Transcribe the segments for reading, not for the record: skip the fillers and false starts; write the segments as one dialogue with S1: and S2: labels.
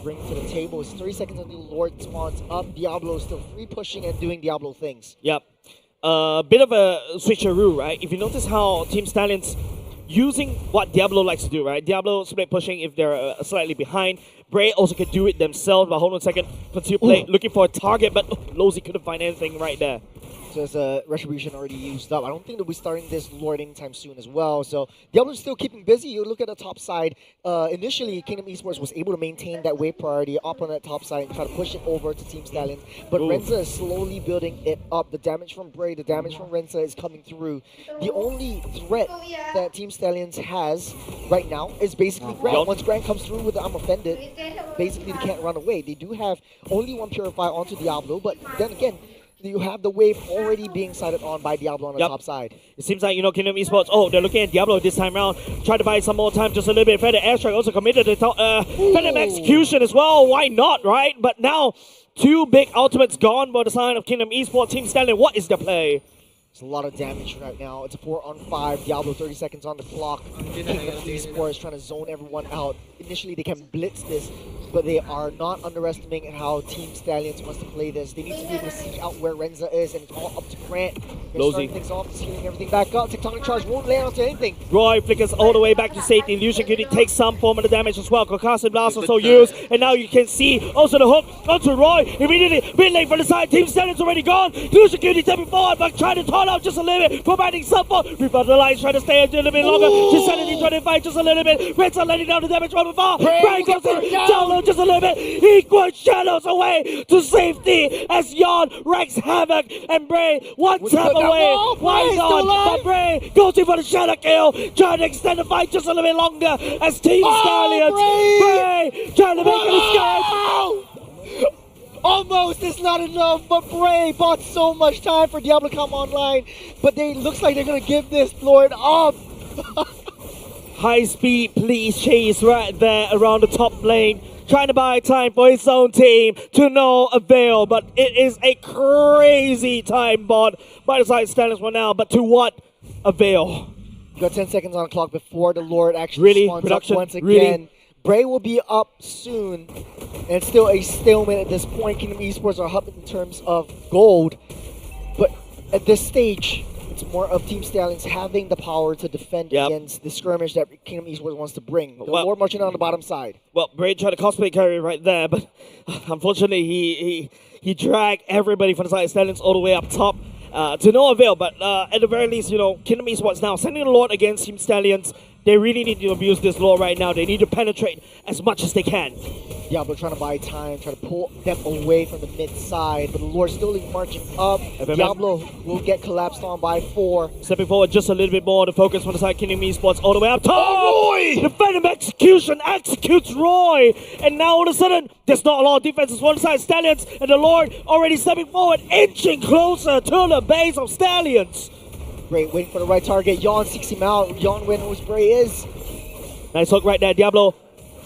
S1: bringing to the table. It's 30 seconds until Lord spawns up. Diablo still free pushing and doing Diablo things.
S2: Yep. Bit of a switcheroo, right? If you notice how Team Stallions using what Diablo likes to do, right? Diablo split pushing if they're slightly behind. Bray also can do it themselves, but hold on a second. Continue play, looking for a target, but Lozy couldn't find anything right there.
S1: So there's a Retribution already used up. I don't think they'll be starting this Lord anytime soon as well. So Diablo's still keeping busy. You look at the top side. Initially, Kingdom Esports was able to maintain that wave priority up on that top side and try to push it over to Team Stallions. But Renza is slowly building it up. The damage from Bray, the damage from Renza is coming through. The only threat that Team Stallions has right now is basically Grant. Once Grant comes through with the I'm offended, basically they can't run away. They do have only one Purify onto Diablo, but then again, you have the wave already being sighted on by Diablo on the top side.
S2: It seems like, Kingdom Esports, they're looking at Diablo this time around. Try to buy some more time, just a little bit. Fed Airstrike also committed to Phantom Execution as well. Why not, right? But now, 2 big ultimates gone by the side of Kingdom Esports. Team Stallion, what is the play?
S1: It's a lot of damage right now. It's a 4-on-5. Diablo 30 seconds on the clock. Kingdom Esports trying to zone everyone out. Initially, they can blitz this, but they are not underestimating how Team Stallions wants to play this. They need to be able to see out where Renza is, and it's all up to Grant. They're starting things off, healing everything back up. Tectonic Charge won't land onto anything.
S2: Roy flickers all the way back to safety. Illusion Cutie takes some form of the damage as well. Concussive Blast also used, and now you can see also the hook onto Roy. Immediately, bit late from the side. Team Stallions already gone. Illusion Cutie stepping forward, but trying to turn up just a little bit, providing support. Revitalize trying to stay a little bit longer. She's sanity trying to fight just a little bit. Renza letting down the damage from afar. Brian goes in, down just a little bit. Equal shadows away to safety as Yon wreaks havoc, and Bray one tap away. Why not? But Bray goes in for the shadow kill, trying to extend the fight just a little bit longer as Team Stallions. Bray trying to make an escape.
S1: Almost, it's not enough, but Bray bought so much time for Diablo to come online, but looks like they're going to give this Lord up.
S2: High speed police chase right there around the top lane, trying to buy time for his own team to no avail, but it is a crazy time bought by the side Stallions for now, but to what avail?
S1: You got 10 seconds on the clock before the Lord actually spawns up once again. Bray will be up soon, and it's still a stalemate at this point. Kingdom Esports are up in terms of gold, but at this stage, it's more of Team Stallions having the power to defend against the skirmish that Kingdom Esports wants to bring. The Lord marching on the bottom side.
S2: Well, Bray tried to cosplay carry right there, but unfortunately he dragged everybody from the side Stallions all the way up top. To no avail, but at the very least, Kingdom Esports now sending the Lord against Team Stallions. They really need to abuse this Lord right now. They need to penetrate as much as they can.
S1: Diablo trying to buy time, trying to pull them away from the mid side, but the Lord still marching up. Diablo will get collapsed on by 4.
S2: Stepping forward just a little bit more to focus on the side Kingdom Esports all the way up top. Roy! The Phantom Execution executes Roy, and now all of a sudden there's not a lot of defenses. One side Stallions, and the Lord already stepping forward, inching closer to the base of Stallions.
S1: Bray waiting for the right target. Yon seeks him out. Yon where knows Bray is.
S2: Nice hook right there. Diablo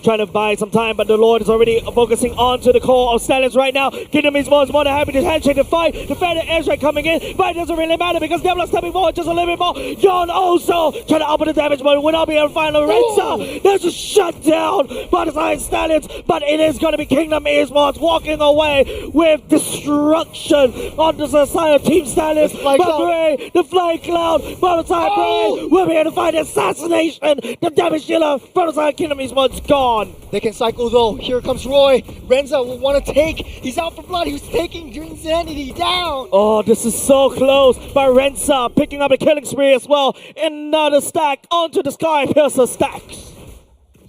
S2: trying to buy some time, but the Lord is already focusing on to the core of Stallions right now. Kingdom Esports more than happy to handshake the fight. The Phantom Airstrike coming in, but it doesn't really matter because Diablo stepping forward just a little bit more. Yon also trying to up the damage, but will not be able to find Lorenza. There's a shutdown by the side Stallions, but it is going to be Kingdom Esports walking away with destruction on the side of Team Stallions. But Bray, the flying cloud, by the side Bray will be able to find assassination. The damage dealer from the side Kingdom Esports gone.
S1: They can cycle though. Here comes Roy. Renza will want to take. He's out for blood. He was taking Insanity down.
S2: Oh, this is so close. But Renza picking up a killing spree as well. Another stack onto the Sky Piercer stacks.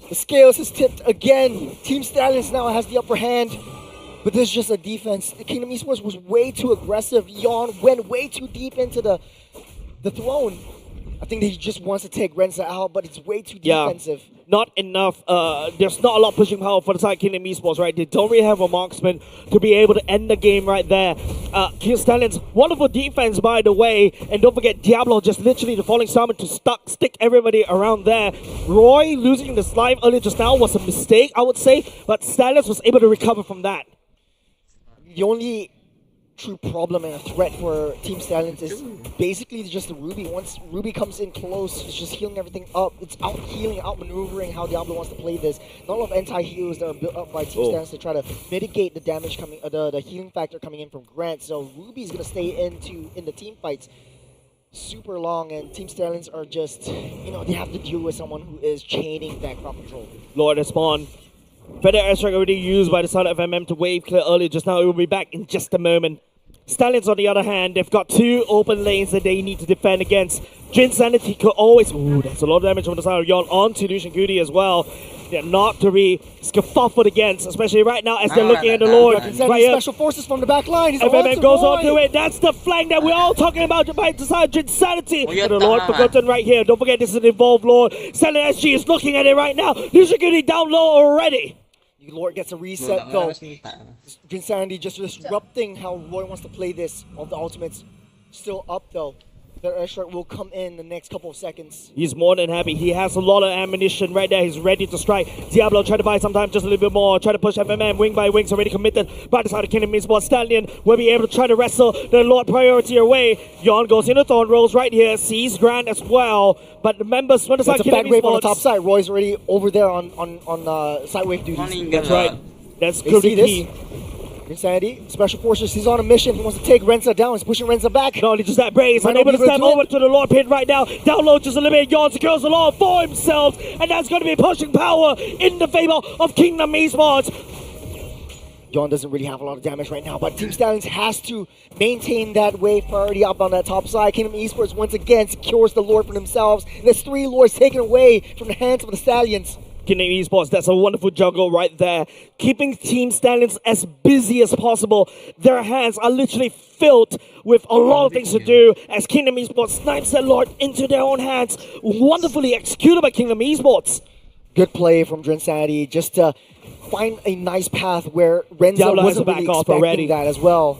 S1: The scales is tipped again. Team Stallions now has the upper hand. But this is just a defense. The Kingdom Esports was way too aggressive. Yon went way too deep into the throne. I think that he just wants to take Renza out, but it's way too defensive.
S2: Not enough. There's not a lot of pushing power for the side Kingdom Esports, right? They don't really have a marksman to be able to end the game right there. King Stallions, wonderful defense, by the way. And don't forget, Diablo just literally the falling summon to stick everybody around there. Roy losing the slime earlier just now was a mistake, I would say. But Stallions was able to recover from that.
S1: The only true problem and a threat for Team Stallions is basically just the Ruby. Once Ruby comes in close, it's just healing everything up. It's out healing, out maneuvering how Diablo wants to play this. Not a lot of anti-heals that are built up by Team Stallions to try to mitigate the damage coming, the healing factor coming in from Grant. So Ruby's gonna stay in the team fights super long, and Team Stallions are just, they have to deal with someone who is chaining that crop control.
S2: Lord has spawned. Feather airstrike already used by the side of MM to wave clear earlier just now. It will be back in just a moment. Stallions, on the other hand, they've got 2 open lanes that they need to defend against. Jin Sanity could always... Ooh, that's a lot of damage from the side of Yon onto Lucian Goody as well. They're not to be scuffled against, especially right now as they're looking at the Lord.
S1: Right Special forces from the back line.
S2: FMM goes on to it. That's the flank that we're all talking about by the side of Jin Sanity. The Lord forgotten right here. Don't forget this is an involved Lord. Stanley SG is looking at it right now. Lucian Goody down low already.
S1: Lord gets a reset though. Insanity just disrupting how Roy wants to play this. All the ultimates still up though. Their airstrike will come in the next couple of seconds.
S2: He's more than happy. He has a lot of ammunition right there. He's ready to strike. Diablo try to buy some time just a little bit more. Try to push FMM wing by wings. Already committed by the side of Kingdom Esports. Stallion will be able to try to wrestle the Lord priority away. Yon goes into Thorn Rolls right here. Sees Grant as well. But remember, when the side Kingdom Esports.
S1: Wave on the top side. Roy's already over there on side wave duties.
S2: That's right. That's key.
S1: Insanity, Special Forces, he's on a mission. He wants to take Renza down. He's pushing Renza back.
S2: Not only just that, Braze unable to step over to the Lord pit right now. Download just a little bit. Yon secures the Lord for himself. And that's going to be pushing power in the favor of Kingdom Esports.
S1: Yon doesn't really have a lot of damage right now, but Team Stallions has to maintain that wave priority up on that top side. Kingdom Esports once again secures the Lord for themselves. And there's 3 Lords taken away from the hands of the Stallions.
S2: Kingdom Esports, that's a wonderful juggle right there. Keeping Team Stallions as busy as possible. Their hands are literally filled with a lot of things to do as Kingdom Esports snipes that Lord into their own hands. Wonderfully executed by Kingdom Esports.
S1: Good play from Drensanity just to find a nice path where Renzo wasn't really expecting that as well.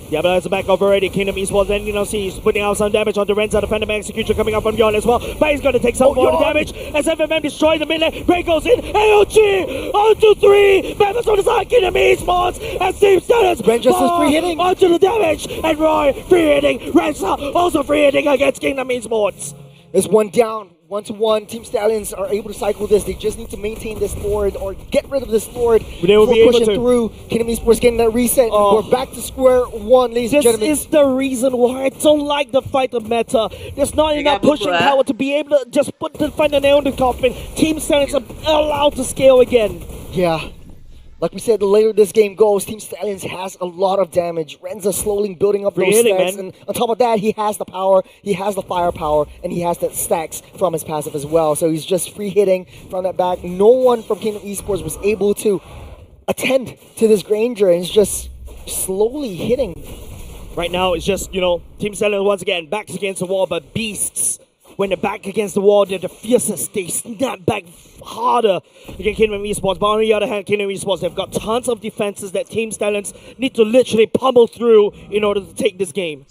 S2: Diablo has a back off already. Kingdom Esports then, he's putting out some damage onto Renzo. The Phantom Execution coming up from Yon as well. But he's going to take some more damage as FMM destroys the mid lane. Ray goes in. AOG onto 3. Members from the side. Kingdom Esports as Team Stallions.
S1: Ren just is free hitting.
S2: Onto the damage. And Roy free hitting. Renzo also free hitting against Kingdom Esports.
S1: There's one down. 1-to-1, Team Stallions are able to cycle this. They just need to maintain this Lord or get rid of this Lord
S2: before pushing
S1: through. Kingdom Esports getting that reset. We're back to square one, ladies and gentlemen.
S2: This is the reason why I don't like the fighter meta. There's not enough pushing power to be able to just find the nail in the coffin. Team Stallions are allowed to scale again.
S1: Yeah. Like we said, the later this game goes, Team Stallions has a lot of damage. Renza slowly building up those stacks, and on top of that, he has the power, he has the firepower, and he has the stacks from his passive as well. So he's just free hitting from that back. No one from Kingdom Esports was able to attend to this Granger, and he's just slowly hitting.
S2: Right now, it's just, Team Stallions once again, backs against the wall, but beasts. When they're back against the wall, they're the fiercest. They snap back harder against Kingdom Esports. But on the other hand, Kingdom Esports, they've got tons of defenses that Team Stallions need to literally pummel through in order to take this game.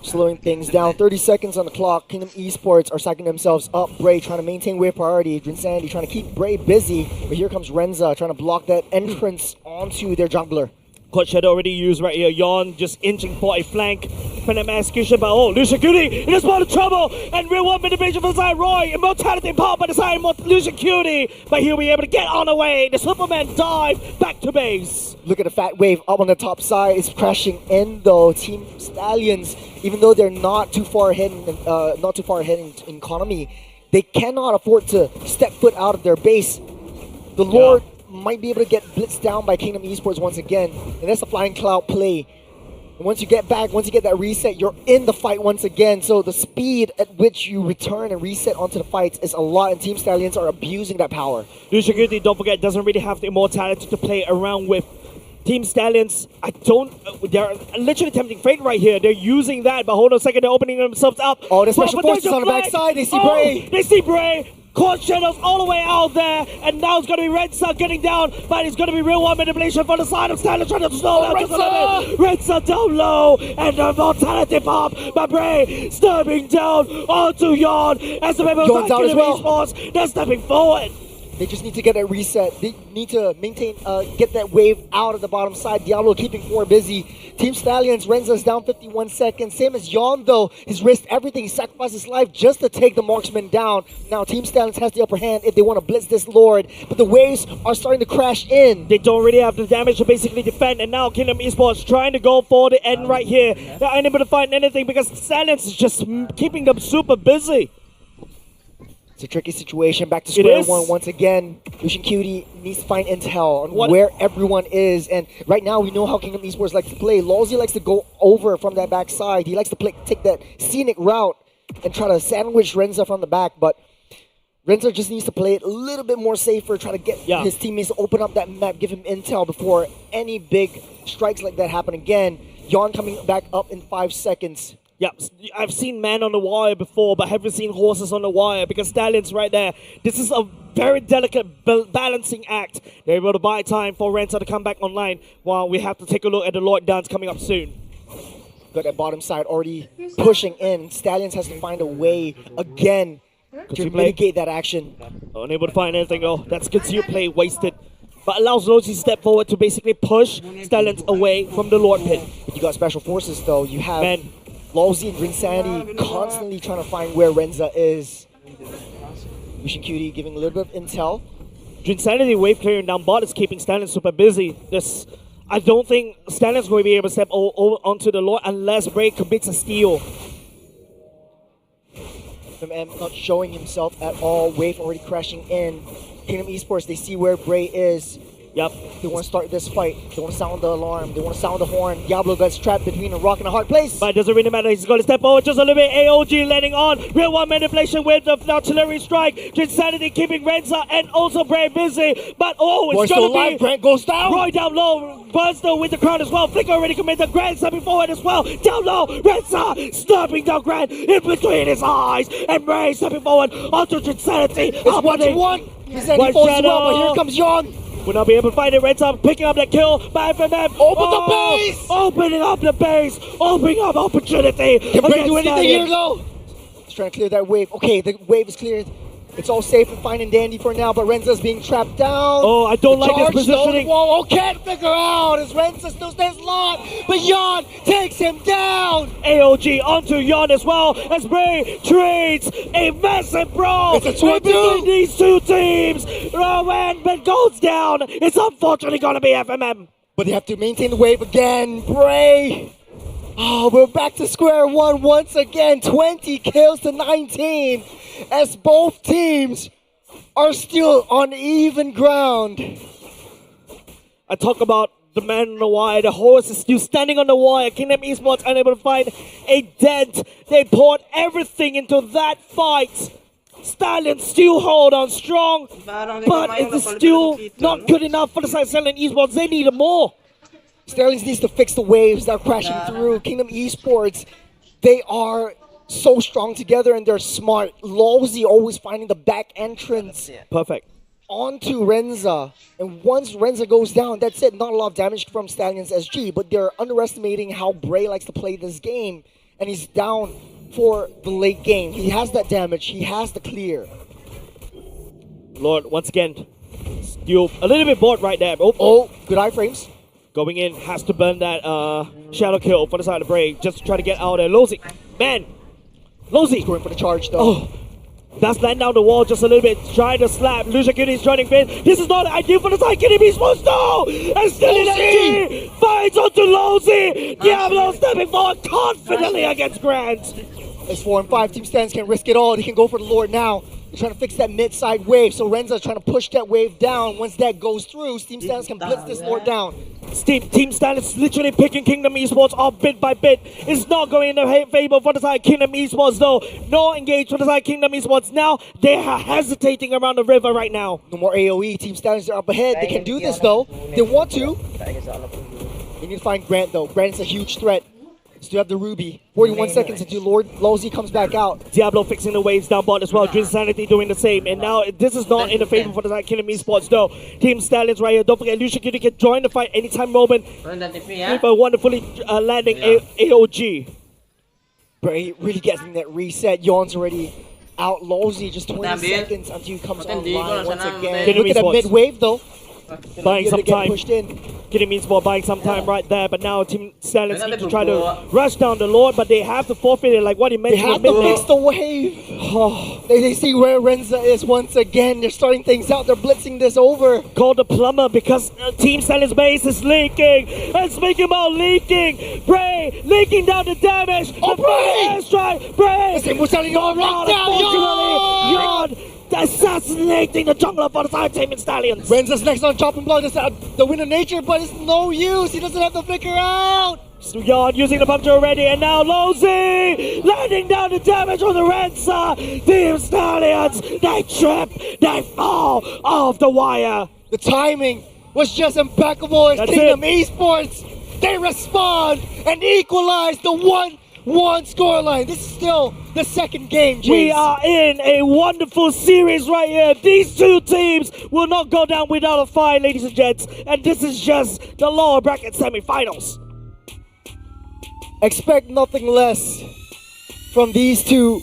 S1: Slowing things down. 30 seconds on the clock. Kingdom Esports are psyching themselves up. Bray trying to maintain wave priority. Drensanity trying to keep Bray busy. But here comes Renza trying to block that entrance onto their jungler.
S2: Clutch Shadow already used right here. Yon just inching for a flank. Phantom execution by Lucian Goody in a spot of trouble. And real one manipulation from the side. Roy. Immortality powered by the side. Lucian Goody. But he'll be able to get on the way. The Superman dive back to base.
S1: Look at the fat wave up on the top side. It's crashing in though. Team Stallions, even though they're not too far ahead in economy, they cannot afford to step foot out of their base. The Lord might be able to get blitzed down by Kingdom Esports once again, and that's the Flying Cloud play. And once you get back, once you get that reset, you're in the fight once again. So the speed at which you return and reset onto the fights is a lot, and Team Stallions are abusing that power.
S2: Lucian Goody, don't forget, doesn't really have the immortality to play around with. Team Stallions, they're literally tempting fate right here. They're using that, but hold on a second, they're opening themselves up.
S1: Oh, the Special Forces on the backside, they see Bray.
S2: They see Bray. Court Shadows all the way out there, and now it's going to be Red Sun getting down, but it's going to be real one manipulation from the side of Stallion trying to slow down just a little bit. Red Sun down low, and the mortality pop by Bray stepping down onto Yon as the members of Kingdom Esports, they're stepping forward.
S1: They just need to get that reset. They need to maintain, get that wave out of the bottom side. Diablo keeping 4 busy. Team Stallions, Renza's down 51 seconds. Same as Yon though. He's risked everything. He sacrificed his life just to take the marksman down. Now Team Stallions has the upper hand if they want to blitz this Lord. But the waves are starting to crash in.
S2: They don't really have the damage to basically defend. And now Kingdom Esports trying to go for the end right here. They're unable to find anything because Stallions is just keeping them super busy.
S1: It's a tricky situation. Back to square one once again. Lucian Cutie needs to find intel on where everyone is. And right now we know how Kingdom Esports likes to play. Lawsy likes to go over from that backside. He likes to take that scenic route and try to sandwich Renza from the back. But Renza just needs to play it a little bit more safer. Try to get his teammates to open up that map. Give him intel before any big strikes like that happen again. Yon coming back up in 5 seconds.
S2: Yeah, I've seen men on the wire before, but haven't seen horses on the wire because Stallions right there. This is a very delicate balancing act. They're able to buy time for Renza to come back online while we have to take a look at the Lord dance coming up soon.
S1: Got that bottom side already pushing in. Stallions has to find a way again to mitigate that action.
S2: Unable to find anything though. That's concealed play wasted. But allows Losey to step forward to basically push Stallions away from the Lord pit.
S1: If you got special forces though, you have Lawsy and Drinsanity constantly trying to find where Renza is. Lucian Cutie giving a little bit of intel.
S2: Drinsanity wave clearing down bot is keeping Stallions super busy. I don't think Stallions going to be able to step onto the Lord unless Bray commits a steal.
S1: FMM not showing himself at all. Wave already crashing in. Kingdom Esports, they see where Bray is.
S2: Yep.
S1: They want to start this fight. They want to sound the alarm. They want to sound the horn. Diablo gets trapped between a rock and a hard place.
S2: But it doesn't really matter. He's going to step forward just a little bit. AOG landing on. Real one manipulation with the artillery strike. Insanity keeping Renza and also Bray busy. But it's going to be...
S1: Brent goes down.
S2: Roy down low. Buzzdo with the crowd as well. Flicker already committed. Grant stepping forward as well. Down low. Renza snapping down Grant in between his eyes. And Bray stepping forward onto Insanity.
S1: It's 1-1. Insanity falls as well, but here comes Yon.
S2: Will not be able to find it. Renza picking up that kill by FMM.
S1: Open the base!
S2: Opening up the base. Opening up opportunity.
S1: Can Bray do anything here though? He's trying to clear that wave. Okay, the wave is cleared. It's all safe and fine and dandy for now, but Renza's being trapped down.
S2: Oh, I don't like his positioning.
S1: Whoa, can't figure out as Renza still stays locked, but Yon takes him down.
S2: AOG onto Yon as well as Bray trades a massive brawl between these two teams. When Ben goes down, it's unfortunately going to be FMM.
S1: But they have to maintain the wave again. Bray. Oh, we're back to square one once again. 20 kills to 19 as both teams are still on even ground.
S2: I talk about the man on the wire. The horse is still standing on the wire. Kingdom Esports unable to find a dent. They poured everything into that fight. Stallions still hold on strong, but it is still not good enough for the side of Stallion Esports. They need more.
S1: Stallions needs to fix the waves that are crashing through. Kingdom Esports, they are so strong together and they're smart. Lawsy always finding the back entrance.
S2: Perfect.
S1: Onto Renza. And once Renza goes down, that's it. Not a lot of damage from Stallions SG, but they're underestimating how Bray likes to play this game. And he's down for the late game. He has that damage. He has the clear.
S2: Lord, once again, still a little bit bored right there.
S1: Oh, good iframes.
S2: Going in, has to burn that shadow kill for the side of Bray just to try to get out there. Losey, man, Losey
S1: going for the charge though.
S2: Oh, that's landing down the wall just a little bit, trying to slap. Lucia Cutie joining in. This is not ideal for the side. Kingdom Esports, no! And still in energy, finds onto Losey. Diablo stepping forward confidently against Grant.
S1: It's 4 and 5. Team Stallions can risk it all. They can go for the Lord now. They're trying to fix that mid-side wave, so Renza's trying to push that wave down. Once that goes through, Team Stallions can blitz this Lord down.
S2: Team Stallions literally picking Kingdom Esports off bit by bit. It's not going in the favor for the side Kingdom Esports though. No engage for the side Kingdom Esports. Now they are hesitating around the river right now.
S1: No more AoE. Team Stallions are up ahead. They can do this though. They want to. They need to find Grant though. Grant's a huge threat. Still have the Ruby. 41 seconds until Lord Lawsy comes back out.
S2: Diablo fixing the waves down bot as well. Drinsanity doing the same. And now this is not in the favor for the side Kingdom Esports though. Team Stallions right here. Don't forget, Lucia Cutie can join the fight anytime moment. With a wonderfully landing AOG.
S1: Bray really getting that reset. Yon's already out Lowsy, just 20 seconds until he comes online once again.
S2: Kingdom
S1: Look at that
S2: Esports.
S1: mid-wave though.
S2: Buying some
S1: Get
S2: time.
S1: pushed in.
S2: Kingdom Esports buying some time right there, but now Team Stallions need to try to rush down the Lord, but they have to forfeit it, like what he
S1: They
S2: mentioned
S1: have
S2: in
S1: to
S2: mid
S1: fix the wave. They see where Renza is once again. They're starting things out. They're blitzing this over.
S2: Call the plumber because Team Stallions base is leaking. And speaking about leaking, Bray leaking down the damage.
S1: Oh,
S2: The
S1: Bray!
S2: airstrike, Bray!
S1: The same was telling you all right down.
S2: Unfortunately, Yon assassinating the jungler for the side team in Stallions.
S1: Renza's next on chopping block. This the winner nature, but it's no use. He doesn't have the flicker out.
S2: Yon using the puncture already, and now Lowsy landing down the damage on the Renza. Team Stallions, they trip, they fall off the wire.
S1: The timing was just impeccable as
S2: That's
S1: Kingdom Esports. They respond and equalize the 1-1 scoreline. This is still the second game, Jace.
S2: We are in a wonderful series right here. These two teams will not go down without a fight, ladies and gents. And this is just the lower bracket semifinals.
S1: Expect nothing less from these two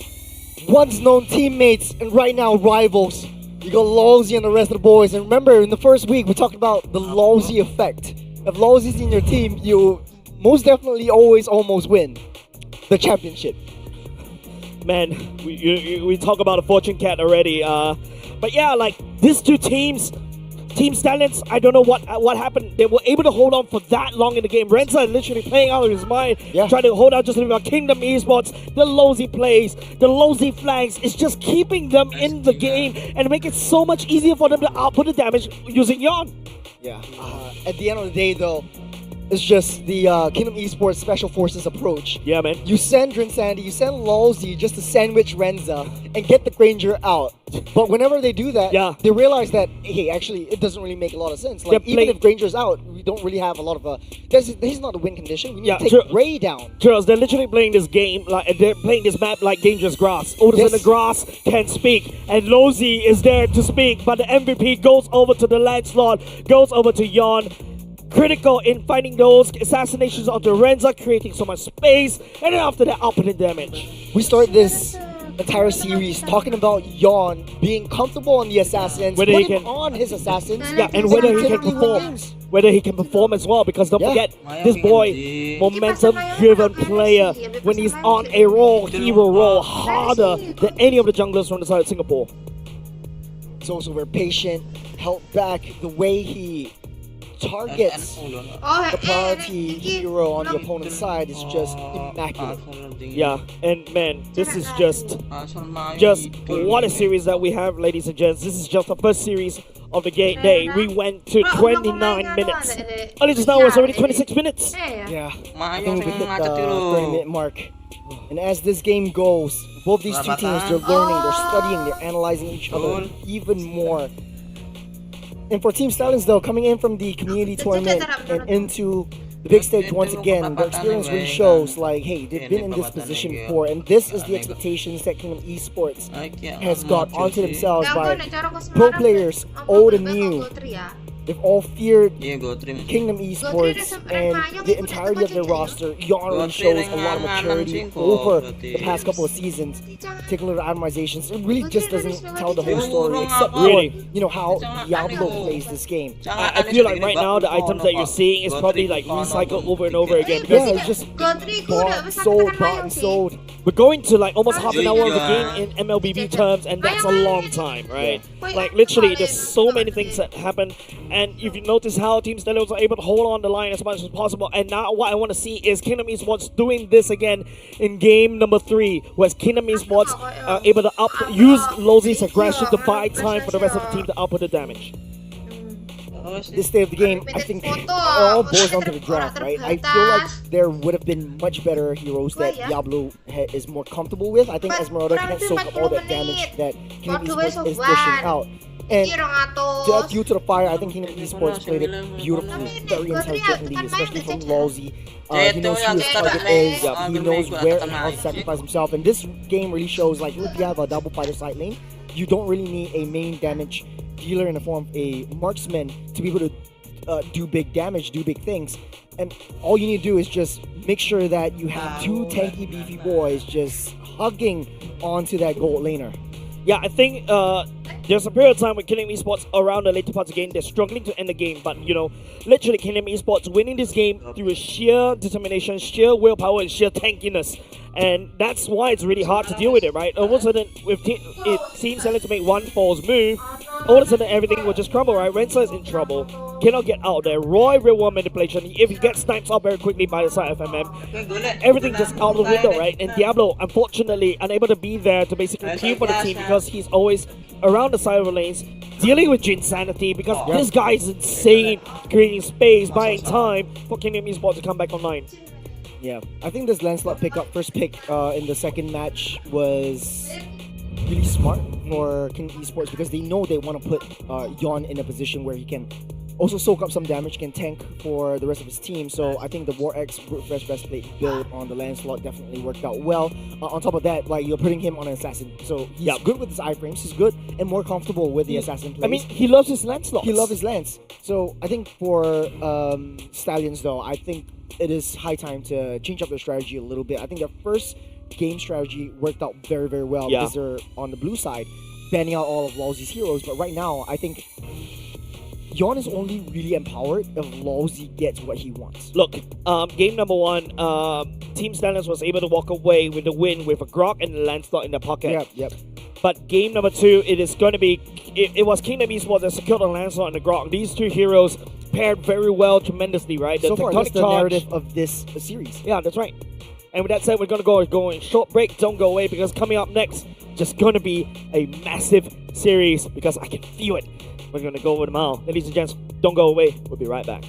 S1: once known teammates and right now rivals. You got Lowsy and the rest of the boys. And remember, in the first week, we talked about the Lowsy effect. If Lowsy's in your team, you most definitely always almost win the championship.
S2: Man, we talk about a fortune cat already. But yeah, like these two teams, Team Stallions, I don't know what happened. They were able to hold on for that long in the game. Renza literally playing out of his mind, trying to hold out just a little bit. Kingdom Esports, the Lowsy plays, the Lowsy flanks, it's just keeping them in the game and make it so much easier for them to output the damage using Yon.
S1: Yeah. At the end of the day, though, it's just the Kingdom Esports Special Forces approach.
S2: Yeah, man.
S1: You send Drinsandy, you send Lowsy just to sandwich Renza and get the Granger out. But whenever they do that, they realize that, hey, actually, it doesn't really make a lot of sense. Like, even if Granger's out, we don't really have a lot of a... This is not a win condition. We need to take Ray down.
S2: Girls, they're literally playing this game, like they're playing this map like dangerous grass. Otis in the grass can speak, and Lowsy is there to speak, but the MVP goes over to the Lancelot, goes over to Yon. Critical in finding those assassinations onto Renza, creating so much space, and then after that, outputting damage.
S1: We start this entire series talking about Yon being comfortable on the assassins,
S2: whether he
S1: putting
S2: can
S1: on his assassins,
S2: and whether he can perform. Whether he can perform as well, because don't forget, this boy, momentum-driven player, when he's on a roll, he will roll harder than any of the junglers from the side of Singapore.
S1: He's also very patient, held back the way he targets the priority hero on the opponent's side is just immaculate.
S2: Yeah, and man, this is just what a series that we have, ladies and gents. This is just the first series of the game day. We went to 29 minutes. Only just now was already 26 minutes.
S1: Yeah, I think we hit the 30-minute mark. And as this game goes, both these two teams, they're learning, they're studying, they're analyzing each other even more. And for Team Stallions, though, coming in from the community tournament and into the big stage once again, their experience really shows, like, hey, they've been in this position before, and this is the expectations that Kingdom Esports has got onto themselves by pro players, old and new. They've all feared Kingdom Esports, and the entirety of their roster really shows a lot of maturity over the past couple of seasons. Take a look at itemizations. It really just doesn't tell the whole story, except for how Diablo plays this game.
S2: I feel like right now the items that you're seeing is probably like recycled over and over again, because
S1: it's just bought and sold.
S2: We're going to like almost half an hour of the game in MLBB terms, and that's a long time, right? Like literally, there's so many things that happen. And if you notice how Team Stallions are able to hold on the line as much as possible, and now what I want to see is Kingdom Esports doing this again in game number 3, where Kingdom Esports are able to use Lowsy's aggression to buy time for the rest of the team to output the damage.
S1: This state of the game, I think it all boils down to the draft, right? I feel like there would have been much better heroes that Diablo is more comfortable with. I think Esmeralda can soak up all that damage that Kingdom Esports is dishing out. And to add fuel to the fire, I think Kingdom Esports played it beautifully, very intelligently, especially from Lowsy. He knows who his target is, he knows where and how to sacrifice himself. And this game really shows, like, if you have a double fighter side lane, you don't really need a main damage dealer in the form of a marksman to be able to do big damage, do big things. And all you need to do is just make sure that you have two tanky, beefy boys just hugging onto that gold laner.
S2: Yeah, I think there's a period of time with Kingdom Esports around the later parts of the game. They're struggling to end the game, but literally Kingdom Esports winning this game through sheer determination, sheer willpower, and sheer tankiness. And that's why it's really hard to deal with it, right? All of a sudden, with it seems selling to make one false move, all of a sudden everything will just crumble, right? Renzo is in trouble, cannot get out there. Roy real world manipulation. If he gets sniped out very quickly by the side of MM, everything just out the window, right? And Diablo, unfortunately, unable to be there to basically kill for the team because he's always around the side of the lanes, dealing with Jinsanity because this guy is insane, creating space, buying time for Kingdom Esports to come back online.
S1: Yeah, I think this Lancelot first pick in the second match was really smart for Kingdom Esports because they know they want to put Yon in a position where he can also soak up some damage, can tank for the rest of his team. So I think the War X Brute Fresh Breastplate build on the Lancelot definitely worked out well. On top of that, like, you're putting him on an assassin, so he's good with his iframes. He's good and more comfortable with the assassin plays.
S2: I mean, he loves his Lancelot.
S1: He loves his lance. So I think for Stallions, though, I think it is high time to change up their strategy a little bit. I think their first game strategy worked out very, very well because they're on the blue side, banning out all of Lawsy's heroes. But right now, I think Yon is only really empowered if Lawsy gets what he wants.
S2: Look, game number one, Team Stallions was able to walk away with the win with a Grok and a Lancelot in the pocket.
S1: Yep.
S2: But game number two, it is going to be, it was Kingdom Esports that secured the Lancelot and the Grok. These two heroes paired very well, tremendously, right?
S1: So far, that's
S2: tectonic
S1: the
S2: charge
S1: narrative of this series.
S2: Yeah, that's right. And with that said, we're going to go in short break. Don't go away because coming up next, just going to be a massive series because I can feel it. We're going to go over the mile. Ladies and gents, don't go away. We'll be right back.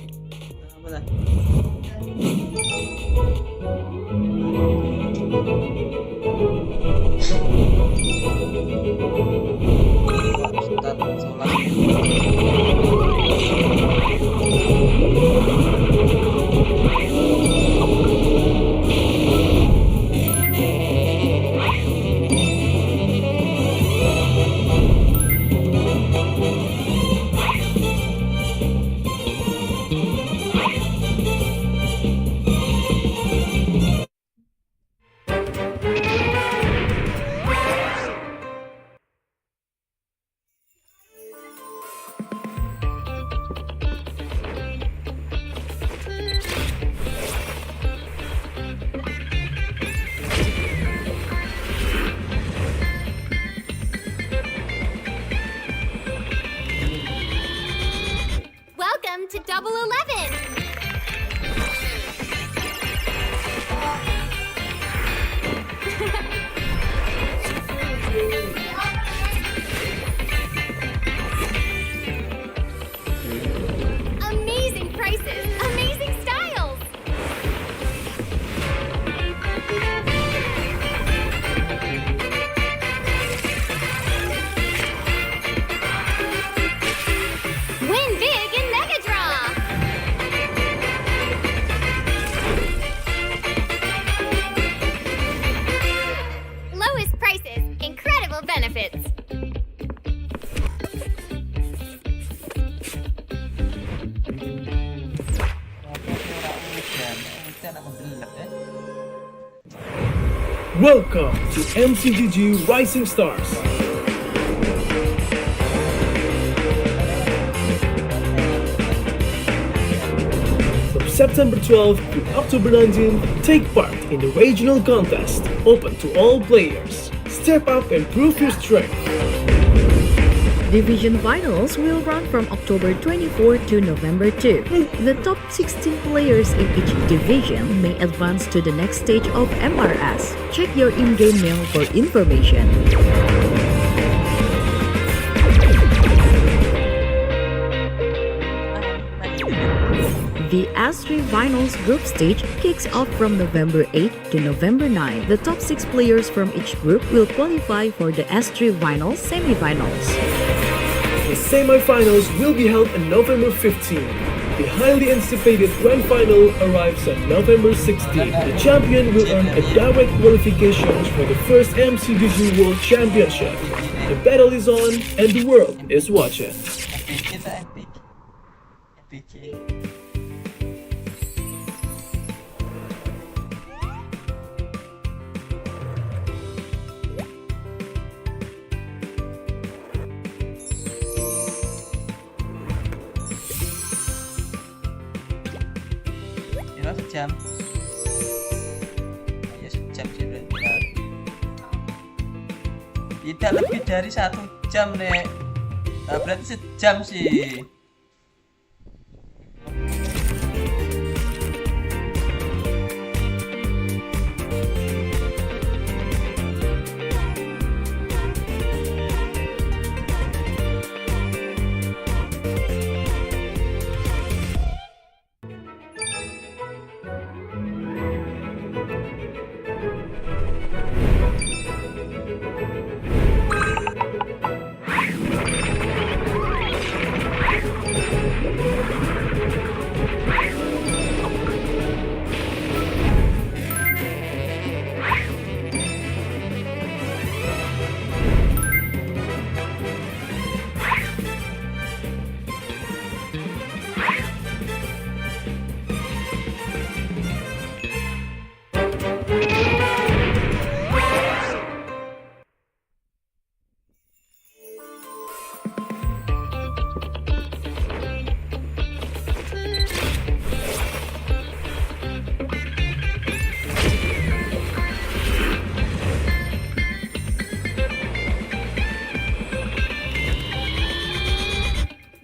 S3: Welcome to Double 11! Amazing prices, amazing styles! Win big in Mega Draw! Lowest prices, incredible benefits.
S4: Welcome to MCGG Rising Stars. From September 12th to October 19th, take part in the regional contest, open to all players. Step up and prove your strength.
S5: Division finals will run from October 24 to November 2. The top 16 players in each division may advance to the next stage of MRS. Check your in-game mail for information. The S3 Finals group stage kicks off from November 8 to November 9. The top 6 players from each group will qualify for the S3 Finals semifinals.
S4: The semi-finals will be held on November 15. The highly anticipated grand final arrives on November 16. The champion will earn a direct qualification for the first MCGG World Championship. The battle is on and the world is watching.
S6: berapa jam? Ya sejam sih berarti ya. Tidak lebih dari 1 jam nek. Nah, berarti sejam sih.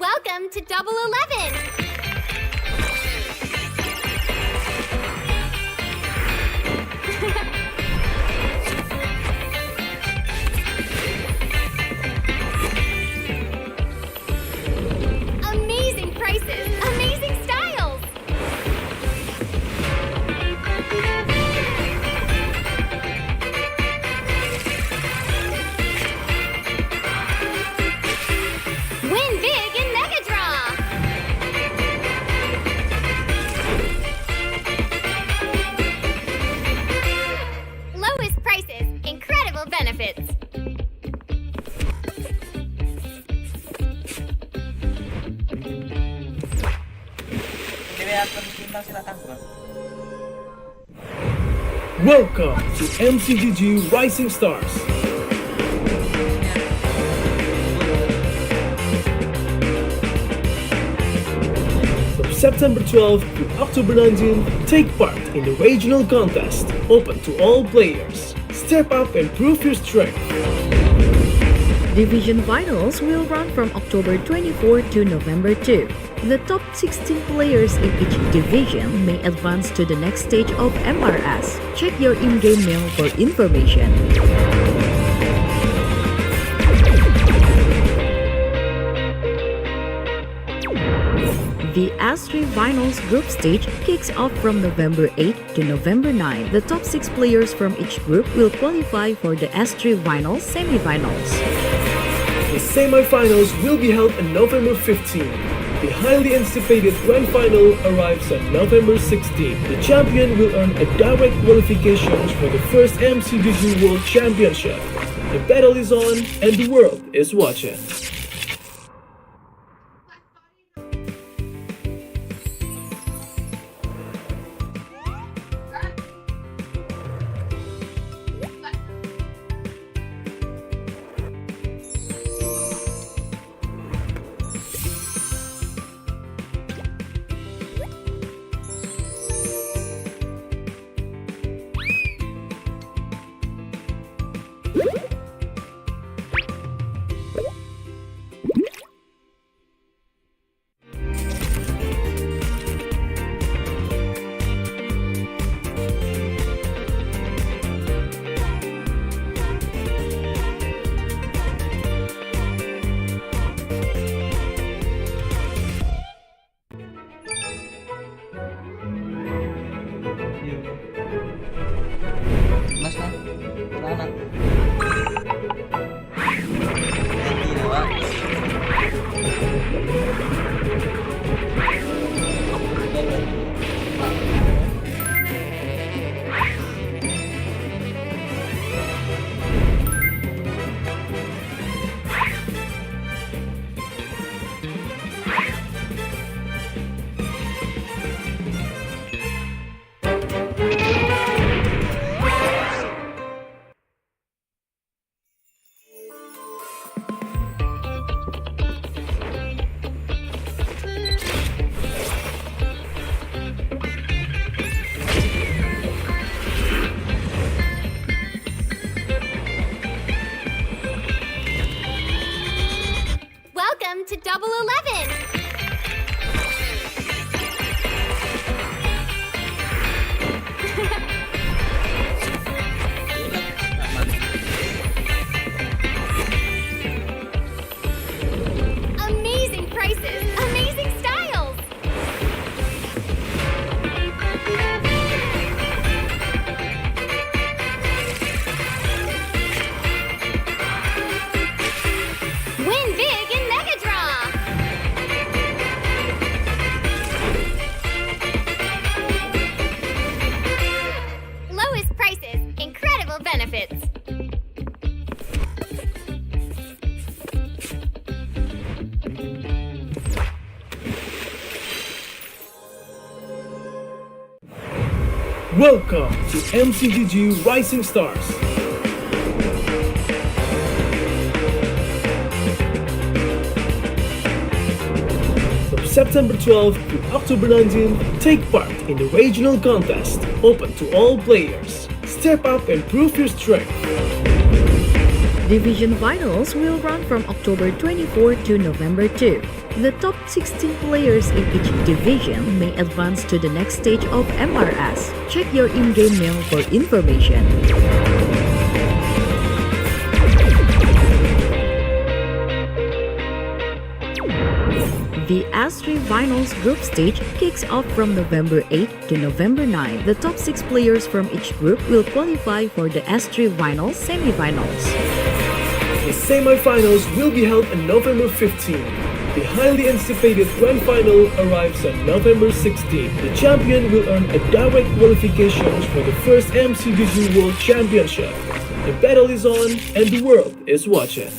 S3: Welcome to Double 11. Amazing prices, amazing styles. Win big in Mega Draw. Lowest prices, incredible benefits.
S6: Kreator kita silakan bro.
S4: Welcome to MCGG Rising Stars. From September 12th to October 19th, take part in the regional contest, open to all players. Step up and prove your strength.
S5: Division finals will run from October 24 to November 2. The top 16 players in each division may advance to the next stage of MRS. Check your in-game mail for information. The S3 Finals group stage kicks off from November 8 to November 9. The top 6 players from each group will qualify for the S3 Finals semifinals.
S4: The semifinals will be held on November 15. The highly anticipated grand final arrives on November 16. The champion will earn a direct qualification for the first MCGG World Championship. The battle is on and the world is watching.
S6: Mas kan? Celana. Ganti doang.
S4: Welcome to MCGG Rising Stars. From September 12th to October 19th, take part in the regional contest, open to all players. Step up and prove your strength.
S5: Division finals will run from October 24 to November 2. The top 16 players in each division may advance to the next stage of MRS. Check your in-game mail for information. The S3 Finals group stage kicks off from November 8 to November 9. The top 6 players from each group will qualify for the S3 Finals semifinals.
S4: The semifinals will be held on November 15. The highly anticipated grand final arrives on November 16. The champion will earn a direct qualification for the first MCGG World Championship. The battle is on and the world is watching.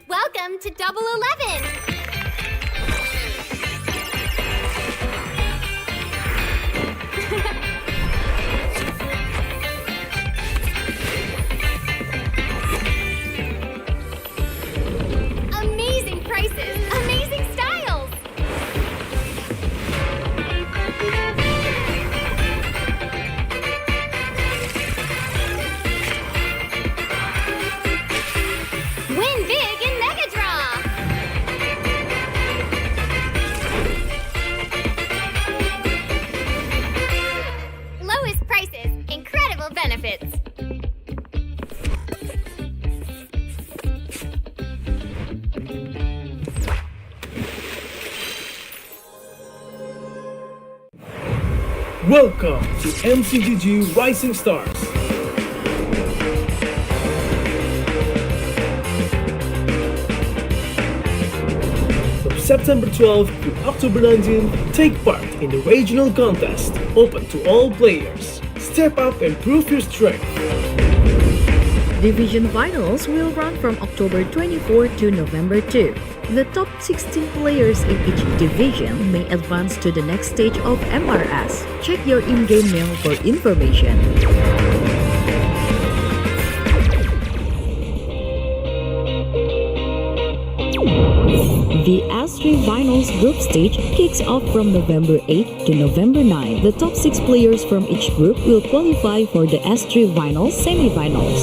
S3: Welcome to Double 11! Amazing prices, amazing styles! Win big in Mega Draw! Lowest prices, incredible benefits.
S4: Welcome to MCGG Rising Stars. From September 12th to October 19th, take part in the regional contest, open to all players. Step up and prove your strength.
S5: Division finals will run from October 24 to November 2. The top 16 players in each division may advance to the next stage of MRS. Check your in-game mail for information. The S3 Finals group stage kicks off from November 8 to November 9. The top 6 players from each group will qualify for the S3 Finals semifinals.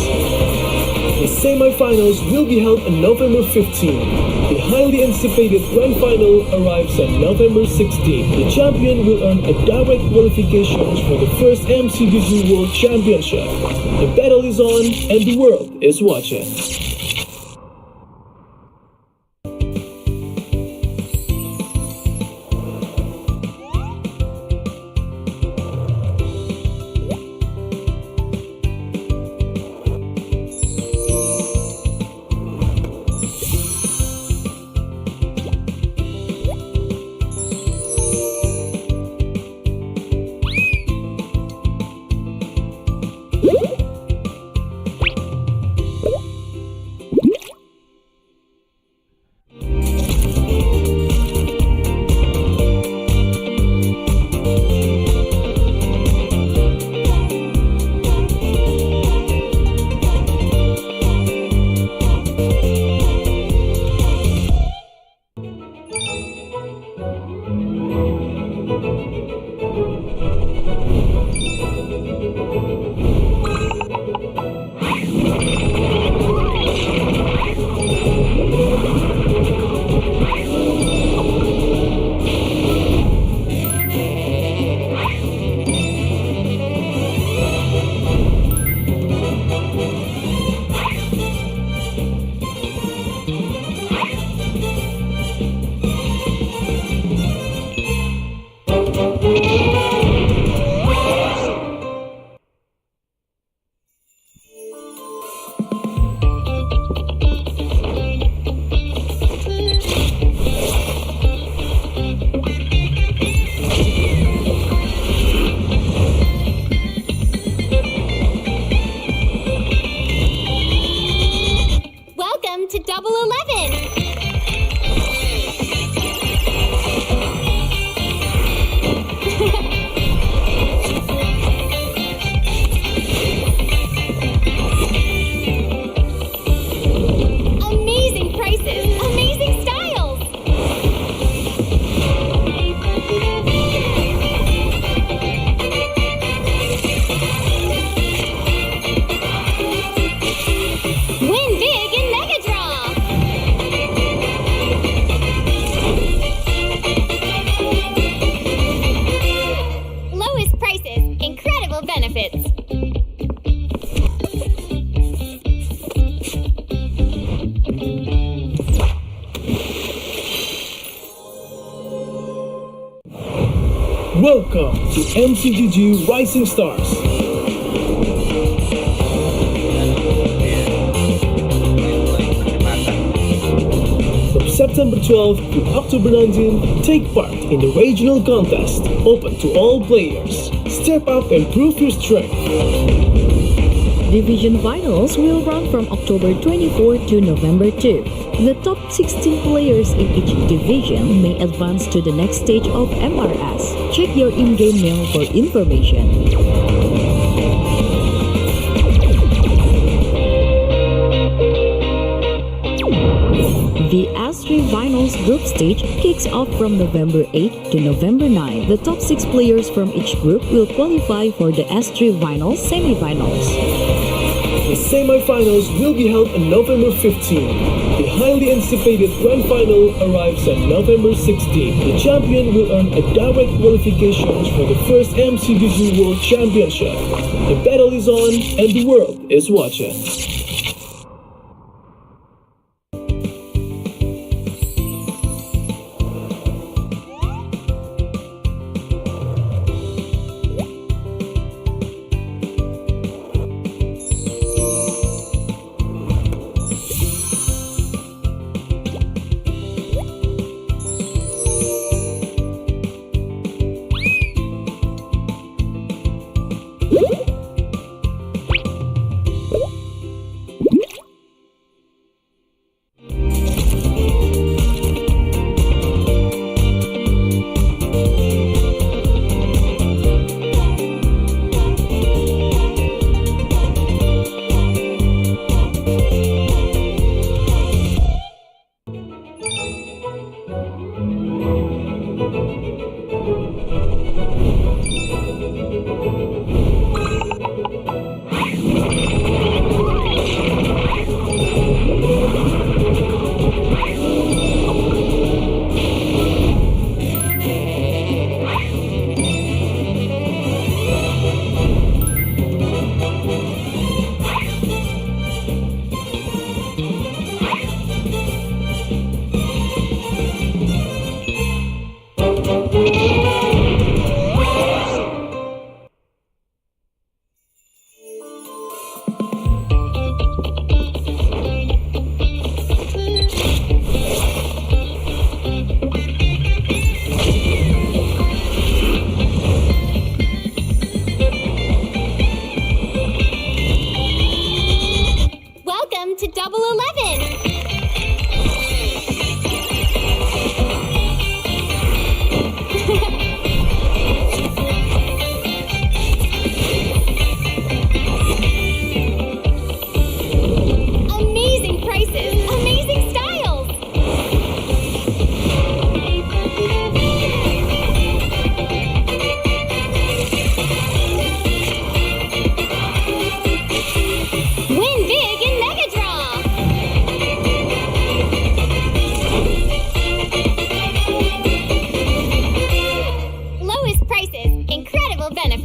S4: The semifinals will be held on November 15. The highly anticipated grand final arrives on November 16. The champion will earn a direct qualification for the first MCGG World Championship. The battle is on and the world is watching.
S3: Welcome to Double 11. Amazing prices, amazing styles. Win big in Mega Draw. Lowest prices, incredible benefits.
S4: Welcome to MCGG Rising Stars. From September 12th to October 19th, take part in the regional contest, open to all players. Step up and prove your strength.
S5: Division finals will run from October 24 to November 2. The top 16 players in each division may advance to the next stage of MRS. Check your in-game mail for information. The S3 Finals group stage kicks off from November 8 to November 9. The top 6 players from each group will qualify for the S3 Finals semifinals.
S4: The semi-finals will be held on November 15. The highly anticipated grand final arrives on November 16. The champion will earn a direct qualification for the first MCGG World Championship. The battle is on and the world is watching.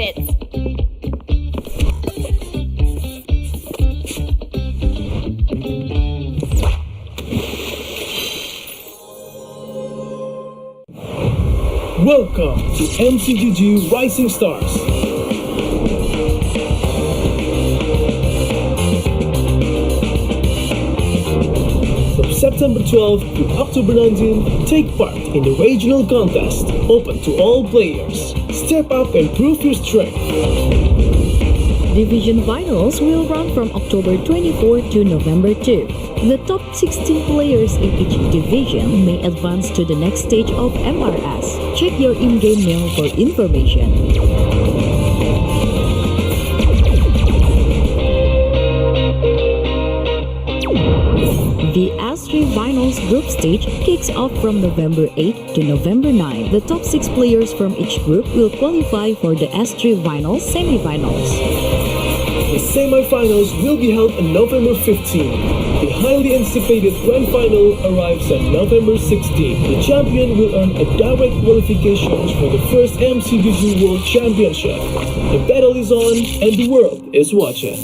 S3: benefits.
S4: Welcome to MCGG Rising Stars. From September 12th to October 19th, take part in the regional contest, open to all players. Step up and prove your strength.
S5: Division finals will run from October 24 to November 2. The top 16 players in each division may advance to the next stage of MRS. Check your in-game mail for information. The S3 Finals group stage kicks off from November 8 to November 9. The top 6 players from each group will qualify for the S3 Finals semifinals.
S4: The semi-finals will be held on November 15. The highly anticipated grand final arrives on November 16. The champion will earn a direct qualification for the first MCGG World Championship. The battle is on and the world is watching.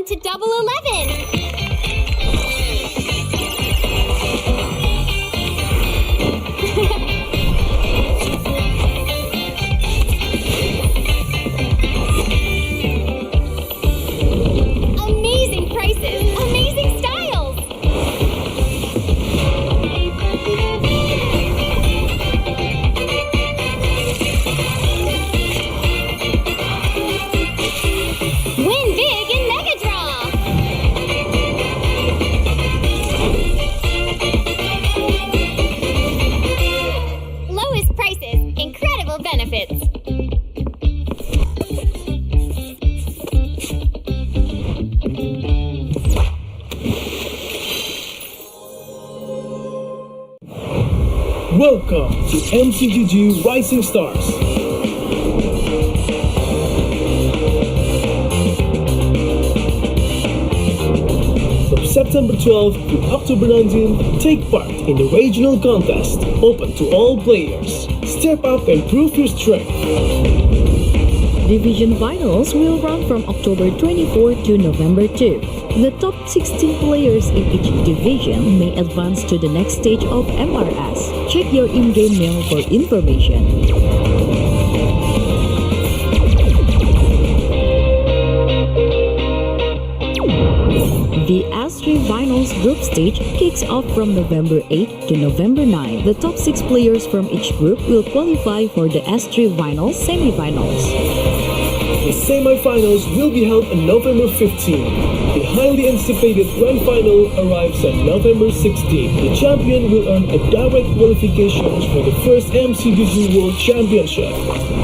S3: To Double 11. Amazing prices, amazing styles. Win big in Mega Draw. Lowest prices, incredible benefits.
S4: Welcome to MCGG Rising Stars. From September 12th to October 19th, take part in the regional contest, open to all players. Step up and prove your strength.
S5: Division finals will run from October 24 to November 2. The top 16 players in each division may advance to the next stage of MRS. Check your in-game mail for information. The S3 Finals group stage kicks off from November 8 to November 9. The top 6 players from each group will qualify for the S3 Finals semifinals.
S4: The semi-finals will be held on November 15. The highly anticipated grand final arrives on November 16. The champion will earn a direct qualifications for the first MCDG World Championship.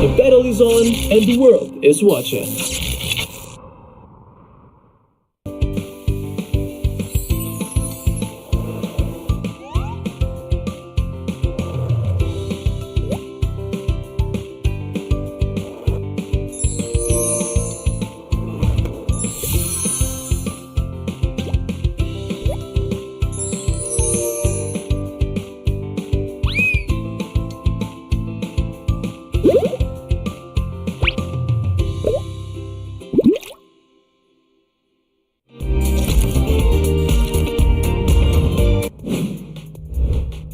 S4: The battle is on and the world is watching.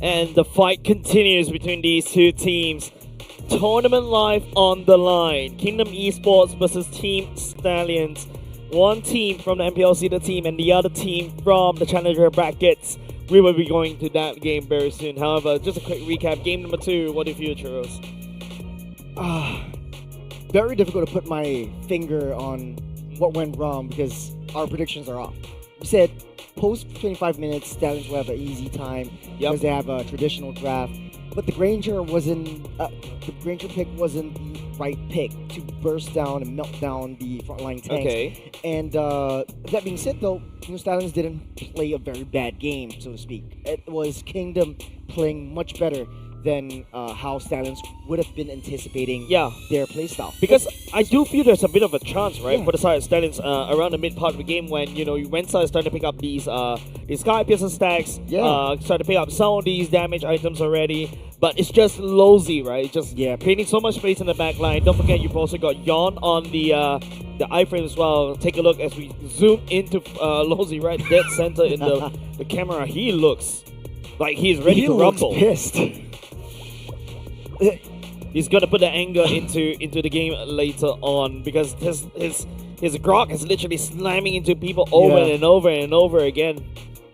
S2: And the fight continues between these two teams. Tournament life on the line. Kingdom Esports versus Team Stallions. One team from the MPLC team and the other team from the Challenger brackets. We will be going to that game very soon. However, just a quick recap. Game number 2, what do you feel, Churros?
S1: Very difficult to put my finger on what went wrong because our predictions are off. We said post 25 minutes, Stallions will have an easy time because they have a traditional draft. But the Granger pick wasn't the right pick to burst down and melt down the frontline tanks.
S2: Okay.
S1: And that being said, though, Stallions didn't play a very bad game, so to speak. It was Kingdom playing much better than how Stallions would have been anticipating their playstyle.
S2: Because I do feel there's a bit of a chance, right, for the side of Stallions around the mid part of the game when, Wensa is starting to pick up these Sky Piercer stacks, starting to pick up some of these damage items already. But it's just Lozy, right? It's just creating so much space in the back line. Don't forget, you've also got Yon on the iframe as well. Take a look as we zoom into Lozy right dead center in the camera. He looks like he's ready to rumble.
S1: Pissed.
S2: He's gonna put the anger into the game later on because his grok is literally slamming into people over and over and over again.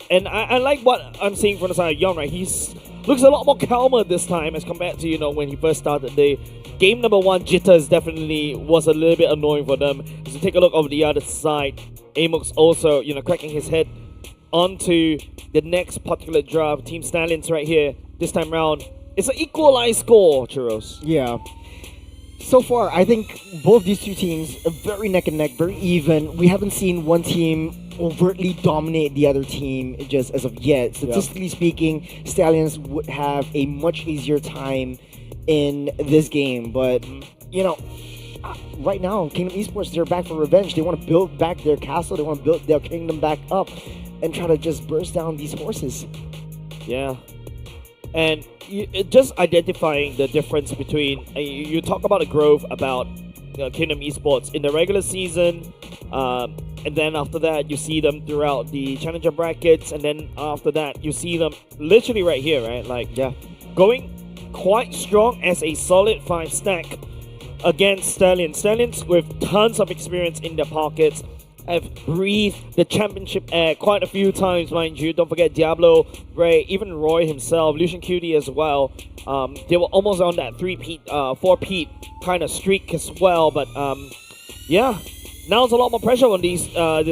S2: And I like what I'm seeing from the side of Yon, right? He's looks a lot more calmer this time as compared to when he first started the game. Number 1 jitters definitely was a little bit annoying for them. As we take a look over the other side, Amok's also cracking his head onto the next particular draft. Team Stallions right here this time round. It's an equalized score, Churros.
S1: Yeah. So far, I think both these two teams are very neck and neck, very even. We haven't seen one team overtly dominate the other team just as of yet. Statistically speaking, Stallions would have a much easier time in this game. But, right now, Kingdom Esports, they're back for revenge. They want to build back their castle. They want to build their kingdom back up and try to just burst down these horses.
S2: Yeah. And just identifying the difference between, you talk about the growth about Kingdom Esports in the regular season, and then after that you see them throughout the Challenger brackets, and then after that you see them literally right here, right? Going quite strong as a solid 5 stack against Stallions. Stallions with tons of experience in their pockets have breathed the championship air quite a few times, mind you. Don't forget Diablo, Ray, even Roy himself, Lucian Cutie as well. They were almost on that 3-peat, 4-peat kind of streak as well. But now there's a lot more pressure on this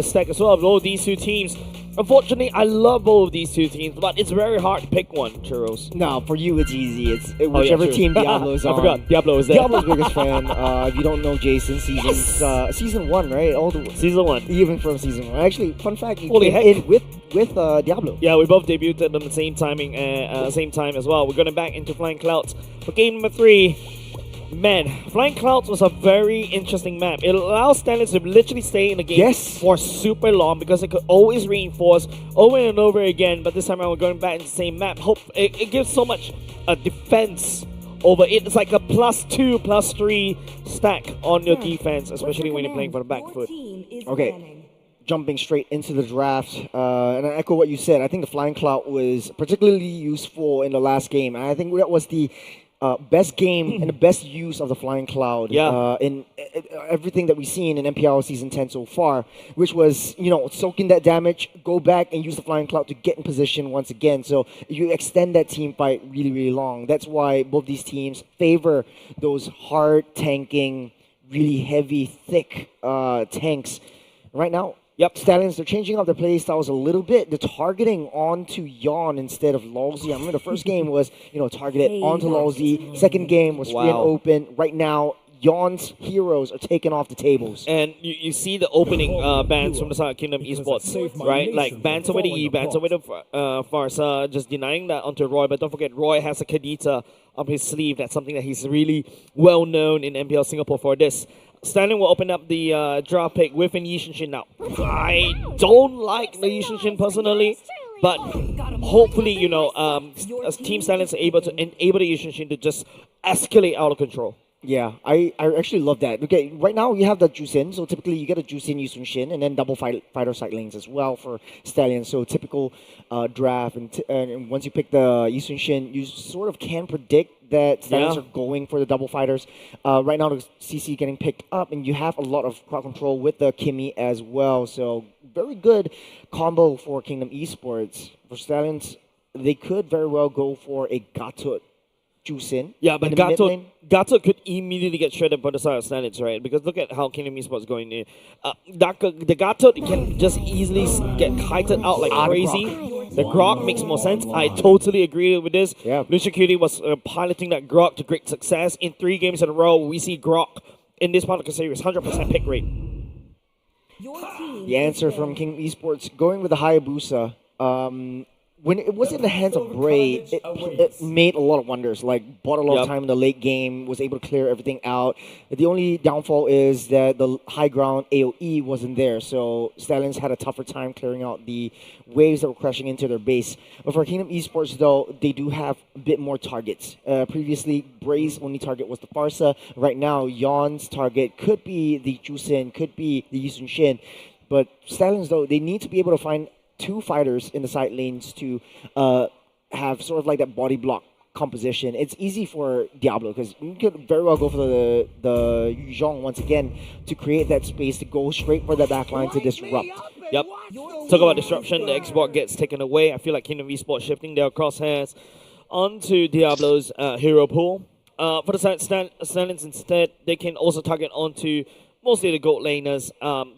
S2: stack as well. Both these two teams. Unfortunately, I love both of these two teams, but it's very hard to pick one, Churros.
S1: No, for you it's easy. It's whichever team Diablo's on.
S2: I forgot, Diablo is there.
S1: Diablo's biggest fan. If you don't know Jason, season 1, right?
S2: Season 1.
S1: Even from season 1. Actually, fun fact, you
S2: Holy
S1: came in with Diablo.
S2: Yeah, we both debuted at the same same time as well. We're going back into Flying Clouds for game number 3. Man, Flying Clouds was a very interesting map. It allows Stallions to literally stay in the game for super long because it could always reinforce over and over again. But this time around, we're going back into the same map. It gives so much defense over it. It's like a +2, +3 stack on your defense, especially when you're playing for the back foot.
S1: Okay. Jumping straight into the draft, and I echo what you said. I think the Flying Cloud was particularly useful in the last game, and I think that was the best game and the best use of the Flying Cloud in everything that we've seen in MPL Season 10 so far, which was, soaking that damage, go back and use the Flying Cloud to get in position once again. So you extend that team fight really, really long. That's why both these teams favor those hard tanking, really heavy, thick tanks. Right now,
S2: Yep.
S1: Stallions, they're changing up their play styles a little bit. They're targeting onto Yon instead of Lolzy. I remember the first game was, targeted onto Lolzy. Second game was free and
S2: Wow.
S1: open. Right now, Yon's heroes are taking off the tables.
S2: And you see the opening bans from the side of Kingdom Esports, right? Like bans away the E, bans away the Farsa, just denying that onto Roy. But don't forget, Roy has a Kadita up his sleeve. That's something that he's really well known in MPL Singapore for this. Stallion will open up the draft pick with an Yishin now. I don't like the Yishin personally, but hopefully, as Team Stallions are able to enable the Yishin to just escalate out of control.
S1: Yeah, I actually love that. Okay, right now you have the Jusin, so typically you get a Jusin, Yusun Shin, and then double fighter side lanes as well for Stallions. So typical draft, and once you pick the Yusun Shin, you sort of can predict that Stallions are going for the double fighters. Right now the CC getting picked up, and you have a lot of crowd control with the Kimmy as well. So very good combo for Kingdom Esports. For Stallions, they could very well go for a Gatut Jusin.
S2: Yeah, but
S1: in the mid lane.
S2: Gato could immediately get shredded by the side of Stallions, right? Because look at how Kingdom Esports going in. The Gato can just easily get kited out like crazy. The Grok makes more sense. I totally agree with this.
S1: Yeah.
S2: Lucian Cutie was piloting that Grok to great success. In 3 games in a row, we see Grok in this part of the series, 100% pick rate.
S1: The answer from Kingdom Esports going with the Hayabusa. When it was in the hands of Bray, it made a lot of wonders. Like, bought a lot of time in the late game, was able to clear everything out. The only downfall is that the high ground AoE wasn't there, so Stallions had a tougher time clearing out the waves that were crashing into their base. But for Kingdom Esports, though, they do have a bit more targets. Previously, Bray's only target was the Farsa. Right now, Yon's target could be the Jusin, could be the Yusun Shin. But Stallions, though, they need to be able to find 2 fighters in the side lanes to have sort of like that body block composition. It's easy for Diablo because you could very well go for the Yuzhong once again to create that space to go straight for the backline to disrupt.
S2: Yep. Talk about disruption. The Xbox gets taken away. I feel like Kingdom Esports shifting their crosshairs onto Diablo's hero pool. For the side Stallions instead, they can also target onto mostly the gold laners.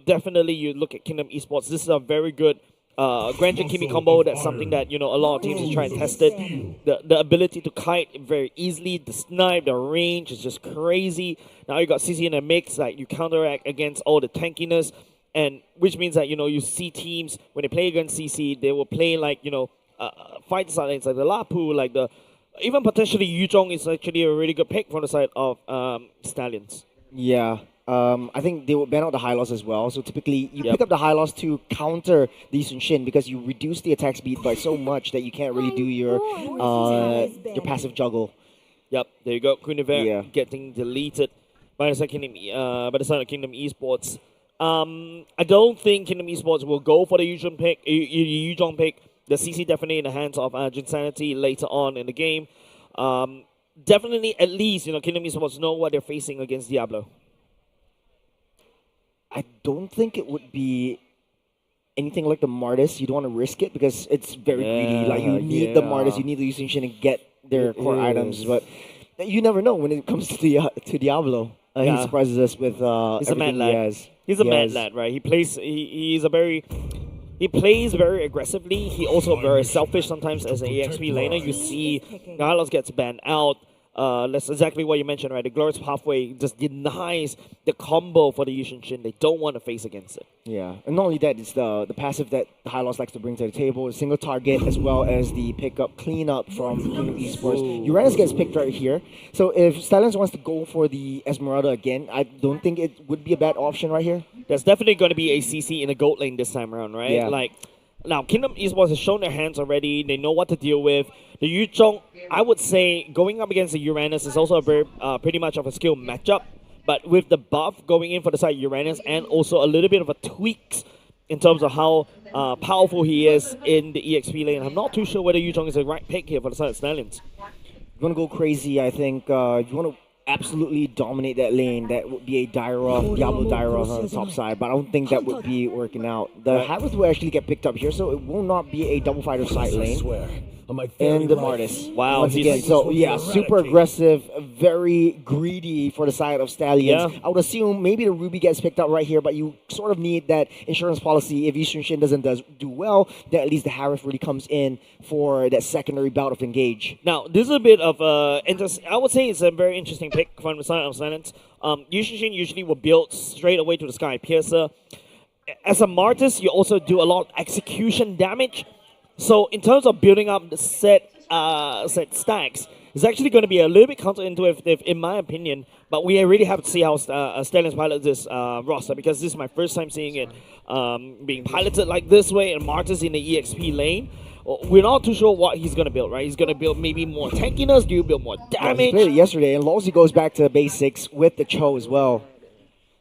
S2: Definitely, you look at Kingdom Esports. This is a very good Grand Kimi combo. That's something that a lot of teams is trying to test it. The ability to kite very easily, the snipe, the range is just crazy. Now you got CC in a mix, like you counteract against all the tankiness, and which means that you see teams when they play against CC, they will play like fight side lanes like the Lapu, like the even potentially Yuzhong is actually a really good pick from the side of Stallions.
S1: Yeah. I think they will ban out the high loss as well. So typically, you pick up the high loss to counter the Sun Shin because you reduce the attack speed by so much that you can't really do your passive juggle.
S2: Yep, there you go. Guinevere getting deleted by the side of Kingdom Esports. I don't think Kingdom Esports will go for the Yuzhong pick. The CC definitely in the hands of Jinsanity later on in the game. Definitely, at least Kingdom Esports know what they're facing against Diablo.
S1: I don't think it would be anything like the Martis. You don't want to risk it because it's very greedy. Like you need the Martis, you need the Yusin Shin and get their core items. But you never know when it comes to Diablo. He surprises us with
S2: he's a mad
S1: he
S2: lad.
S1: has.
S2: He's a mad lad, right? He plays very aggressively. He also very selfish sometimes as an EXP laner. You see Nylos gets banned out. That's exactly what you mentioned, right? The Glorious Pathway just denies the combo for the Yushin Shin. They don't want to face against it.
S1: Yeah, and not only that, it's the passive that the High Loss likes to bring to the table, a single target, as well as the pickup cleanup from Kingdom Esports. Uranus gets picked right here. So if Stallions wants to go for the Esmeralda again, I don't think it would be a bad option right here.
S2: There's definitely going to be a CC in the gold lane this time around, right?
S1: Yeah.
S2: Now, Kingdom Esports has shown their hands already. They know what to deal with. The Yuzhong, I would say, going up against the Uranus is also a very pretty much of a skill matchup. But with the buff going in for the side Uranus and also a little bit of a tweaks in terms of how powerful he is in the EXP lane, I'm not too sure whether Yuzhong is the right pick here for the side of Stallions.
S1: You want to go crazy, I think. You want to absolutely dominate that lane. That would be a Diablo Daira on the top side, but I don't think that would be working out. The Havers will actually get picked up here, so it will not be a double fighter side lane.
S4: on my very
S1: and the
S4: life.
S1: Martis.
S2: Wow,
S1: Once
S2: he's
S1: again. So yeah,
S2: eradicating.
S1: super aggressive, very greedy for the side of Stallions.
S2: Yeah.
S1: I would assume maybe the Ruby gets picked up right here, but you sort of need that insurance policy. If Eastern Shin doesn't do well, then at least the Harif really comes in for that secondary bout of engage.
S2: Now, this is a bit of I would say it's a very interesting pick from the side of Silence. Yushin usually will build straight away to the Sky Piercer. As a Martis, you also do a lot of execution damage. So in terms of building up the set stacks, it's actually going to be a little bit counterintuitive in my opinion. But we really have to see how Stallions pilot this roster, because this is my first time seeing it being piloted like this way, and Martis in the EXP lane. We're not too sure what he's going to build, right? He's going to build maybe more tankiness. Do you build more
S1: He
S2: damage?
S1: played it yesterday, and Lawsy goes back to basics with the Cho as well.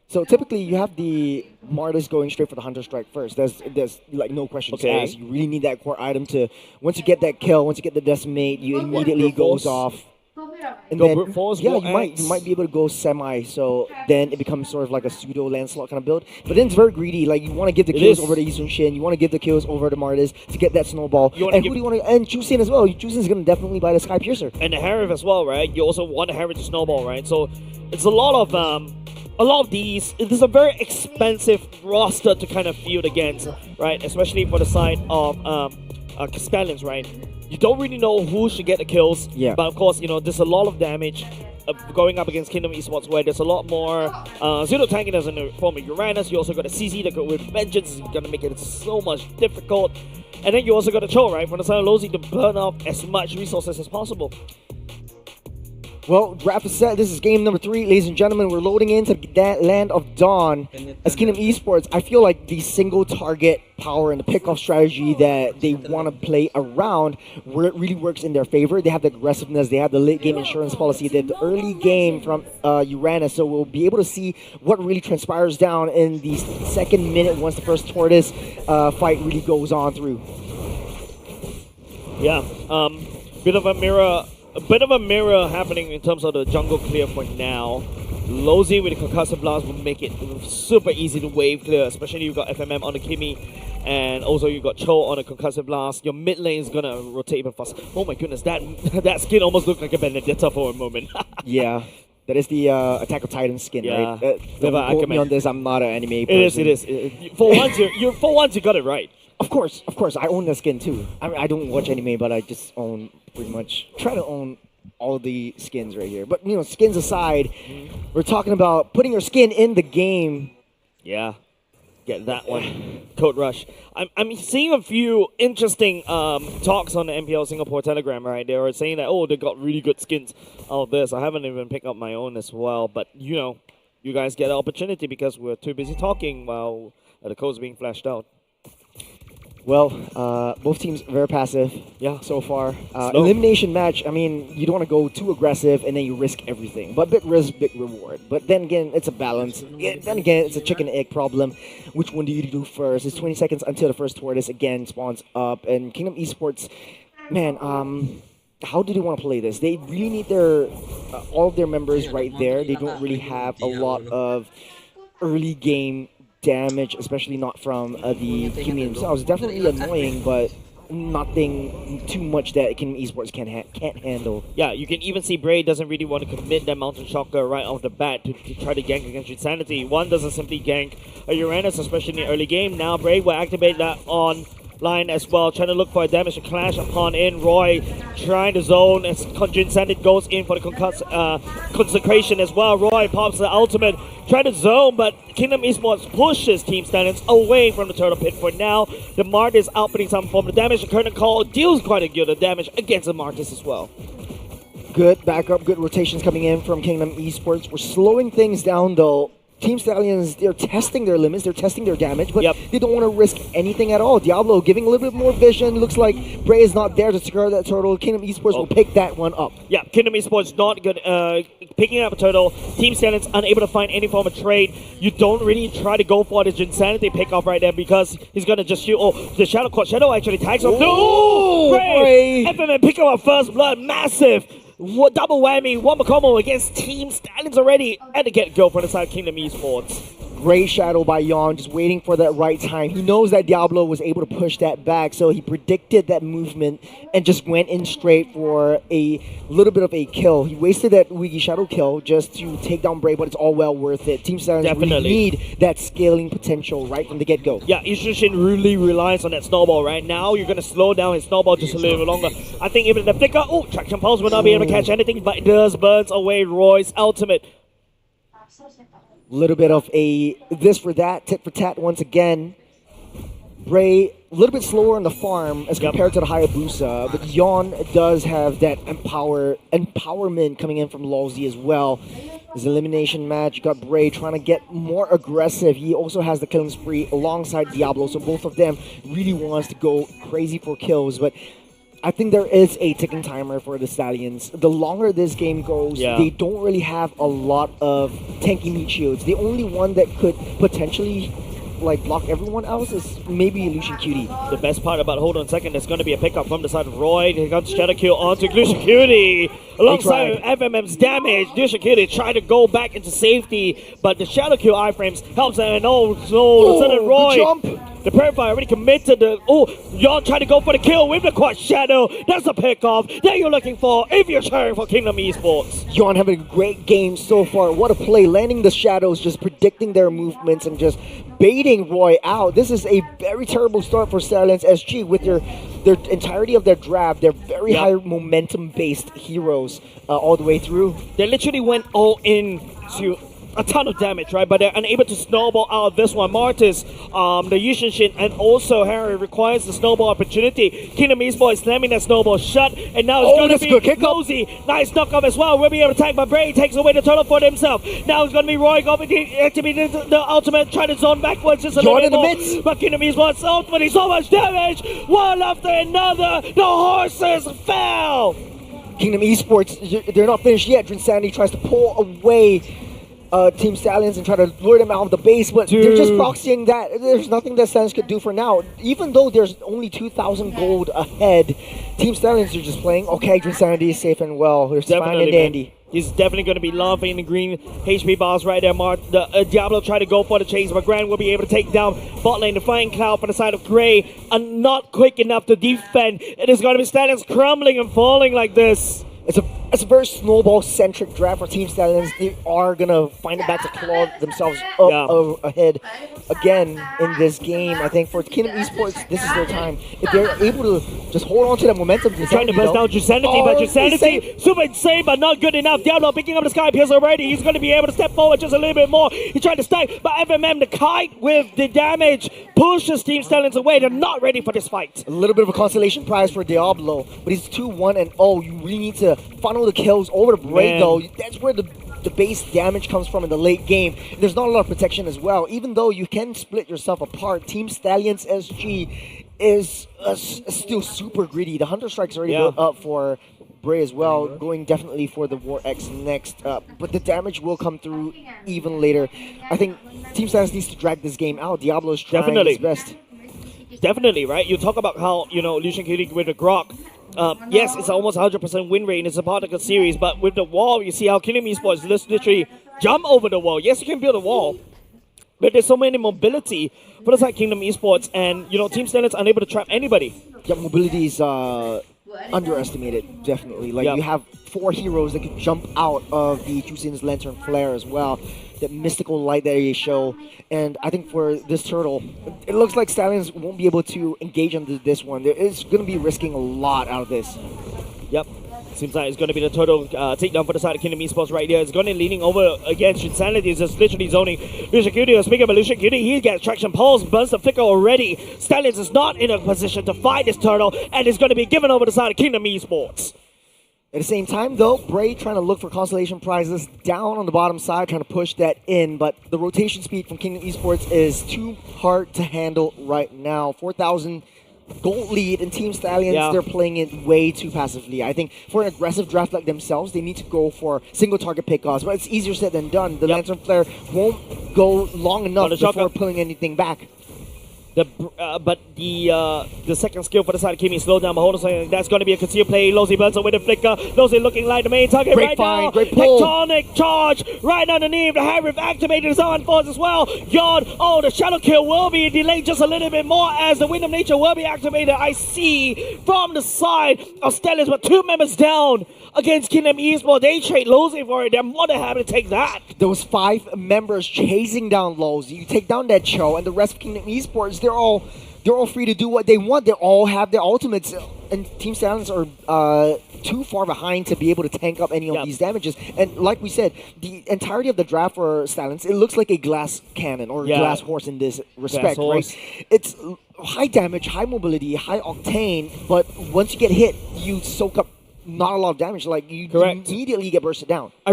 S1: So typically, you have the Martis going straight for the Hunter Strike first. There's like no questions
S2: Okay.
S1: asked. You really need that core item to, once you get that kill, once you get the Decimate, you immediately
S2: Brute force?
S1: goes off. And
S2: Go
S1: then,
S2: brute force,
S1: yeah,
S2: what
S1: you might
S2: else?
S1: be able to go semi. So then it becomes sort of like a pseudo Lancelot kind of build. But then it's very greedy. Like you want to give the
S2: It
S1: kills
S2: is.
S1: over to Eastern Shin. You want to give the kills over to Martis to get that snowball.
S2: You wanna
S1: And
S2: give-
S1: who do you want to? And Chusin as well. Chusin is going to definitely buy the Sky Piercer.
S2: And the Harif as well, right? You also want the Harif to snowball, right? So it's a lot of these. It is a very expensive roster to kind of field against, right? Especially for the side of Stallions, right? You don't really know who should get the kills.
S1: Yeah.
S2: But of course, there's a lot of damage going up against Kingdom Esports, where there's a lot more zero tankiness in the form of Uranus. You also got a CC that go with Vengeance, is going to make it so much difficult. And then you also got a Cho, right? From the side of Lozy to burn off as much resources as possible.
S1: Well, draft is set. This is game number 3, ladies and gentlemen. We're loading into that Land of Dawn. As Kingdom Esports, I feel like the single target power and the pickoff strategy that they want to play around really works in their favor. They have the aggressiveness, they have the late game insurance policy, they have the early game from Uranus, so we'll be able to see what really transpires down in the second minute once the first Tortoise fight really goes on through.
S2: Yeah, bit of a mirror happening in terms of the jungle clear for now. Lozy with the concussive blast will make it super easy to wave clear, especially you've got FMM on the Kimi, and also you've got Cho on the concussive blast. Your mid lane is gonna rotate even faster. Oh my goodness, that skin almost looked like a Benedetta for a moment.
S1: Yeah. That is the Attack of Titan skin,
S2: Yeah.
S1: right?
S2: Never
S1: Don't quote me
S2: Ackerman.
S1: on this. I'm not an anime
S2: It
S1: person.
S2: is. For once you got it right.
S1: Of course. I own the skin too. I mean, I don't watch anime, but I just own pretty much, try to own all the skins right here. But, skins aside, we're talking about putting your skin in the game.
S2: Yeah, get that one. Code Rush. I'm seeing a few interesting talks on the MPL Singapore Telegram, right? They were saying that, they got really good skins out of this. I haven't even picked up my own as well. But, you guys get the opportunity because we're too busy talking while the code's being flashed out.
S1: Well, both teams very passive.
S2: Yeah.
S1: So far,
S2: Slow.
S1: elimination match. I mean, you don't want to go too aggressive, and then you risk everything. But big risk, big reward. But then again, it's a balance. Then again, it's a chicken and egg problem. Which one do you do first? It's 20 seconds until the first Tortoise again spawns up. And Kingdom Esports, man, how do they want to play this? They really need their all of their members right there. They don't really have a lot of early game damage, especially not from the Kimi themselves. Definitely annoying, but nothing too much that Kingdom Esports can't handle.
S2: Yeah, you can even see Bray doesn't really want to commit that Mountain Shocker right off the bat to try to gank against Insanity. One doesn't simply gank a Uranus, especially in the early game. Now Bray will activate that on line as well, trying to look for a damage to clash upon in. Roy trying to zone as Insanity goes in for the consecration as well. Roy pops the ultimate, trying to zone, but Kingdom Esports pushes Team Stallions away from the turtle pit for now. The Mart is outputting some form of damage. The Curtain Call deals quite a good damage against the Martis as well.
S1: Good backup, good rotations coming in from Kingdom Esports. We're slowing things down though. Team Stallions, they're testing their limits, they're testing their damage, but they don't want to risk anything at all. Diablo giving a little bit more vision. Looks like Bray is not there to secure that turtle. Kingdom Esports will pick that one up.
S2: Yeah, Kingdom Esports not good. Picking up a turtle. Team Stallions unable to find any form of trade. You don't really try to go for the Insanity pick off right there because he's going to just shoot. Oh, the Shadow Quad. Shadow actually tags off. No! Bray! FMN pick up a first blood. Massive. Double whammy, one combo against Team Stallions already at the get-go for the side of Kingdom Esports.
S1: Great shadow by Yon, just waiting for that right time. He knows that Diablo was able to push that back, so he predicted that movement and just went in straight for a little bit of a kill. He wasted that Wiggy shadow kill just to take down Bray, but it's all well worth it. Team Stallions really need that scaling potential right from the get-go.
S2: Yeah, Ishishin really relies on that snowball right now. You're going to slow down his snowball just a little bit longer. I think even the flicker, Traction Pulse will not be able to catch anything, but it does burns away Roy's ultimate.
S1: Little bit of a this for that, tit for tat once again. Bray a little bit slower on the farm as compared to the Hayabusa, but Yon does have that empowerment coming in from Lawsy as well. His elimination match, you got Bray trying to get more aggressive. He also has the killing spree alongside Diablo, so both of them really wants to go crazy for kills, but I think there is a ticking timer for the Stallions. The longer this game goes, they don't really have a lot of tanky meat shields. The only one that could potentially block everyone else is maybe Lucian Cutie.
S2: The best part about hold on a second, there's going to be a pickup from the side of Roy. He got Shadow Kill onto Lucian Cutie. Alongside FMM's damage, Lucian Cutie tried to go back into safety, but the Shadow Kill iframes helps him. And sudden Roy.
S1: Jump.
S2: The Purifier already committed the... Yon trying to go for the kill with the quad shadow. That's a pick-off that you're looking for if you're cheering for Kingdom Esports.
S1: Yon having a great game so far. What a play. Landing the shadows, just predicting their movements and just baiting Roy out. This is a very terrible start for Stallions SG with their entirety of their draft. They're very high momentum-based heroes all the way through.
S2: They literally went all in to a ton of damage, right? But they're unable to snowball out of this one. Martis, the Yushin and also Harry requires the snowball opportunity. Kingdom Esports slamming that snowball shut, and now it's going to be Cozy. Nice knockoff as well. Will be able to attack, but Bray takes away the turtle for himself. Now it's going to be Roy going to activate the ultimate, trying to zone backwards just a little bit more. But Kingdom Esports ultimately so much damage. One after another. The horses fell.
S1: Kingdom Esports, they're not finished yet. Drinsanity tries to pull away Team Stallions and try to lure them out of the base, but they're just proxying that. There's nothing that Stallions could do for now. Even though there's only 2,000 gold ahead, Team Stallions are just playing, okay, Drinsanity is safe and well. They're fine and dandy.
S2: He's definitely going to be loving the green HP bars right there, Mark. Diablo tried to go for the chase, but Grand will be able to take down bot lane. The Flying Cloud from the side of Gray and not quick enough to defend. It is going to be Stallions crumbling and falling like this.
S1: It's a very snowball-centric draft for Team Stallions. They are going to find it back to claw themselves up ahead again in this game. I think for Kingdom Esports, this is their time. If they're able to just hold on to that momentum.
S2: Trying to burst down Jusanity, but Jusanity, super insane, but not good enough. Diablo picking up the Sky Pierce already. He's going to be able to step forward just a little bit more. He tried to stack, but FMM, the kite with the damage, pushes Team Stallions away. They're not ready for this fight.
S1: A little bit of a consolation prize for Diablo, but he's 2-1-0. You really need to funnel the kills over to Bray, though. That's where the base damage comes from in the late game. There's not a lot of protection as well. Even though you can split yourself apart, Team Stallions SG is still super greedy. The Hunter Strike's already built up for Bray as well, going definitely for the War X next. But the damage will come through even later. I think Team Stallions needs to drag this game out. Diablo's trying his best.
S2: Definitely, right? You talk about how, Lucian Cutie with the Grok. Yes, it's almost 100% win rate in this particular series, but with the wall, you see how Kingdom Esports literally jump over the wall. Yes, you can build a wall, but there's so many mobility for the side Kingdom Esports, and Team Stallions unable to trap anybody.
S1: Yeah, mobility is underestimated, definitely. You have 4 heroes that can jump out of the Chusin's Lantern Flare as well. That mystical light that they show. And I think for this turtle, it looks like Stallions won't be able to engage on this one. It's going to be risking a lot out of this.
S2: Yep. Seems like it's going to be the turtle takedown for the side of Kingdom Esports right there. It's going to be leaning over against Insanity. It's just literally zoning Lucian Cutie. Speaking of Lucian Cutie, he gets traction pulse, burns the flicker already. Stallions is not in a position to fight this turtle, and it's going to be given over to the side of Kingdom Esports.
S1: At the same time, though, Bray trying to look for consolation prizes down on the bottom side, trying to push that in, but the rotation speed from Kingdom Esports is too hard to handle right now. 4,000 gold lead, and Team Stallions, they're playing it way too passively. I think for an aggressive draft like themselves, they need to go for single target pickoffs, but it's easier said than done. The Lantern Flare won't go long enough before pulling anything back.
S2: The second skill for the side of Kimi slowed down, but hold on a second. That's going to be a concealed play. Lozy burns up with a flicker. Lozy looking like the main target
S1: Great
S2: right
S1: find,
S2: now.
S1: great pull.
S2: Tectonic charge right underneath. The Hybrid activated his own force as well. Yawn. Oh, the shadow kill will be delayed just a little bit more as the Wind of Nature will be activated. I see from the side of Stallions, but 2 members down against Kingdom Esports. They trade Lozy for it. They're more than happy to take that.
S1: Those 5 members chasing down Lowe's. You take down that Cho, and the rest of Kingdom Esports, they're all free to do what they want. They all have their ultimates, and Team Stallions are too far behind to be able to tank up any of these damages. And like we said, the entirety of the draft for Stallions, it looks like a glass cannon or glass horse in this respect, right? It's high damage, high mobility, high octane, but once you get hit, you soak up not a lot of damage. Like you immediately get bursted down.
S2: I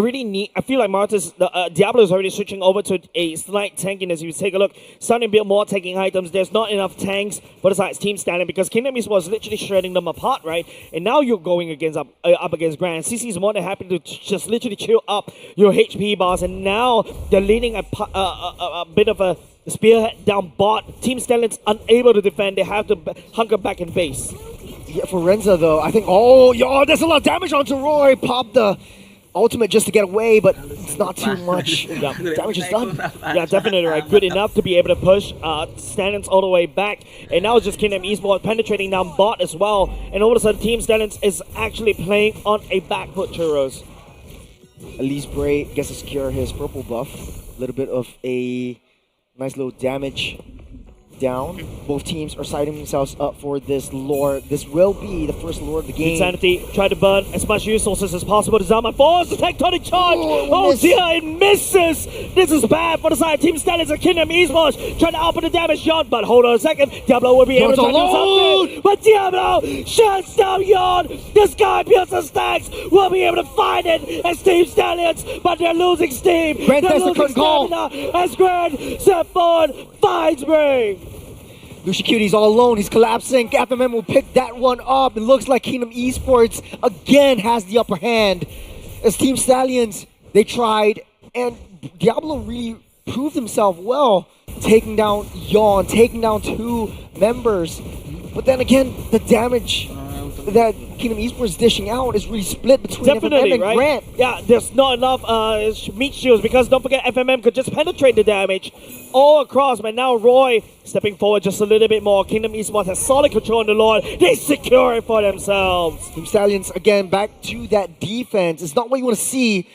S2: feel like Martis, Diablo is already switching over to a slight tankiness. If you take a look, starting to build more tanking items. There's not enough tanks for the side's Team Stallion because Kingdom Esports was literally shredding them apart, right? And now you're going against up against Grand. CC's more than happy to just literally chill up your HP bars, and now they're leading a bit of a spearhead down bot. Team Stallion's unable to defend. They have to hunker back in base.
S1: Yeah, for Renza though, I think, there's a lot of damage onto Roy. Popped the ultimate just to get away, but it's not too much. Damage is done.
S2: Yeah, definitely right. Good enough to be able to push Stallions all the way back. And now it's just Kingdom Esports penetrating down bot as well. And all of a sudden, Team Stallions is actually playing on a back foot, Churros.
S1: At least Bray gets to secure his purple buff. A little bit of a nice little damage down. Both teams are setting themselves up for this lore. This will be the first lore of the game.
S2: Insanity, try to burn as much resources as possible to Zama. Force the tectonic charge! Oh dear, it misses! This is bad for the side. Team Stallions and Kingdom Esports trying to output the damage, Yawn, but hold on a second. Diablo will be able to do something. But Diablo shuts down Yawn! The Sky Piercer stacks will be able to find it as Team Stallions, but they're losing steam.
S1: Grant
S2: they're
S1: has the
S2: losing
S1: curtain call.
S2: stamina as Grant step forward, finds Bray.
S1: Lucia Cutie's all alone. He's collapsing. FMM will pick that one up. It looks like Kingdom Esports again has the upper hand. As Team Stallions, they tried, and Diablo really proved himself well, taking down Yawn, taking down 2 members. But then again, the damage that Kingdom Esports dishing out is really split between FMM and Grant.
S2: Yeah, there's not enough meat shields because don't forget FMM could just penetrate the damage all across, but now Roy stepping forward just a little bit more. Kingdom Esports has solid control on the Lord. They secure it for themselves.
S1: Team Stallions, again, back to that defense. It's not what you want to see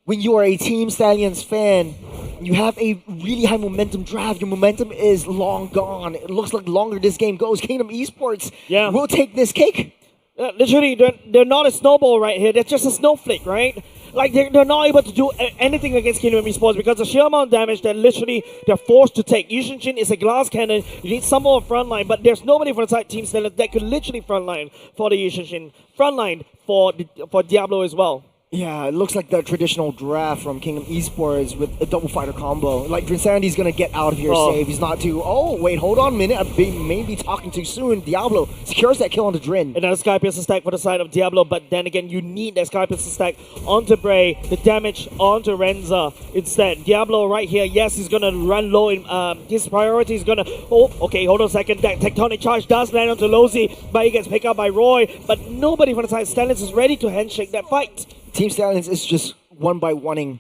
S1: when you are a Team Stallions fan. You have a really high momentum draft. Your momentum is long gone. It looks like the longer this game goes, Kingdom Esports will take this cake.
S2: Literally, they're not a snowball right here. They're just a snowflake, right? Like, they're not able to do anything against Kingdom Esports because the sheer amount of damage that literally they're forced to take. Yushin is a glass cannon. You need some more frontline, but there's nobody for the side Team Stallions that could literally frontline for the Yushin. Frontline for Diablo as well.
S1: Yeah, it looks like the traditional draft from Kingdom Esports with a double fighter combo. Like, Drinsandy's gonna get out of here safe. He's not too... Oh, wait, hold on a minute. I may be talking too soon. Diablo secures that kill on the Drin.
S2: Another Sky Piercer stack for the side of Diablo, but then again, you need that Sky Piercer stack onto Bray, the damage onto Renza instead. Diablo right here, yes, he's gonna run low. His priority is gonna... Oh, okay, hold on a second. That Tectonic Charge does land onto Lozy, but he gets picked up by Roy. But nobody from the side Stallions is ready to handshake that fight.
S1: Team Stallions is just one by oneing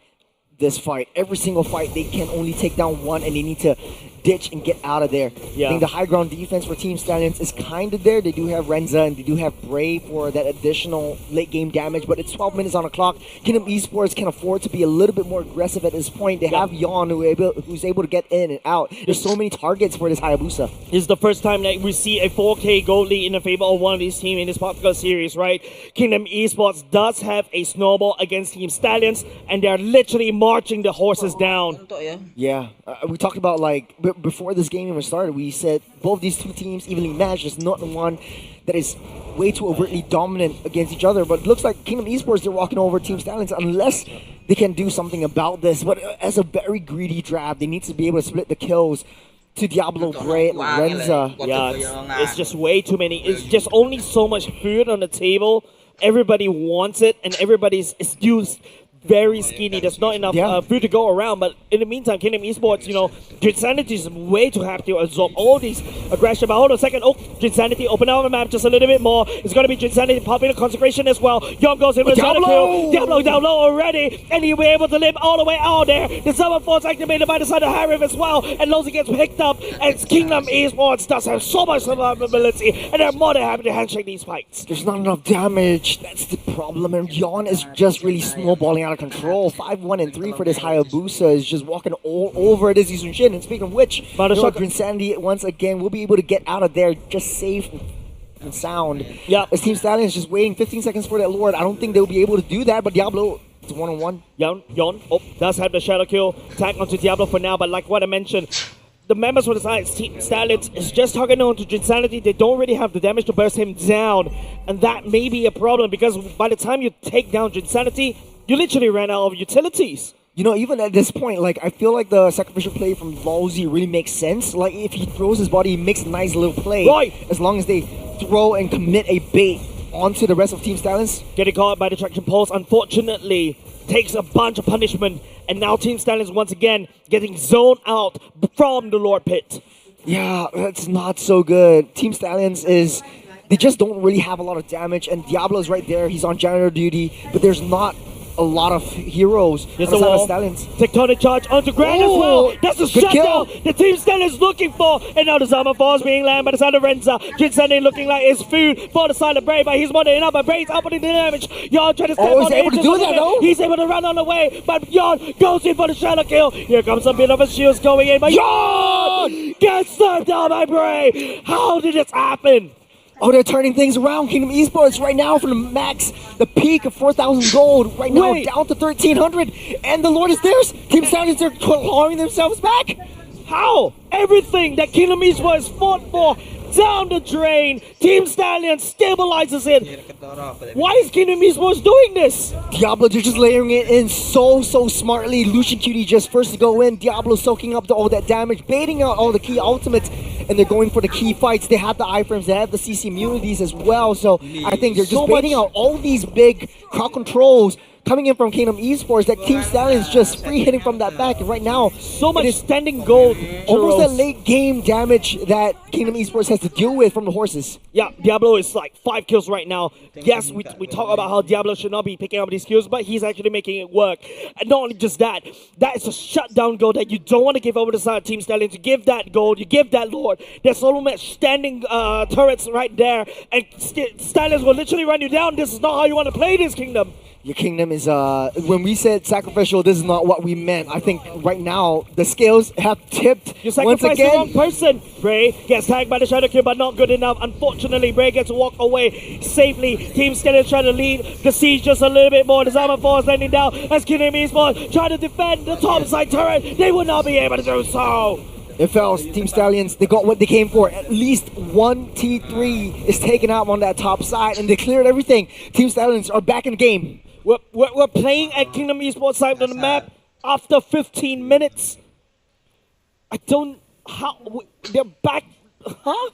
S1: this fight. Every single fight, they can only take down one, and they need to ditch and get out of there.
S2: Yeah.
S1: I think the high ground defense for Team Stallions is kind of there. They do have Renza, and they do have Bray for that additional late game damage, but it's 12 minutes on the clock. Kingdom Esports can afford to be a little bit more aggressive at this point. They have Yawn who's able to get in and out. There's so many targets for this Hayabusa.
S2: This is the first time that we see a 4K gold lead in the favor of one of these teams in this particular series, right? Kingdom Esports does have a snowball against Team Stallions, and they're literally marching the horses down.
S1: Yeah, we talked about, like, before this game even started, we said both these two teams evenly matched. There's not one that is way too overtly dominant against each other, but it looks like Kingdom Esports, they're walking over Team Stallions unless they can do something about this. But as a very greedy draft, they need to be able to split the kills to Diablo, Bray, and Renza.
S2: Yeah, it's just way too many. It's just only so much food on the table. Everybody wants it, and everybody's used very skinny. There's not enough food to go around. But in the meantime, Kingdom Esports, Drinsanity is way too happy to absorb all these aggression. But hold on a second. Oh, Drinsanity, open up the map just a little bit more. It's going to be Drinsanity popping the consecration as well. Yon goes in with a kill. Diablo down low already. And he'll be able to live all the way out there. The Summer Force activated by the side of Harriv as well. And Lozy gets picked up. And Kingdom Esports does have so much survivability. And they're more than happy to handshake these fights.
S1: There's not enough damage. That's the problem. And Yon is just really snowballing out of control. 5-1-3 for this Hayabusa is just walking all over this Yuzun Shin. And speaking of which, Insanity once again will be able to get out of there just safe and sound.
S2: Yeah.
S1: As Team Stallions just waiting 15 seconds for that Lord. I don't think they'll be able to do that, but Diablo, it's 1-on-1.
S2: Yon, does have the shadow kill. Tag onto Diablo for now, but like what I mentioned, the members for the side, Team Stallions, is just talking on to Drinsanity. They don't really have the damage to burst him down, and that may be a problem because by the time you take down Drinsanity, you literally ran out of utilities.
S1: Even at this point, I feel like the sacrificial play from Lozy really makes sense. Like, if he throws his body, he makes a nice little play.
S2: Right.
S1: As long as they throw and commit a bait onto the rest of Team Stallions.
S2: Getting caught by the traction pulse, unfortunately, takes a bunch of punishment. And now Team Stallions once again getting zoned out from the Lord Pit.
S1: Yeah, that's not so good. Team Stallions they just don't really have a lot of damage. And Diablo's right there. He's on janitor duty. But there's not a lot of heroes.
S2: Here's the wall.
S1: Stallions.
S2: Tectonic charge onto Grand as well. That's a shutdown the Team Stallions looking for. And now the Zama Falls being landed by the side of Renza. Jinsane looking like it's food for the side of Bray, but he's running up, but Bray's upping the damage. Yon trying to step on the
S1: able to do that, though?
S2: He's able to run on the way, but Yon goes in for the shadow kill. Here comes a bit of a shields going in, but Yon gets served down by Bray. How did this happen?
S1: Oh, they're turning things around. Kingdom Esports right now from the peak of 4,000 gold, right now down to 1,300. And the Lord is theirs. Team Stallions are clawing themselves back.
S2: How? Everything that Kingdom Esports fought for down the drain. Team Stallions stabilizes it. Why is Kingdom Esports doing this?
S1: Diablo, they're just layering it in so smartly. Lucian Cutie just first to go in. Diablo soaking up all that damage, baiting out all the key ultimates. And they're going for the key fights. They have the iframes, they have the CC immunities as well. So I think they're just baiting out all these big crowd controls coming in from Kingdom Esports. That Team Stallions just free hitting from that back. And right now,
S2: so much standing gold.
S1: Almost that late game damage that Kingdom Esports has to deal with from the horses.
S2: Yeah, Diablo is like 5 kills right now. Yes, we talk about how Diablo should not be picking up these kills, but he's actually making it work. And not only just that, that is a shutdown goal that you don't want to give over to side Team Stallions. You give that gold, you give that Lord. There's so much standing turrets right there, and Stallions will literally run you down. This is not how you want to play this Kingdom.
S1: Your Kingdom is, when we said sacrificial, this is not what we meant. I think right now, the scales have tipped
S2: you
S1: once
S2: sacrificed
S1: again.
S2: the wrong person. Bray gets tagged by the Shadow Kill, but not good enough. Unfortunately, Bray gets to walk away safely. Team Stallions trying to lead the siege just a little bit more. The Zama Force landing down as Kingdom Esports trying to defend the top side turret. They will not be able to do so.
S1: It fails. Team Stallions, they got what they came for. At least one T3 is taken out on that top side, and they cleared everything. Team Stallions are back in the game.
S2: We're playing at Kingdom Esports side on the map after 15 minutes. They're back, huh?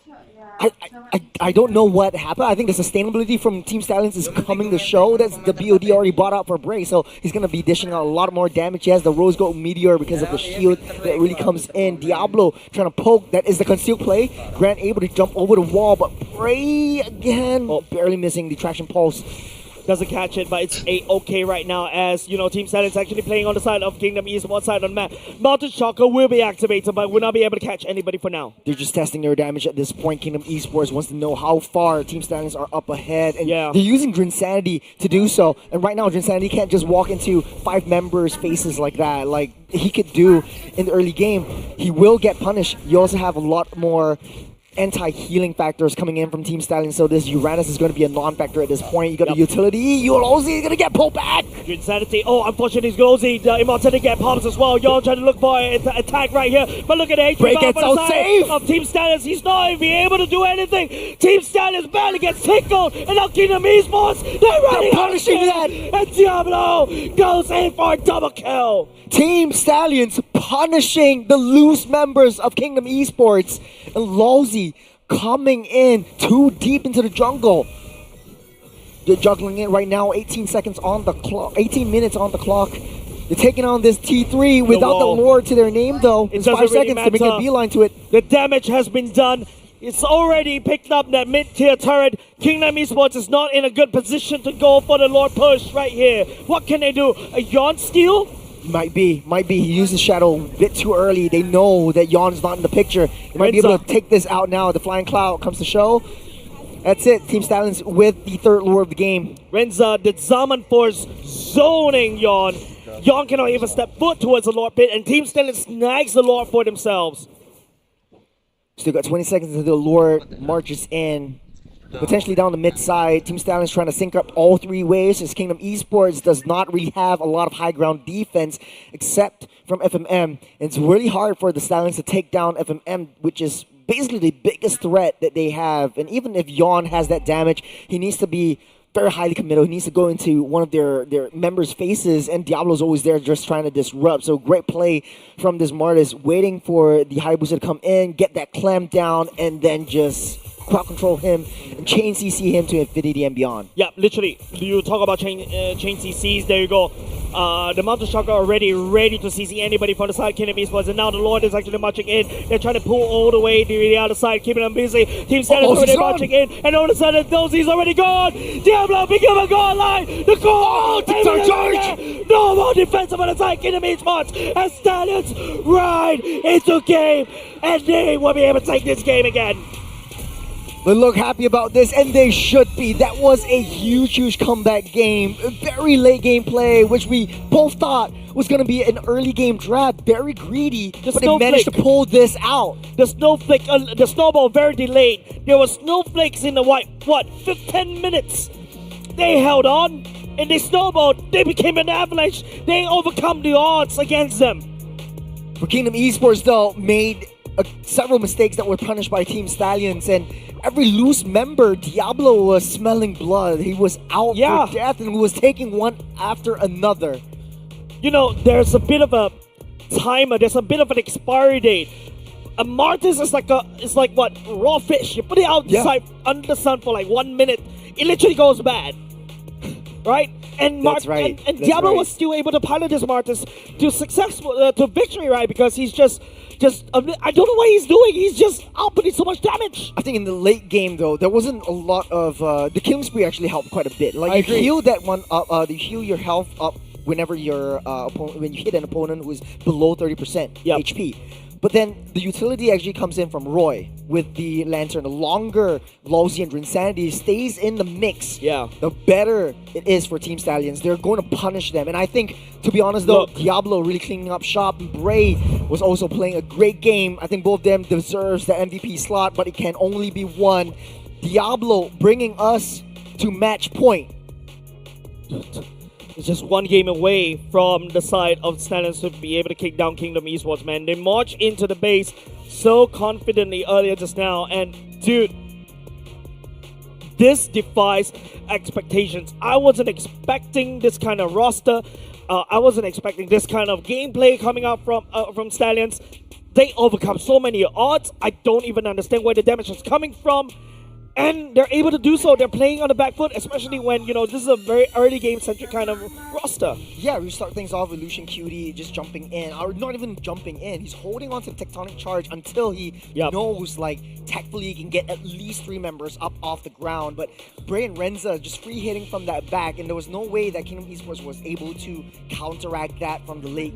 S1: I don't know what happened. I think the sustainability from Team Stallions is coming to show. That's the BOD already bought out for Bray, so he's going to be dishing out a lot more damage. He has the Rose Gold Meteor because of the shield that really comes in. Diablo trying to poke. That is the concealed play. Grant able to jump over the wall, but Bray again barely missing the traction pulse.
S2: Doesn't catch it, but it's A-okay right now as, Team Stallions actually playing on the side of Kingdom Esports side on the map. Mountain Shocker will be activated, but will not be able to catch anybody for now.
S1: They're just testing their damage at this point. Kingdom Esports wants to know how far Team Stallions are up ahead. And they're using Drinsanity to do so. And right now, Drinsanity can't just walk into 5 members' faces like that. Like he could do in the early game. He will get punished. You also have a lot more anti-healing factors coming in from Team Stallions, so this Uranus is going to be a non-factor at this point. You got a utility, Ulozi is going to get pulled back!
S2: Insanity, unfortunately, Ulozi, the Immortality get pops as well. Yon trying to look for an attack right here, but look at the HP
S1: Break gets out safe!
S2: Of Team Stallions, he's not even able to do anything! Team Stallions barely gets tickled, and now Kingdom Esports, they're
S1: punishing that!
S2: And Diablo goes in for a double kill!
S1: Team Stallions punishing the loose members of Kingdom Esports, and Lozy coming in too deep into the jungle. They're juggling it right now. 18 seconds on the clock. 18 minutes on the clock. They're taking on this T3 without the Lord to their name, though. It's 5
S2: doesn't really
S1: seconds to make a
S2: matter.
S1: beeline to it.
S2: The damage has been done. It's already picked up that mid-tier turret. Kingdom Esports is not in a good position to go for the Lord push right here. What can they do? A yawn steal?
S1: Might be. He used his shadow a bit too early. They know that Yon's not in the picture. They might be able to take this out now. The Flying Cloud comes to show. That's it. Team Stallions with the third lure of the game.
S2: Renza, the Zaman Force zoning Yawn. Yawn cannot even step foot towards the Lord pit, and Team Stallions snags the Lord for themselves.
S1: Still got 20 seconds until the Lord marches in. Potentially down the mid side. Team Stallions trying to sync up all 3 ways, as Kingdom Esports does not really have a lot of high ground defense except from FMM. It's really hard for the Stallions to take down FMM, which is basically the biggest threat that they have. And even if Yawn has that damage, he needs to be very highly committed. He needs to go into one of their members' faces, and Diablo's always there just trying to disrupt. So great play from this Martis, waiting for the Hayabusa to come in, get that clam down, and then just crowd control him and chain CC him to infinity and beyond.
S2: Yeah, literally. You talk about chain CCs, there you go. The Mountain Shocker already ready to CC anybody from the side, Kingdom Esports, and now the Lord is actually marching in. They're trying to pull all the way to the other side, keeping them busy. Team Stallions already marching in, and all of a sudden, Dozy's already gone. Diablo became a goal line. The goal! No more defensive on the side, Kingdom Esports, and Stallions right into game, and they will be able to take this game again.
S1: They look happy about this, and they should be. That was a huge comeback game. A very late game play, which we both thought was going to be an early game draft. Very greedy, but they managed to pull this out.
S2: The snowflake, the snowball very delayed. There were snowflakes in the 10 minutes. They held on, and they snowballed. They became an avalanche. They overcome the odds against them.
S1: For Kingdom Esports, though, made several mistakes that were punished by Team Stallions, and every loose member, Diablo was smelling blood. He was out for death, and was taking one after another.
S2: You know, there's a bit of a timer. There's a bit of an expiry date. A Martis is like what, raw fish. You put it outside under the sun for like 1 minute, it literally goes bad, right? And and Diablo was still able to pilot this Martis to victory, right? Because he's just I don't know what he's doing. He's just outputting so much damage.
S1: I think in the late game, though, there wasn't a lot of the killing spree actually helped quite a bit. Like you heal that one up, you heal your health up whenever your when you hit an opponent who is below 30% HP. But then the utility actually comes in from Roy with the Lantern. The longer Lawsy and Drinsanity stays in the mix, the better it is for Team Stallions. They're going to punish them. And I think, to be honest though, Diablo really cleaning up shop. Bray was also playing a great game. I think both of them deserves the MVP slot, but it can only be one. Diablo bringing us to match point.
S2: It's just one game away from the side of Stallions to be able to kick down Kingdom Esports, man. They march into the base so confidently earlier just now, and dude, this defies expectations. I wasn't expecting this kind of roster. I wasn't expecting this kind of gameplay coming out from Stallions. They overcome so many odds. I don't even understand where the damage is coming from. And they're able to do so. They're playing on the back foot, especially when, you know, this is a very early game-centric kind of roster.
S1: Yeah, we start things off with Lucian Cutie just jumping in. Or not even jumping in. He's holding on to the Tectonic Charge until he knows, like, tactfully he can get at least 3 members up off the ground. But Bray and Renza just free hitting from that back, and there was no way that Kingdom Esports was able to counteract that from the late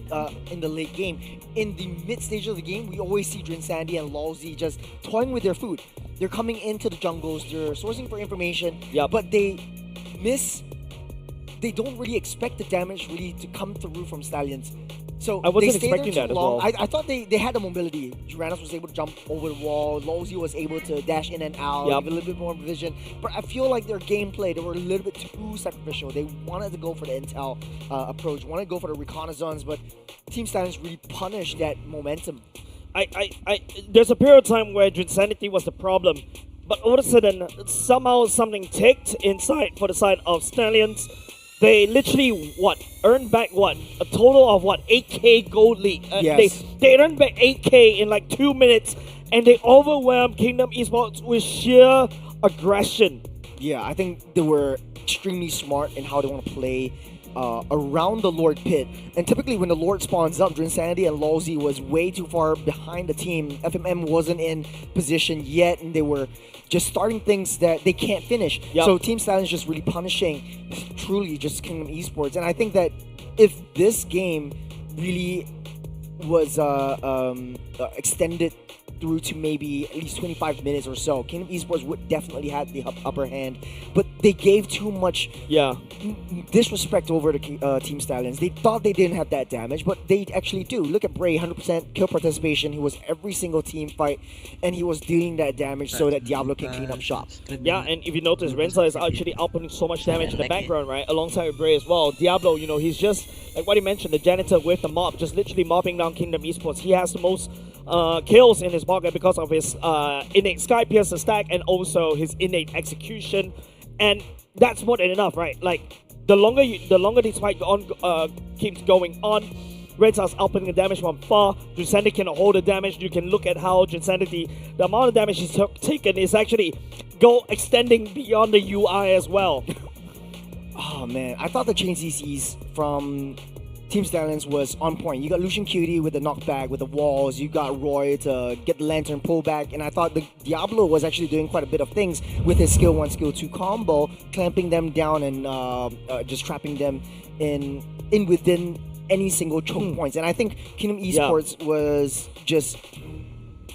S1: in the late game. In the mid-stage of the game, we always see Drinsandy and Lawsy just toying with their food. They're coming into the jungles, they're sourcing for information, but they don't really expect the damage really to come through from Stallions. So
S2: I wasn't
S1: they stay
S2: expecting
S1: there too
S2: that
S1: long.
S2: as well.
S1: I thought they had the mobility. Juranos was able to jump over the wall, Lawsy was able to dash in and out, have a little bit more vision. But I feel like their gameplay, they were a little bit too sacrificial. They wanted to go for the intel approach, wanted to go for the reconnaissance, but Team Stallions really punished that momentum.
S2: There's a period of time where Drinsanity was the problem, but all of a sudden, somehow something ticked inside for the side of Stallions. They literally, earned back a total of 8k gold league. They earned back 8k in like 2 minutes, and they overwhelmed Kingdom Esports with sheer aggression.
S1: Yeah, I think they were extremely smart in how they want to play around the Lord pit. And typically when the Lord spawns up, Drinsanity and Lawsy was way too far behind the team. FMM wasn't in position yet, and they were just starting things that they can't finish.
S2: Yep.
S1: So Team Stallions just really punishing truly just Kingdom Esports. And I think that if this game really was extended through to maybe at least 25 minutes or so, Kingdom Esports would definitely have the upper hand, but they gave too much disrespect over the Team Stallions. They thought they didn't have that damage, but they actually do. Look at Bray, 100% kill participation. He was every single team fight, and he was dealing that damage so that Diablo can clean up shop.
S2: Yeah, and if you notice, Renza is actually outputting so much damage in the background, right? Alongside with Bray as well. Diablo, you know, he's just, like what he mentioned, the janitor with the mop, just literally mopping down Kingdom Esports. He has the most kills in his pocket because of his innate Sky Piercer stack and also his innate execution. And that's more than enough, right? Like, the longer this fight keeps going on, Renza's outputting the damage from far. Drinsanity cannot hold the damage. You can look at how Drinsanity, the amount of damage he's taken is actually extending beyond the UI as well.
S1: Oh man, I thought the chain CCs from Team Stallions was on point. You got Lucian Cutie with the knockback, with the walls. You got Roy to get the lantern pullback. And I thought the Diablo was actually doing quite a bit of things with his skill 1, skill 2 combo, clamping them down and just trapping them in within any single choke points. And I think Kingdom Esports was just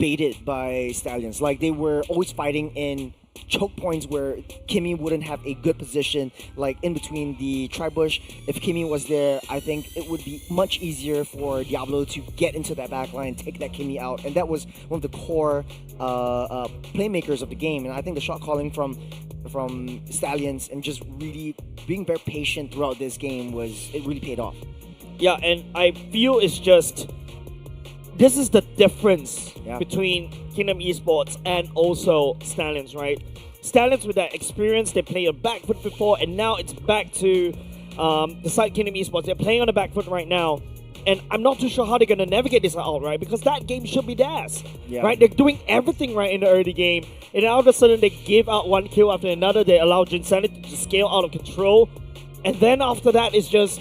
S1: baited by Stallions. Like, they were always fighting in choke points where Kimmy wouldn't have a good position, like in between the tri-bush. If Kimmy was there, I think it would be much easier for Diablo to get into that backline, take that Kimmy out, and that was one of the core playmakers of the game. And I think the shot calling from Stallions and just really being very patient throughout this game it really paid off.
S2: Yeah, and I feel it's just, this is the difference between Kingdom Esports and also Stallions, right? Stallions, with that experience, they played a back foot before, and now it's back to the side Kingdom Esports. They're playing on the back foot right now, and I'm not too sure how they're going to navigate this out, right? Because that game should be theirs, right? They're doing everything right in the early game, and all of a sudden they give out one kill after another. They allow Drinsanity to scale out of control, and then after that, it's just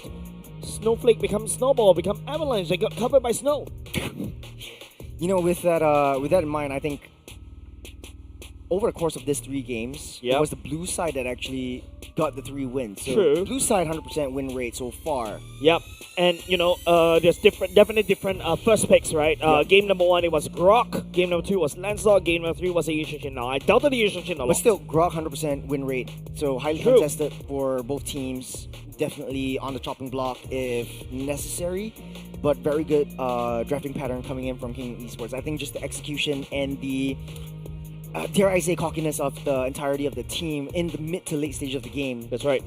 S2: Snowflake becomes Snowball, become Avalanche. They got covered by snow.
S1: You know, with that in mind, I think over the course of these 3 games, it was the blue side that actually got the 3 wins. So
S2: True.
S1: Blue side 100% win rate so far.
S2: Yep, and you know, there's definitely different first picks, right? Game number 1 it was Grok. Game number 2 was Lancelot. Game number 3 was a Yushin. Now I doubted the Yushin a lot.
S1: But still, Grok 100% win rate. So highly
S2: True.
S1: contested for both teams. Definitely on the chopping block if necessary. But very good drafting pattern coming in from King Esports. I think just the execution and the dare I say cockiness of the entirety of the team in the mid to late stage of the game.
S2: That's right.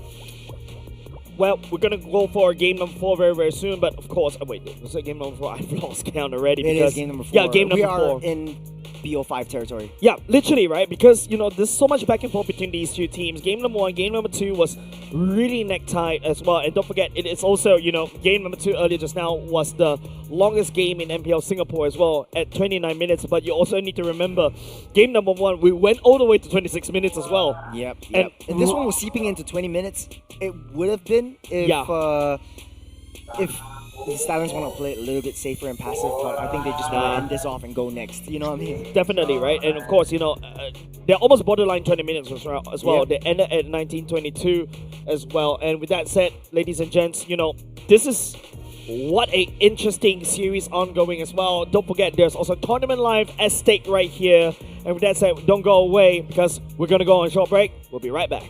S2: Well, we're gonna go for game number 4 very, very soon. But of course, wait, was it game number 4? I've lost count already.
S1: It
S2: because,
S1: is game number 4.
S2: Yeah, game number 4.
S1: We are in BO5 territory.
S2: Yeah, literally, right? Because, you know, there's so much back and forth between these two teams. Game number 1, game number 2 was really neck-tight as well. And don't forget, it is also, you know, game number 2 earlier just now was the longest game in MPL Singapore as well at 29 minutes. But you also need to remember, game number 1, we went all the way to 26 minutes as well.
S1: Yep. And this one was seeping into 20 minutes. It would have been if the Stallions want to play it a little bit safer and passive, but I think they just want to end this off and go next. You know what I mean?
S2: Definitely, right? And of course, you know, they're almost borderline 20 minutes as well.
S1: Yep.
S2: They ended at 19:22 as well. And with that said, ladies and gents, you know, this is what a interesting series ongoing as well. Don't forget, there's also tournament live at stake right here. And with that said, don't go away because we're going to go on a short break. We'll be right back.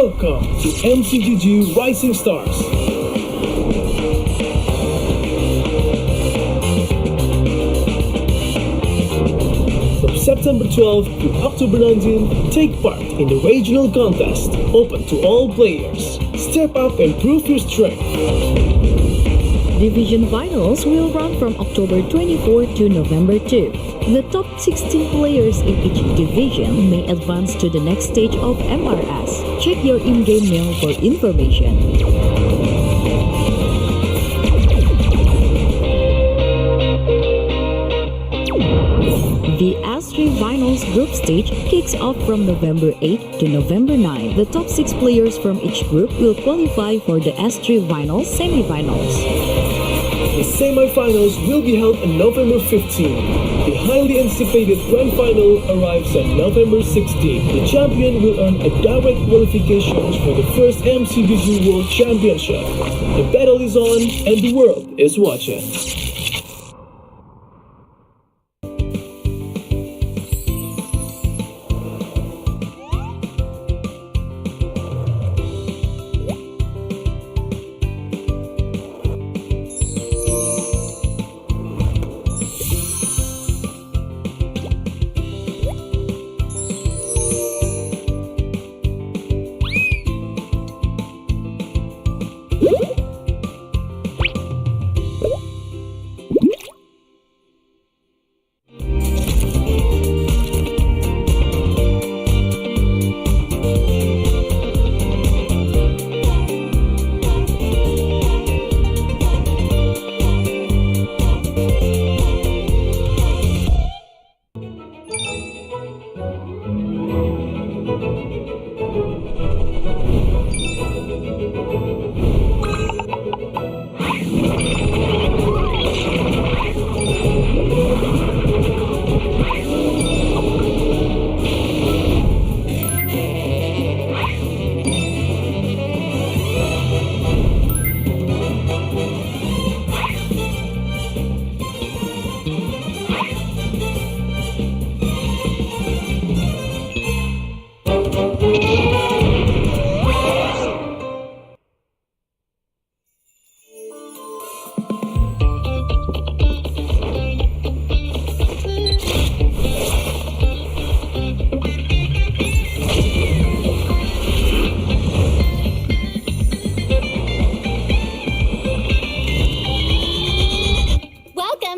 S4: Welcome to MCGG Rising Stars. From September 12th to October 19th, take part in the regional contest, open to all players. Step up and prove your strength.
S5: Division finals will run from October 24 to November 2. The top 16 players in each division may advance to the next stage of MRS. Check your in-game mail for information. The S3 Finals group stage kicks off from November 8 to November 9. The top 6 players from each group will qualify for the S3 Finals semifinals.
S4: The semi-finals will be held on November 15. The highly anticipated grand final arrives on November 16. The champion will earn a direct qualifications for the first MCBG World Championship. The battle is on and the world is watching.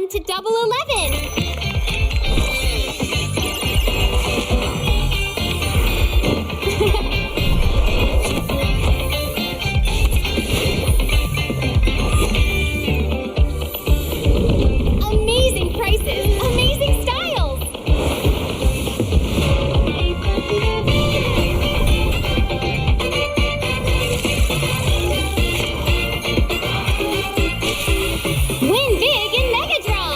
S3: To Double 11. Amazing prices, amazing styles. Win big in Mega Draw.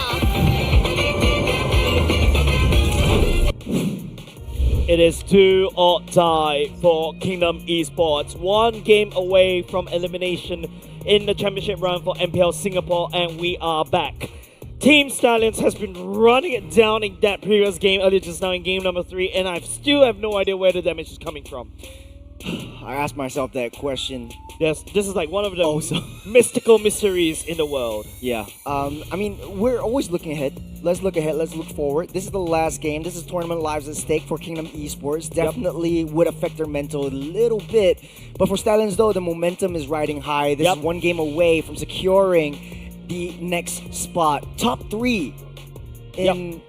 S2: It is do or die for Kingdom Esports. One game away from elimination in the championship round for MPL Singapore, and we are back. Team Stallions has been running it down in that previous game earlier just now in game number 3, and I still have no idea where the damage is coming from.
S1: I asked myself that question.
S2: Yes, this is like one of the mystical mysteries in the world.
S1: Yeah. I mean, we're always looking ahead. Let's look ahead. Let's look forward. This is the last game. This is tournament lives at stake for Kingdom Esports. Definitely would affect their mental a little bit. But for Stallions, though, the momentum is riding high. This is one game away from securing the next spot. Top 3 in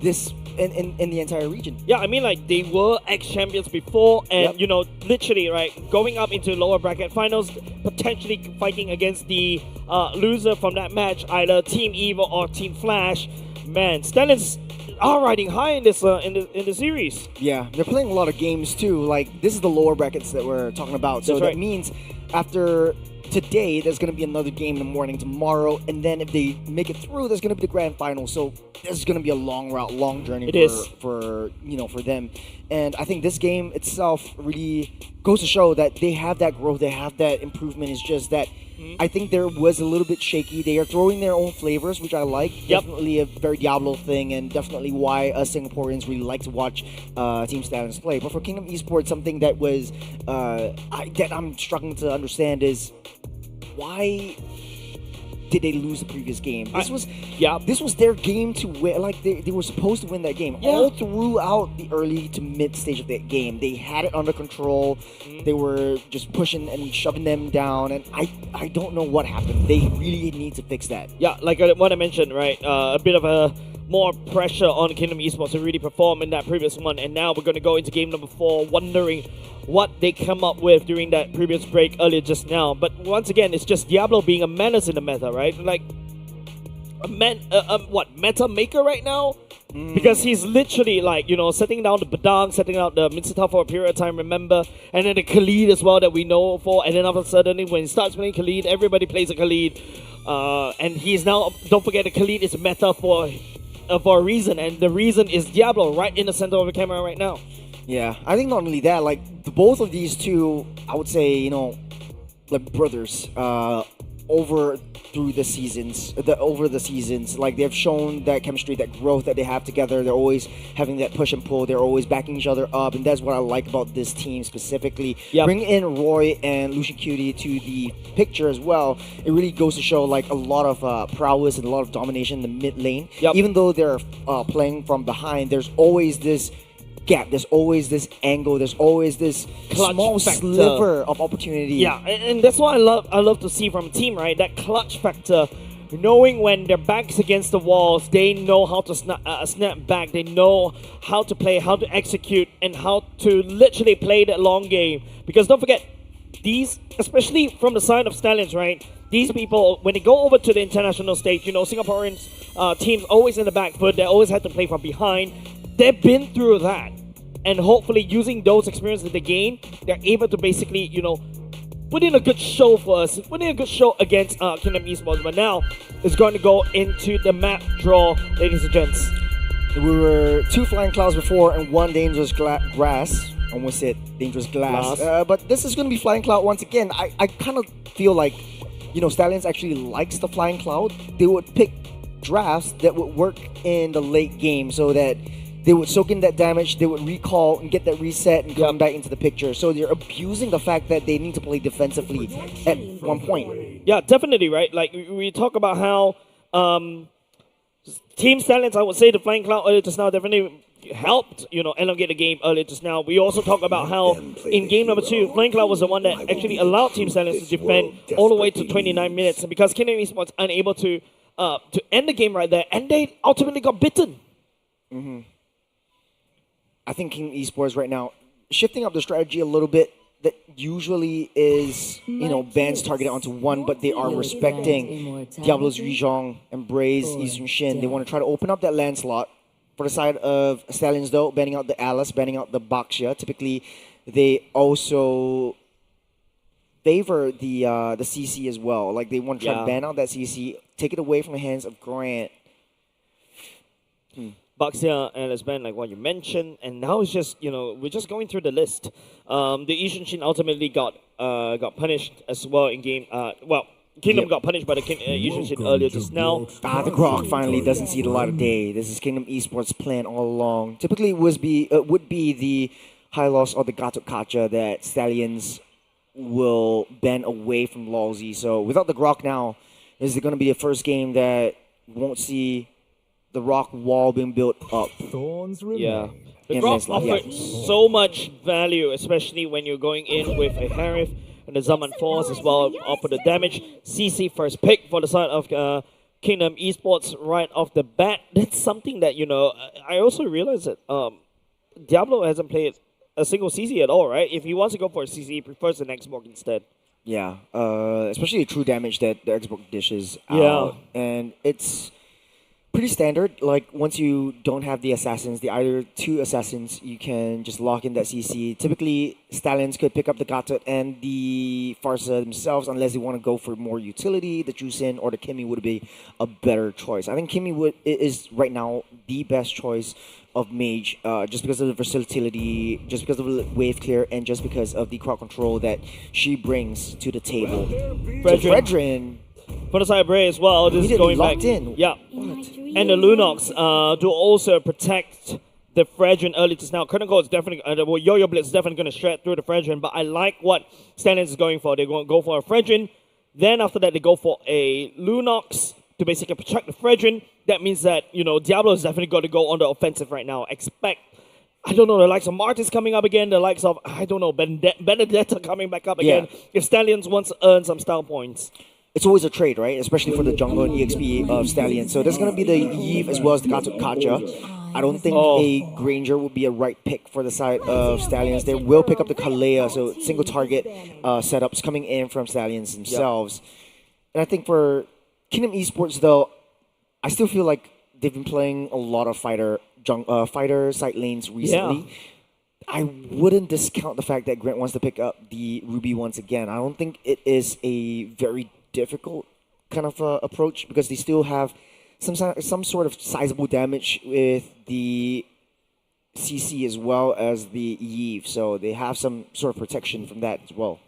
S1: this in the entire region.
S2: Yeah, I mean, like, they were ex-champions before, and you know, literally, right, going up into lower bracket finals, potentially fighting against the loser from that match, either Team Evil or Team Flash. Man, Stallions are riding high in this in the series.
S1: Yeah, they're playing a lot of games too. Like, this is the lower brackets that we're talking about. So that means after today, there's going to be another game in the morning tomorrow, and then if they make it through, there's going to be the grand final. So this is going to be a long route, long journey for them. And I think this game itself really goes to show that they have that growth, they have that improvement. It's just that I think there was a little bit shaky. They are throwing their own flavors, which I like. Definitely a very Diablo thing, and definitely why us Singaporeans really like to watch Team Stallions play. But for Kingdom Esports, something that was that I'm struggling to understand is why did they lose the previous game? This was their game to win. Like they were supposed to win that game. All throughout the early to mid stage of that game, they had it under control. They were just pushing and shoving them down, and I don't know what happened. They really need to fix that.
S2: Yeah, like what I mentioned, right? A bit of a more pressure on Kingdom Esports to really perform in that previous one, and now we're going to go into game number 4, wondering what they come up with during that previous break earlier just now. But once again, it's just Diablo being a menace in the meta, right? Like meta maker right now? Because he's literally like, setting down the Badang, setting out the Minsita for a period of time, remember? And then the Khalid as well that we know for. And then all of a sudden, when he starts playing Khalid, everybody plays a Khalid. And he's now, don't forget, the Khalid is meta for a reason. And the reason is Diablo right in the center of the camera right now.
S1: Yeah, I think not only that, like both of these two, I would say, like brothers, over the seasons, like they've shown that chemistry, that growth that they have together. They're always having that push and pull. They're always backing each other up, and that's what I like about this team specifically. Bring in Roy and Lucian Cutie to the picture as well. It really goes to show like a lot of prowess and a lot of domination in the mid lane. Even though they're playing from behind, there's always this gap, there's always this angle, there's always this small sliver of opportunity.
S2: Yeah, and that's what I love to see from a team, right? That clutch factor, knowing when their back's against the walls, they know how to snap back, they know how to play, how to execute, and how to literally play that long game. Because don't forget, these, especially from the side of Stallions, right? These people, when they go over to the international stage, Singaporeans teams always in the back foot, they always had to play from behind. They've been through that, and hopefully using those experiences they gain, they're able to basically, put in a good show for us, put in a good show against Kingdom Esports. But now it's going to go into the map draw, ladies and gents.
S1: We were 2 flying clouds before and 1 dangerous grass. Almost said dangerous glass. But this is going to be flying cloud once again. I kind of feel like, Stallions actually likes the flying cloud. They would pick drafts that would work in the late game so that they would soak in that damage, they would recall and get that reset and come back into the picture. So they're abusing the fact that they need to play defensively at one point.
S2: Yeah, definitely, right? Like, we talk about how Team Stallions, I would say the Flying Cloud earlier just now definitely helped, elongate the game earlier just now. We also talk about how in game number 2, Flying Cloud was the one that actually allowed Team Stallions to defend all the way to 29 minutes. And because Kingdom Esports unable to end the game right there, and they ultimately got bitten.
S1: I think King Esports right now, shifting up the strategy a little bit, that usually is, bans targeted onto one, but they are respecting Diablo's Rizhong, Embrace, Eastern Shin. They want to try to open up that land slot. For the side of Stallions, though, banning out the Alice, banning out the Baxia. Typically, they also favor the CC as well. Like, they want to try to ban out that CC, take it away from the hands of Grant.
S2: Baxia and Lisbon, like what you mentioned, and now it's just, we're just going through the list. The Eastern Shin ultimately got punished as well in game. Kingdom got punished by the Eastern Shin earlier just now.
S1: The Grok finally doesn't see the light of day. This is Kingdom Esports' plan all along. Typically, it would be the high loss or the Gatot Kacha that Stallions will ban away from Lawsy. So without the Grok now, this is going to be the first game that won't see the rock wall being built up.
S2: Yeah. The Grok offered so much value, especially when you're going in with a Harif and the Zaman Force as well, offer the damage. CC first pick for the side of Kingdom Esports right off the bat. That's something that, I also realized that Diablo hasn't played a single CC at all, right? If he wants to go for a CC, he prefers an Xbox instead.
S1: Yeah, especially the true damage that the Xbox dishes out. And it's Pretty standard. Like once you don't have the assassins, the either two assassins, you can just lock in that CC. Typically, Stallions could pick up the Gatot and the Farsa themselves, unless they want to go for more utility. The Jusin or the Kimmy would be a better choice. I think Kimmy is right now the best choice of mage, just because of the versatility, just because of the wave clear, and just because of the crowd control that she brings to the table. So Fredrin.
S2: For the side Bray as well, this is going back.
S1: Locked in.
S2: Yeah. And the Lunox to also protect the Fredrin early just now. Curtain Call is definitely, Yo-Yo Blitz is definitely going to shred through the Fredrin, but I like what Stallions is going for. They're going to go for a Fredrin. Then after that, they go for a Lunox to basically protect the Fredrin. That means that, Diablo is definitely going to go on the offensive right now. Expect, I don't know, the likes of Martis coming up again, the likes of, I don't know, Benedetta coming back up again. If Stallions wants to earn some style points.
S1: It's always a trade, right? Especially for the jungle and EXP of Stallions. So there's going to be the Yve as well as the Gato Kacha. I don't think a Granger would be a right pick for the side of Stallions. They will pick up the Kalea, so single target setups coming in from Stallions themselves. And I think for Kingdom Esports, though, I still feel like they've been playing a lot of fighter side lanes recently. I wouldn't discount the fact that Grant wants to pick up the Ruby once again. I don't think it is a very difficult kind of approach because they still have some sort of sizable damage with the CC as well as the Yve, so they have some sort of protection from that as well.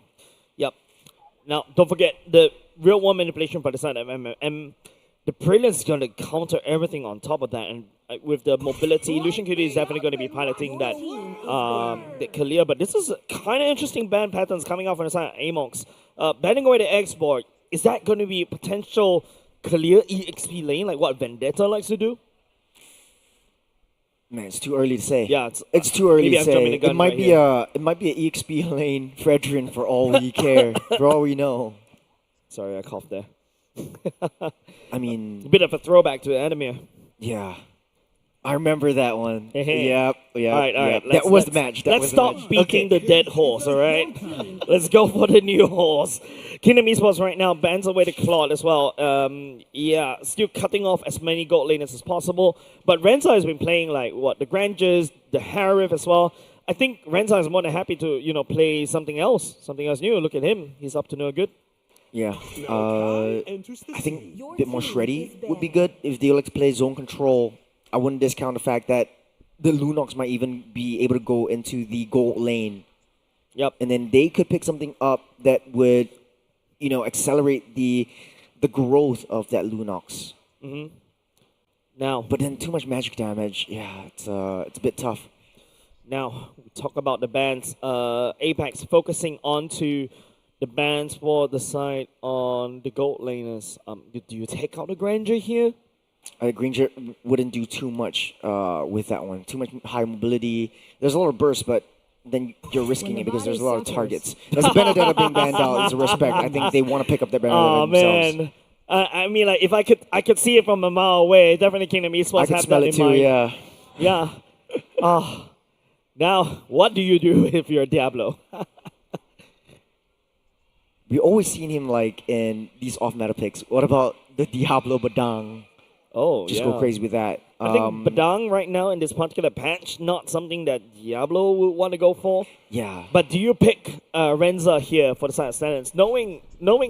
S2: Yep. Now, don't forget the real one manipulation by the side of MM. The Brilliance is going to counter everything on top of that, and with the mobility, Lucian Cutie is definitely going to be piloting that Kalia. But this is kind of interesting ban patterns coming out from the side of Amox. Banning away the export. Is that going to be a potential clear EXP lane, like what Vendetta likes to do?
S1: Man, it's too early to say.
S2: Yeah,
S1: it's too early to say. It might be
S2: right
S1: it might be an EXP lane Fredrin for all we care, for all we know.
S2: Sorry, I coughed there.
S1: I mean,
S2: a bit of a throwback to Adamir.
S1: Yeah. I remember that one. Yep.
S2: All right.
S1: That was the match.
S2: Let's stop beating the dead horse, all right? Let's go for the new horse. Kingdom Esports right now bans away the Claude as well. Still cutting off as many gold laners as possible. But Renza has been playing the Grangers, the Harif as well. I think Renza is more than happy to, play something else new. Look at him. He's up to no good.
S1: Yeah. I think a bit more shreddy would be good if they like to play zone control. I wouldn't discount the fact that the Lunox might even be able to go into the gold lane.
S2: Yep.
S1: And then they could pick something up that would, accelerate the growth of that Lunox.
S2: Mm-hmm. Now,
S1: but then too much magic damage. Yeah, it's a bit tough.
S2: Now, we talk about the bans. Apex focusing onto the bans for the side on the gold laners. Do you take out the Granger here?
S1: Granger wouldn't do too much with that one. Too much high mobility. There's a lot of burst, but then you're risking it because there's a lot of targets. As Benedetta being banned out is a respect. I think they want to pick up their Benedetta themselves.
S2: Man. I mean, if I could see it from a mile away, definitely Kingdom Esports have that in mind.
S1: Yeah.
S2: Yeah. Now, what do you do if you're Diablo?
S1: We always seen him in these off-meta picks. What about the Diablo Badang?
S2: Oh,
S1: Just go crazy with that.
S2: I think Badang right now in this particular patch, not something that Diablo would want to go for.
S1: Yeah.
S2: But do you pick Renza here for the side of Stallions? Knowing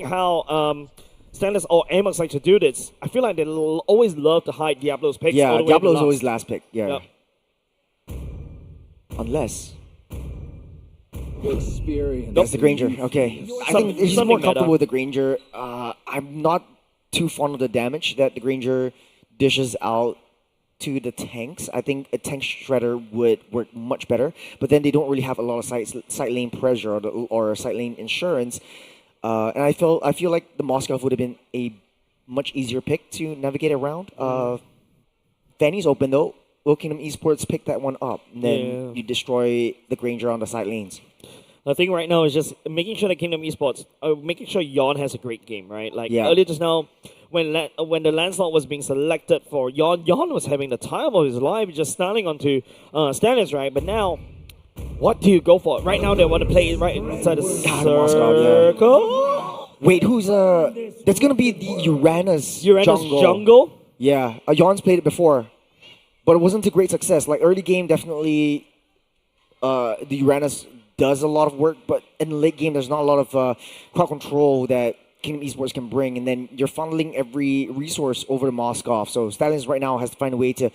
S2: how Stallions or Amox like to do this, I feel like they always love to hide Diablo's picks.
S1: Yeah, Diablo's always last pick. Yeah.
S2: Yep.
S1: Unless...
S7: Experience.
S1: That's the Granger. Okay. I think he's more comfortable with the Granger. I'm not too fond of the damage that the Granger dishes out to the tanks. I think a tank shredder would work much better, but then they don't really have a lot of side lane pressure or side lane insurance. And I feel like the Moskov would have been a much easier pick to navigate around. Fanny's open though. Will Kingdom Esports pick that one up? And then you destroy the Granger on the side lanes.
S2: The thing right now is just making sure that Kingdom Esports, making sure Yon has a great game, right? Earlier just now, when the Lancelot was being selected for Yon was having the time of his life, just standing onto Stallions, right? But now, what do you go for? Right now, they want to play right inside the circle.
S1: Wait, who's that's gonna be the Uranus
S2: jungle?
S1: Yeah, Jan's played it before, but it wasn't a great success. Like early game, definitely the Uranus does a lot of work, but in the late game, there's not a lot of crowd control that Kingdom Esports can bring, and then you're funneling every resource over to Moskov. So Stallions right now has to find a way to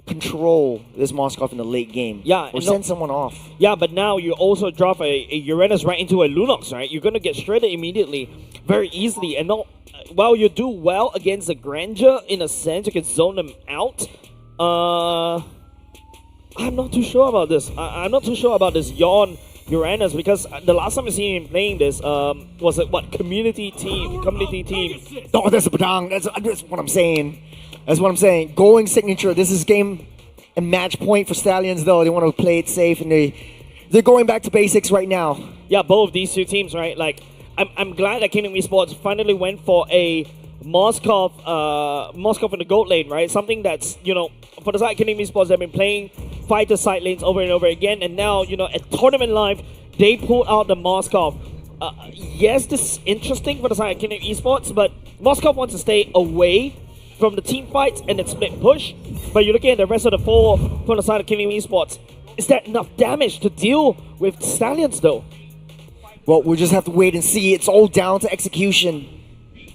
S1: control this Moskov in the late game.
S2: Yeah,
S1: or send someone off.
S2: Yeah, but now you also drop a Uranus right into a Lunox, right? You're gonna get shredded immediately, very easily, and not while you do well against the Grandeur in a sense, you can zone them out. I'm not too sure about this. I'm not too sure about this Yawn Uranus because the last time I seen him playing this was it what community team.
S1: Oh, that's a badang. That's what I'm saying. That's what I'm saying. Going signature. This is game and match point for Stallions though. They want to play it safe and they're going back to basics right now.
S2: Yeah, both of these two teams, right? Like I'm glad that Kingdom Esports finally went for a Moskov in the gold lane, right? Something that's, you know, for the side of Kingdom Esports, they've been playing fighter side lanes over and over again, and now, you know, at Tournament Live, they pulled out the Moskov. Yes, this is interesting for the side of Kingdom Esports, but Moskov wants to stay away from the team fights and then split push. But you're looking at the rest of the four from the side of Kingdom Esports. Is that enough damage to deal with Stallions, though?
S1: Well, we'll just have to wait and see. It's all down to execution.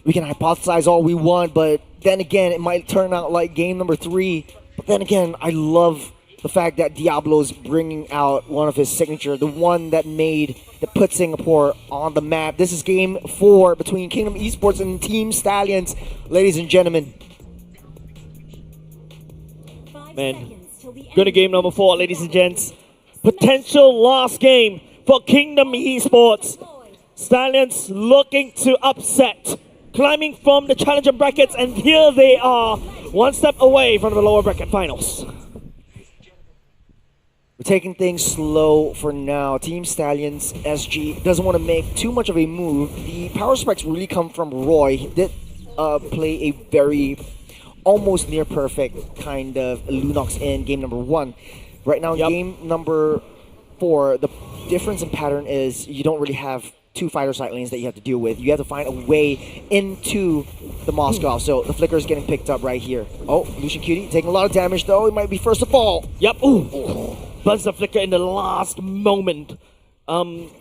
S1: We can hypothesize all we want, but then again, it might turn out like game number 3. But then again, I love the fact that Diablo's bringing out one of his signature, the one that put Singapore on the map. This is game 4 between Kingdom Esports and Team Stallions, ladies and gentlemen.
S2: Man, go to game number 4, ladies and gents. Potential last game for Kingdom Esports. Stallions looking to upset, climbing from the challenger brackets, and here they are, one step away from the lower bracket finals.
S1: We're taking things slow for now. Team Stallions, SG, doesn't want to make too much of a move. The power spikes really come from Roy. He did play a very almost near perfect kind of Lunox in game number 1. Right now, game number 4, the difference in pattern is you don't really have 2 fighter side lanes that you have to deal with. You have to find a way into the Moskov. So the flicker is getting picked up right here. Oh, Lucian Cutie taking a lot of damage though. It might be first to fall.
S2: Yep. Ooh. Buzz the flicker in the last moment.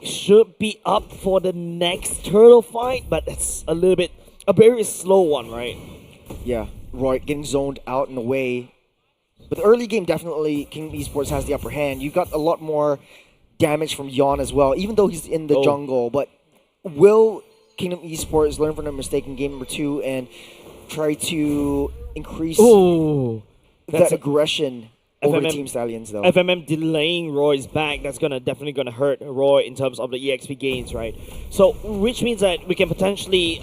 S2: Should be up for the next turtle fight, but it's a very slow one, right?
S1: Yeah, Roy getting zoned out and away. But the early game, definitely Kingdom Esports has the upper hand. You've got a lot more damage from Yawn as well, even though he's in the jungle. But will Kingdom Esports learn from their mistake in game number 2 and try to increase that aggression over Team Stallions, though?
S2: FMM delaying Roy's back, that's definitely gonna hurt Roy in terms of the EXP gains, right? So, which means that we can potentially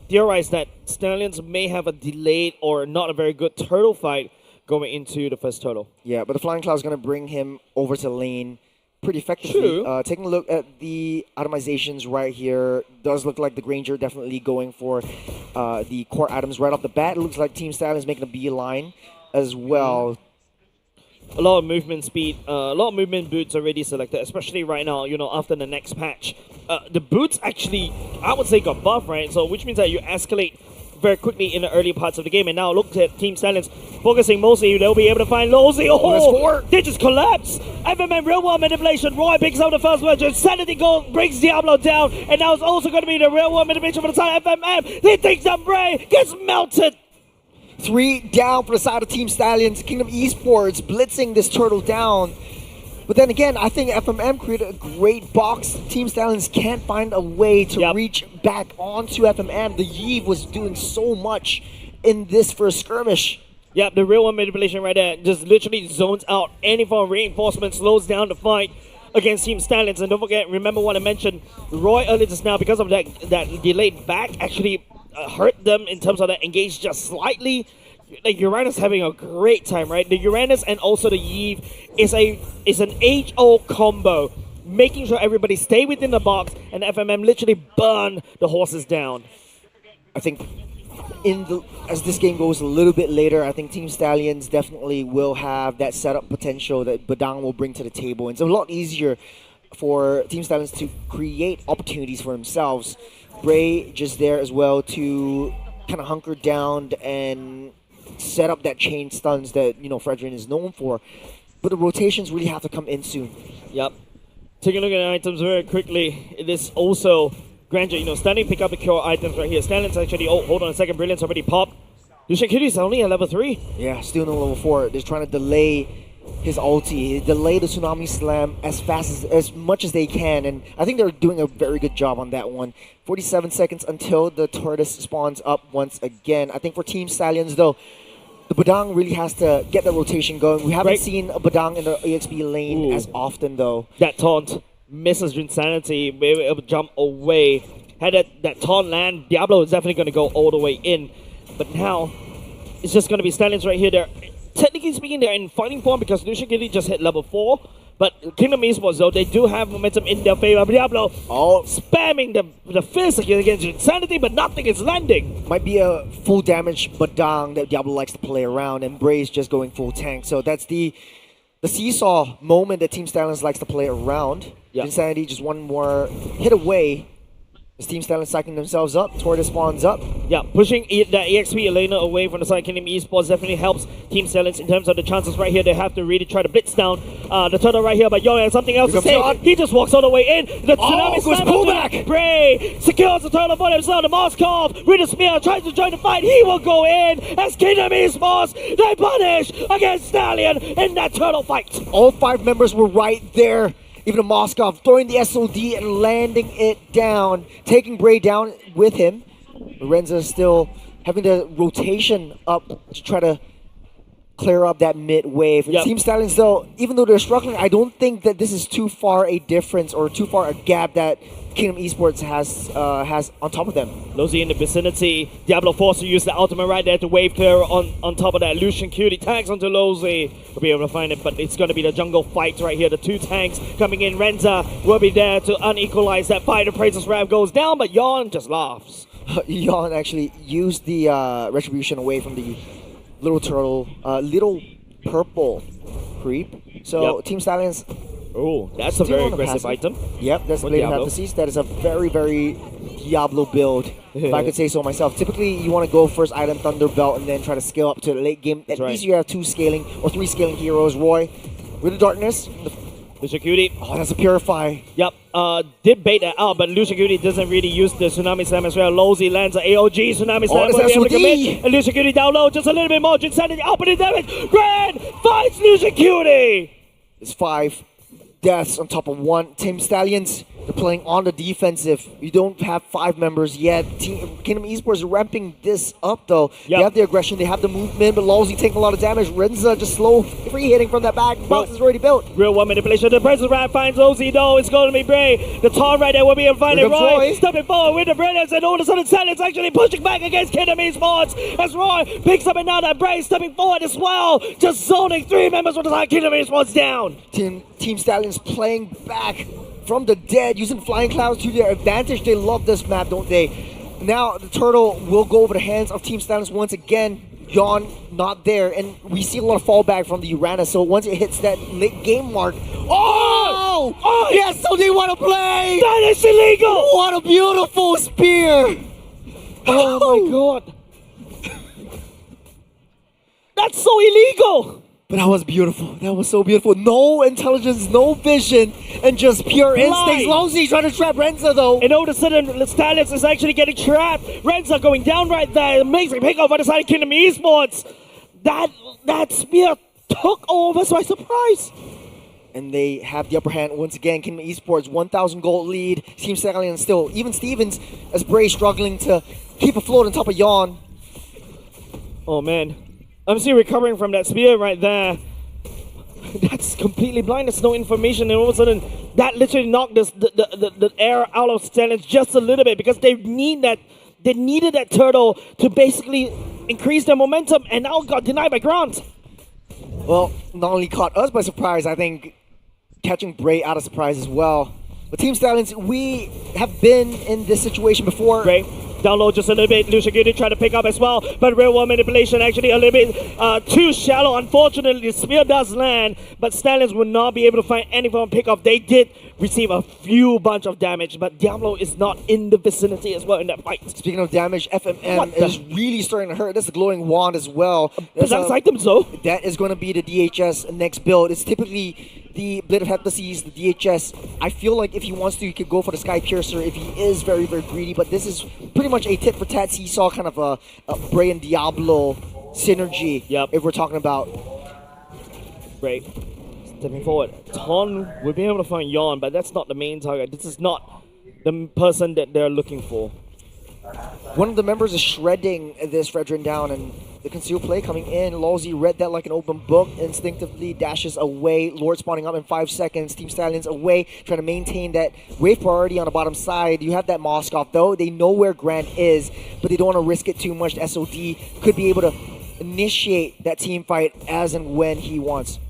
S2: theorize that Stallions may have a delayed or not a very good turtle fight going into the first turtle.
S1: Yeah, but the Flying Cloud is gonna bring him over to lane pretty effectively. Taking a look at the atomizations right here, does look like the Granger definitely going for the core items right off the bat. It looks like Team Stallions making a beeline as well.
S2: A lot of movement speed, a lot of movement boots already selected, especially right now, you know, after the next patch. The boots actually, I would say, got buffed, right? So, which means that you escalate very quickly in the early parts of the game. And now look at Team Stallions focusing mostly. They'll be able to find Losey. Oh, they just collapse. FMM real world manipulation. Roy picks up the first merchant. Sanity Gold brings Diablo down. And now it's also going to be the real world manipulation for the side of FMM. They think that Bray gets melted.
S1: 3 down for the side of Team Stallions. Kingdom Esports blitzing this turtle down. But then again, I think FMM created a great box. Team Stallions can't find a way to reach back onto FMM. The Yves was doing so much in this first skirmish.
S2: Yeah, the real one manipulation right there just literally zones out any form of reinforcement, slows down the fight against Team Stallions. And don't forget, remember what I mentioned, Roy earlier just now, because of that delayed back, actually hurt them in terms of that engage just slightly. Like Uranus having a great time, right? The Uranus and also the Yves is an age-old combo, making sure everybody stay within the box and FMM literally burn the horses down.
S1: I think as this game goes a little bit later, I think Team Stallions definitely will have that setup potential that Badang will bring to the table. And it's a lot easier for Team Stallions to create opportunities for themselves. Bray just there as well to kind of hunker down and set up that chain stuns that Fredrin is known for. But the rotations really have to come in soon.
S2: Yep. Taking a look at the items very quickly. It is also Granger, Stallion pick up the cure items right here. Stallion's actually, hold on a second, Brilliant's already popped. Lucian Cuties only at level 3.
S1: Yeah, still no level 4. They're trying to delay his ulti, delay the Tsunami Slam as much as they can, and I think they're doing a very good job on that one. 47 seconds until the tortoise spawns up once again. I think for Team Stallions though, the Badang really has to get the rotation going. We haven't seen a Badang in the EXP lane as often though.
S2: That taunt misses Insanity, able to jump away. Had that taunt land, Diablo is definitely going to go all the way in. But now, it's just going to be Stallions right here. They're, technically speaking, they're in fighting form because Lucian Kitty just hit level 4. But Kingdom Esports, though, they do have momentum in their favor. Diablo spamming the fist against Insanity, but nothing is landing.
S1: Might be a full damage Badang that Diablo likes to play around, and Bray's just going full tank. So that's the seesaw moment that Team Stallions likes to play around. Yep. Insanity just one more hit away. As Team Stallions psyching themselves up, Tortoise spawns up.
S2: Yeah, pushing the EXP Elena away from the side Kingdom Esports definitely helps Team Stallions in terms of the chances right here. They have to really try to blitz down the turtle right here, but Yo has something else to say.
S1: John.
S2: He just walks all the way in. The Tsunami
S1: goes
S2: Slam
S1: pullback.
S2: Bray secures the turtle for himself. The Moskov with a spear tries to join the fight. He will go in as Kingdom Esports. They punish against Stallion in that turtle fight.
S1: All 5 members were right there. Even a Moskov throwing the SOD and landing it down, taking Bray down with him. Lorenza still having the rotation up to try to clear up that mid wave.
S2: Yep.
S1: Team Stallions, though, even though they're struggling, I don't think that this is too far a difference or too far a gap that Kingdom Esports has on top of them.
S2: Lozy in the vicinity. Diablo forced to use the ultimate right there to wave clear on top of that. Lucian Cutie tags onto Lozy. We'll be able to find it, but it's going to be the jungle fight right here. The 2 tanks coming in. Renza will be there to unequalize that fight. The Praises Rev goes down, but Yawn just laughs.
S1: Yawn actually used the retribution away from the little turtle, little purple creep. So
S2: Yep.
S1: Team Stallions.
S2: Oh, that's a very aggressive item.
S1: Yep, that's the Blade of Fantasies. That is a very, very Diablo build, if I could say so myself. Typically, you want to go first item Thunder Belt and then try to scale up to the late game. At least you have 2 scaling or 3 scaling heroes. Roy with the darkness.
S2: Lucian Cutie.
S1: Oh, that's a Purify.
S2: Yep, did bait that out, but Lucian Cutie doesn't really use the Tsunami Slam as well. Lozy lands an AOG Tsunami Slam.
S1: That's
S2: Able to
S1: SOD.
S2: commit. And Lucian Cutie down low, just a little bit more. Insanity opening damage. Grand fights Lucian Cutie.
S1: It's 5 deaths on top of 1. Team Stallions, they're playing on the defensive. You don't have 5 members yet. Kingdom Esports are ramping this up though.
S2: Yep.
S1: They have the aggression, they have the movement, but Lolzy taking a lot of damage. Renza just slow free hitting from that back. Box is already built.
S2: Real one manipulation. The Praises Rev finds Lozy though. It's going to be Bray. The taunt right there will be invited. Roy stepping forward with the brilliance, and all of a sudden Stallions actually pushing back against Kingdom Esports as Roy picks up and down that Bray stepping forward as well. Just zoning 3 members with the side Kingdom Esports down.
S1: Team Stallions playing back from the dead, using flying clouds to their advantage. They love this map, don't they? Now the turtle will go over the hands of Team Stallions once again. Yawn not there, and we see a lot of fallback from the Uranus. So once it hits that late game mark, oh yes, so they want to play.
S2: That is illegal.
S1: What a beautiful spear!
S2: Oh my god, that's so illegal.
S1: But that was beautiful. That was so beautiful. No intelligence, no vision, and just pure instincts. Lozy trying to trap Renza though.
S2: And all of a sudden, Stallions is actually getting trapped. Renza going down right there. Amazing pick over the side of Kingdom Esports. That spear took all of us by surprise.
S1: And they have the upper hand once again. Kingdom Esports 1,000 gold lead. Team Stallions still. Even Stevens as Bray struggling to keep afloat on top of Yawn.
S2: Oh man. I'm still recovering from that spear right there. That's completely blind. There's no information, and all of a sudden, that literally knocked the air out of Stallions just a little bit because they needed that turtle to basically increase their momentum, and now got denied by Grant.
S1: Well, not only caught us by surprise, I think catching Bray out of surprise as well. But Team Stallions, we have been in this situation before.
S2: Bray. Down low just a little bit. Lucian Goody trying to pick up as well, but real world manipulation actually a little bit too shallow. Unfortunately, the spear does land, but Stallions will not be able to find any form of pickup. They did receive a few bunch of damage, but Diablo is not in the vicinity as well in that fight.
S1: Speaking of damage, FMM is really starting to hurt. That's the glowing wand as well.
S2: Possessed items though.
S1: That is going to be the DHS next build. It's typically the Blade of Heptases, the DHS. I feel like if he wants to, he could go for the Sky Piercer if he is very, very greedy, but this is pretty much a tit-for-tat seesaw kind of a Bray and Diablo synergy.
S2: Yep.
S1: If we're talking about
S2: Bray stepping forward. Ton will be able to find Yon, but that's not the main target. This is not the person that they're looking for.
S1: One of the members is shredding this Fredrin down, and the concealed play coming in. Lawsy read that like an open book, instinctively dashes away. Lord spawning up in 5 seconds. Team Stallions away, trying to maintain that wave priority on the bottom side. You have that Moskov though. They know where Grant is, but they don't want to risk it too much. SOD could be able to initiate that team fight as and when he wants.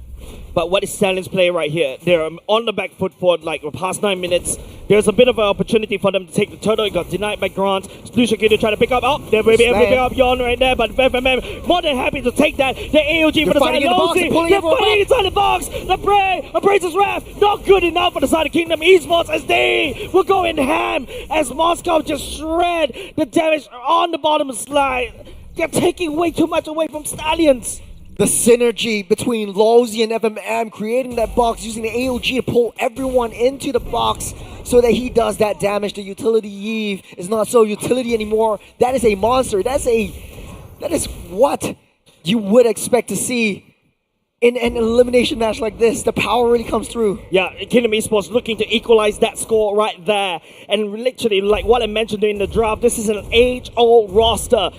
S2: But what is Stallions play right here? They're on the back foot for like the past 9 minutes. There's a bit of an opportunity for them to take the turtle. It got denied by Grant. Lucian Goody trying to pick up. Oh, they will be able to pick up Yon right there, but FMM more than happy to take that. The AOG for the side. They're fighting inside the box. The Bray appraises Wrath. Not good enough for the side of Kingdom Esports as they will go in ham as Moscow just shred the damage on the bottom slide. They're taking way too much away from Stallions.
S1: The synergy between Lawsy and FMM creating that box, using the AOG to pull everyone into the box so that he does that damage. The utility Eve is not so utility anymore. That is a monster. That is what you would expect to see in an elimination match like this. The power really comes through.
S2: Yeah, Kingdom Esports looking to equalize that score right there. And literally, like what I mentioned during the draft, this is an age-old roster.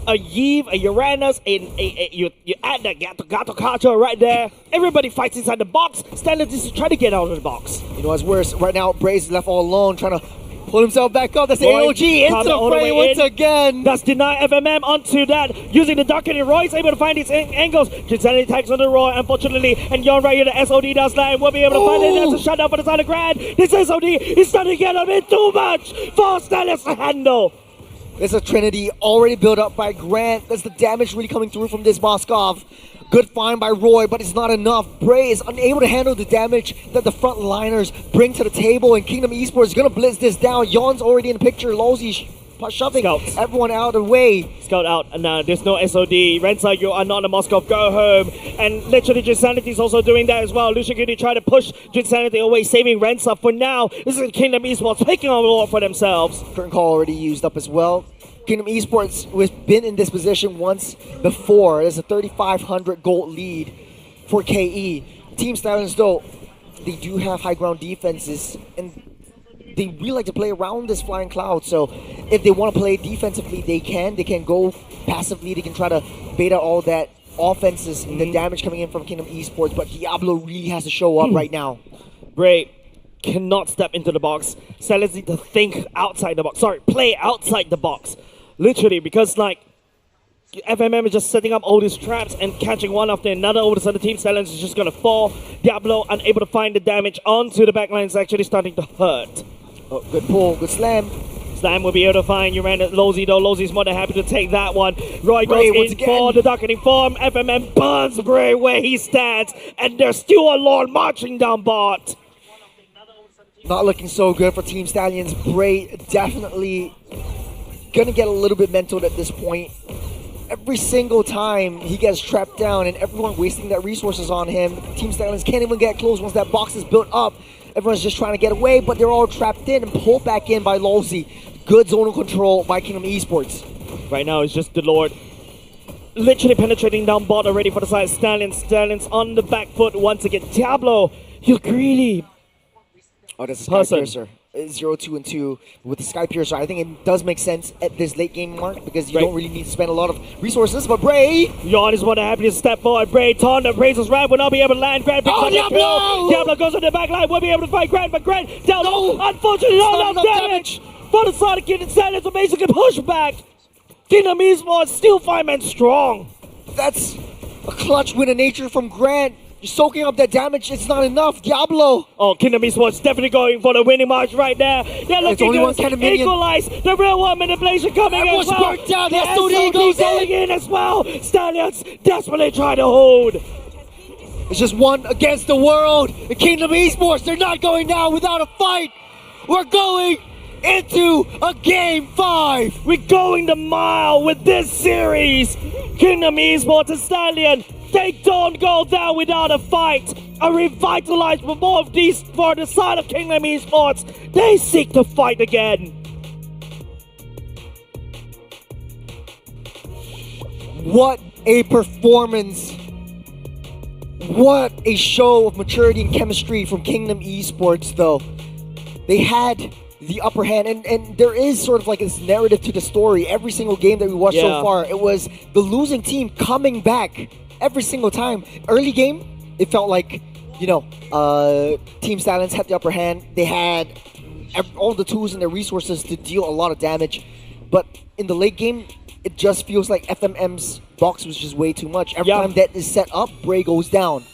S2: A Yves, a Uranus, you add that Gato Kacha right there. Everybody fights inside the box. Stallions is trying to get out of the box.
S1: You know what's worse? Right now, Bray's left all alone, trying to pull himself back up. That's the AOG into the fray once again.
S2: That's deny FMM onto that. Using the Dark and Roy is able to find these angles. Insanity attacks on the Roy, unfortunately. And Yon right here, the SOD does land. We'll be able to find it. That's a shutdown for the side of Grand. This SOD is starting to get a bit too much for Stallions to handle.
S1: There's a Trinity already built up by Grant. That's the damage really coming through from this Moskov. Good find by Roy, but it's not enough. Bray is unable to handle the damage that the frontliners bring to the table, and Kingdom Esports is going to blitz this down. Yon's already in the picture. Lawsy shoving everyone out of the way.
S2: Scout out, and now there's no SOD. Rensa, you are not a Moskov. Go home. And literally, Jinsanity is also doing that as well. Lucian Goody trying to push Jinsanity away, saving Rensa for now. This is Kingdom Esports taking on the Lord for themselves.
S1: Curtain call already used up as well. Kingdom Esports has been in this position once before. There's a 3,500 gold lead for KE. Team Stallions, though, they do have high ground defenses, and they really like to play around this flying cloud. So if they want to play defensively, they can. They can go passively. They can try to bait out all that offenses, the damage coming in from Kingdom Esports. But Diablo really has to show up right now.
S2: Bray cannot step into the box. Stallions need to think outside the box. Sorry, play outside the box. Literally, because like FMM is just setting up all these traps and catching one after another. All of a sudden, Team Stallions is just going to fall. Diablo unable to find the damage onto the backline. Is actually starting to hurt.
S1: Oh, good pull, good slam.
S2: Slam will be able to find Uranus. Lawsy though. Lawsy's more than happy to take that one. Roy goes in for the darkening form. FMM burns Bray where he stands. And there's still a Lord marching down bot.
S1: Not looking so good for Team Stallions. Bray definitely gonna get a little bit mental at this point. Every single time he gets trapped down and everyone wasting their resources on him, Team Stallions can't even get close once that box is built up. Everyone's just trying to get away, but they're all trapped in and pulled back in by Lawsy. Good zonal control by Kingdom Esports.
S2: Right now it's just the Lord literally penetrating down bot already for the side. Stallions on the back foot once again. Diablo, you're greedy.
S1: Oh, that's a Sky Piercer. 0, 2, and 2 with the Sky Piercer. I think it does make sense at this late game mark because you don't really need to spend a lot of resources. But Bray,
S2: Yon is more than happy to step forward. Bray, Ton, the Razor's Rap will not be able to land. Grant picks up the kill. Diablo goes on the back line. Will be able to fight Grant, but Grant down. Unfortunately, not enough damage for the Sonic Kid. Stallions will basically push back. Kingdom Esports still 5 men strong.
S1: That's a clutch win of nature from Grant. You're soaking up that damage. It's not enough. Diablo.
S2: Oh, Kingdom Esports definitely going for the winning march right there. They're looking
S1: only one
S2: to
S1: kind of minion.
S2: equalize. The real world manipulation coming
S1: Everyone's
S2: as well.
S1: burnt down. The
S2: The
S1: SOD
S2: SOD
S1: goes
S2: going
S1: in.
S2: in as well. Stallions desperately trying to hold.
S1: It's just one against the world. The Kingdom Esports, they're not going down without a fight. We're going into a game 5.
S2: We're going the mile with this series. Kingdom Esports and Stallion, they don't go down without a fight. A revitalized for more of these for the side of Kingdom Esports. They seek to fight again.
S1: What a performance. What a show of maturity and chemistry from Kingdom Esports, though. They had the upper hand, and there is sort of like this narrative to the story. Every single game that we watched so
S2: Yeah.
S1: far, it was the losing team coming back every single time. Early game, it felt like, Team Stallions had the upper hand. They had all the tools and the resources to deal a lot of damage. But in the late game, it just feels like FMM's box was just way too much. Every
S2: Yeah.
S1: time that is set up, Bray goes down.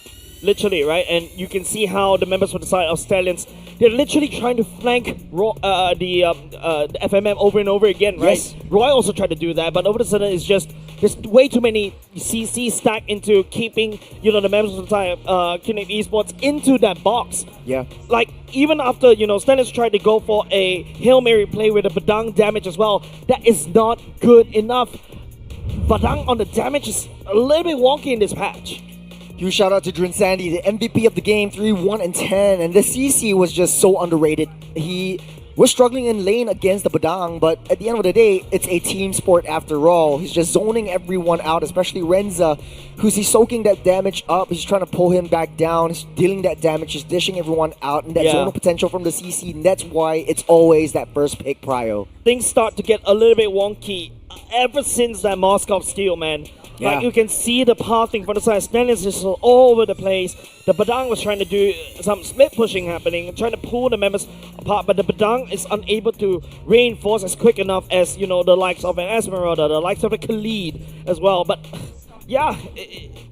S2: Literally, right? And you can see how the members from the side of Stallions, they're literally trying to flank the FMM over and over again, right?
S1: Yes.
S2: Roy also tried to do that, but over the sudden it's just there's way too many CC stacked into keeping the members of the side Kingdom Esports into that box.
S1: Yeah.
S2: Like even after Stallions tried to go for a Hail Mary play with a Badang damage as well, that is not good enough. Badang on the damage is a little bit wonky in this patch.
S1: Huge shout out to Drin Sandy, the MVP of the game, 3-1 and 10. And the CC was just so underrated. He was struggling in lane against the Badang, but at the end of the day, it's a team sport after all. He's just zoning everyone out, especially Renza, he's soaking that damage up. He's trying to pull him back down. He's dealing that damage. He's dishing everyone out. And that
S2: Yeah.
S1: zonal potential from the CC, and that's why it's always that first pick prio.
S2: Things start to get a little bit wonky ever since that Moscow steal, man.
S1: Yeah.
S2: Like you can see the pathing from the side. Stallions is all over the place. The Badang was trying to do some split pushing happening, trying to pull the members apart, but the Badang is unable to reinforce as quick enough as the likes of an Esmeralda, the likes of a Khalid as well. But yeah,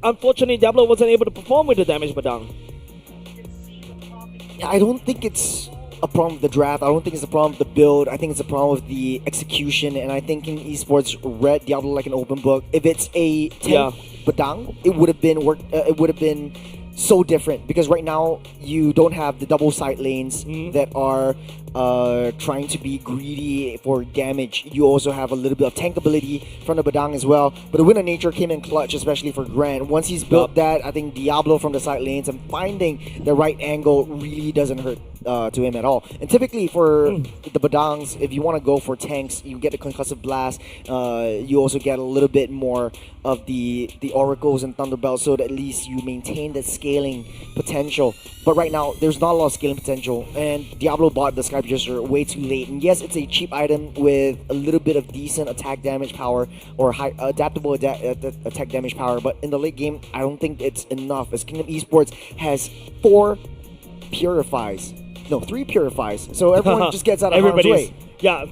S2: unfortunately Diablo wasn't able to perform with the damage Badang.
S1: I don't think it's a problem with the draft. I don't think it's a problem with the build. I think it's a problem with the execution. And I think King Esports read Diablo like an open book. If it's a 10 Badang, it would have been it would have been so different, because right now you don't have the double side lanes that are trying to be greedy for damage. You also have a little bit of tank ability from the Badang as well. But the Wind of Nature came in clutch, especially for Grant. Once he's built that, I think Diablo from the side lanes and finding the right angle really doesn't hurt to him at all. And typically for the Badangs, if you want to go for tanks, you get the Concussive Blast. You also get a little bit more of the Oracles and Thunderbelt, so that at least you maintain that scaling potential. But right now, there's not a lot of scaling potential, and Diablo bought the Sky Piercer way too late. And yes, it's a cheap item with a little bit of decent attack damage power or high adaptable attack damage power, but in the late game, I don't think it's enough, as Kingdom Esports has 3 purifies, so everyone just gets out of harm's way.
S2: Yeah,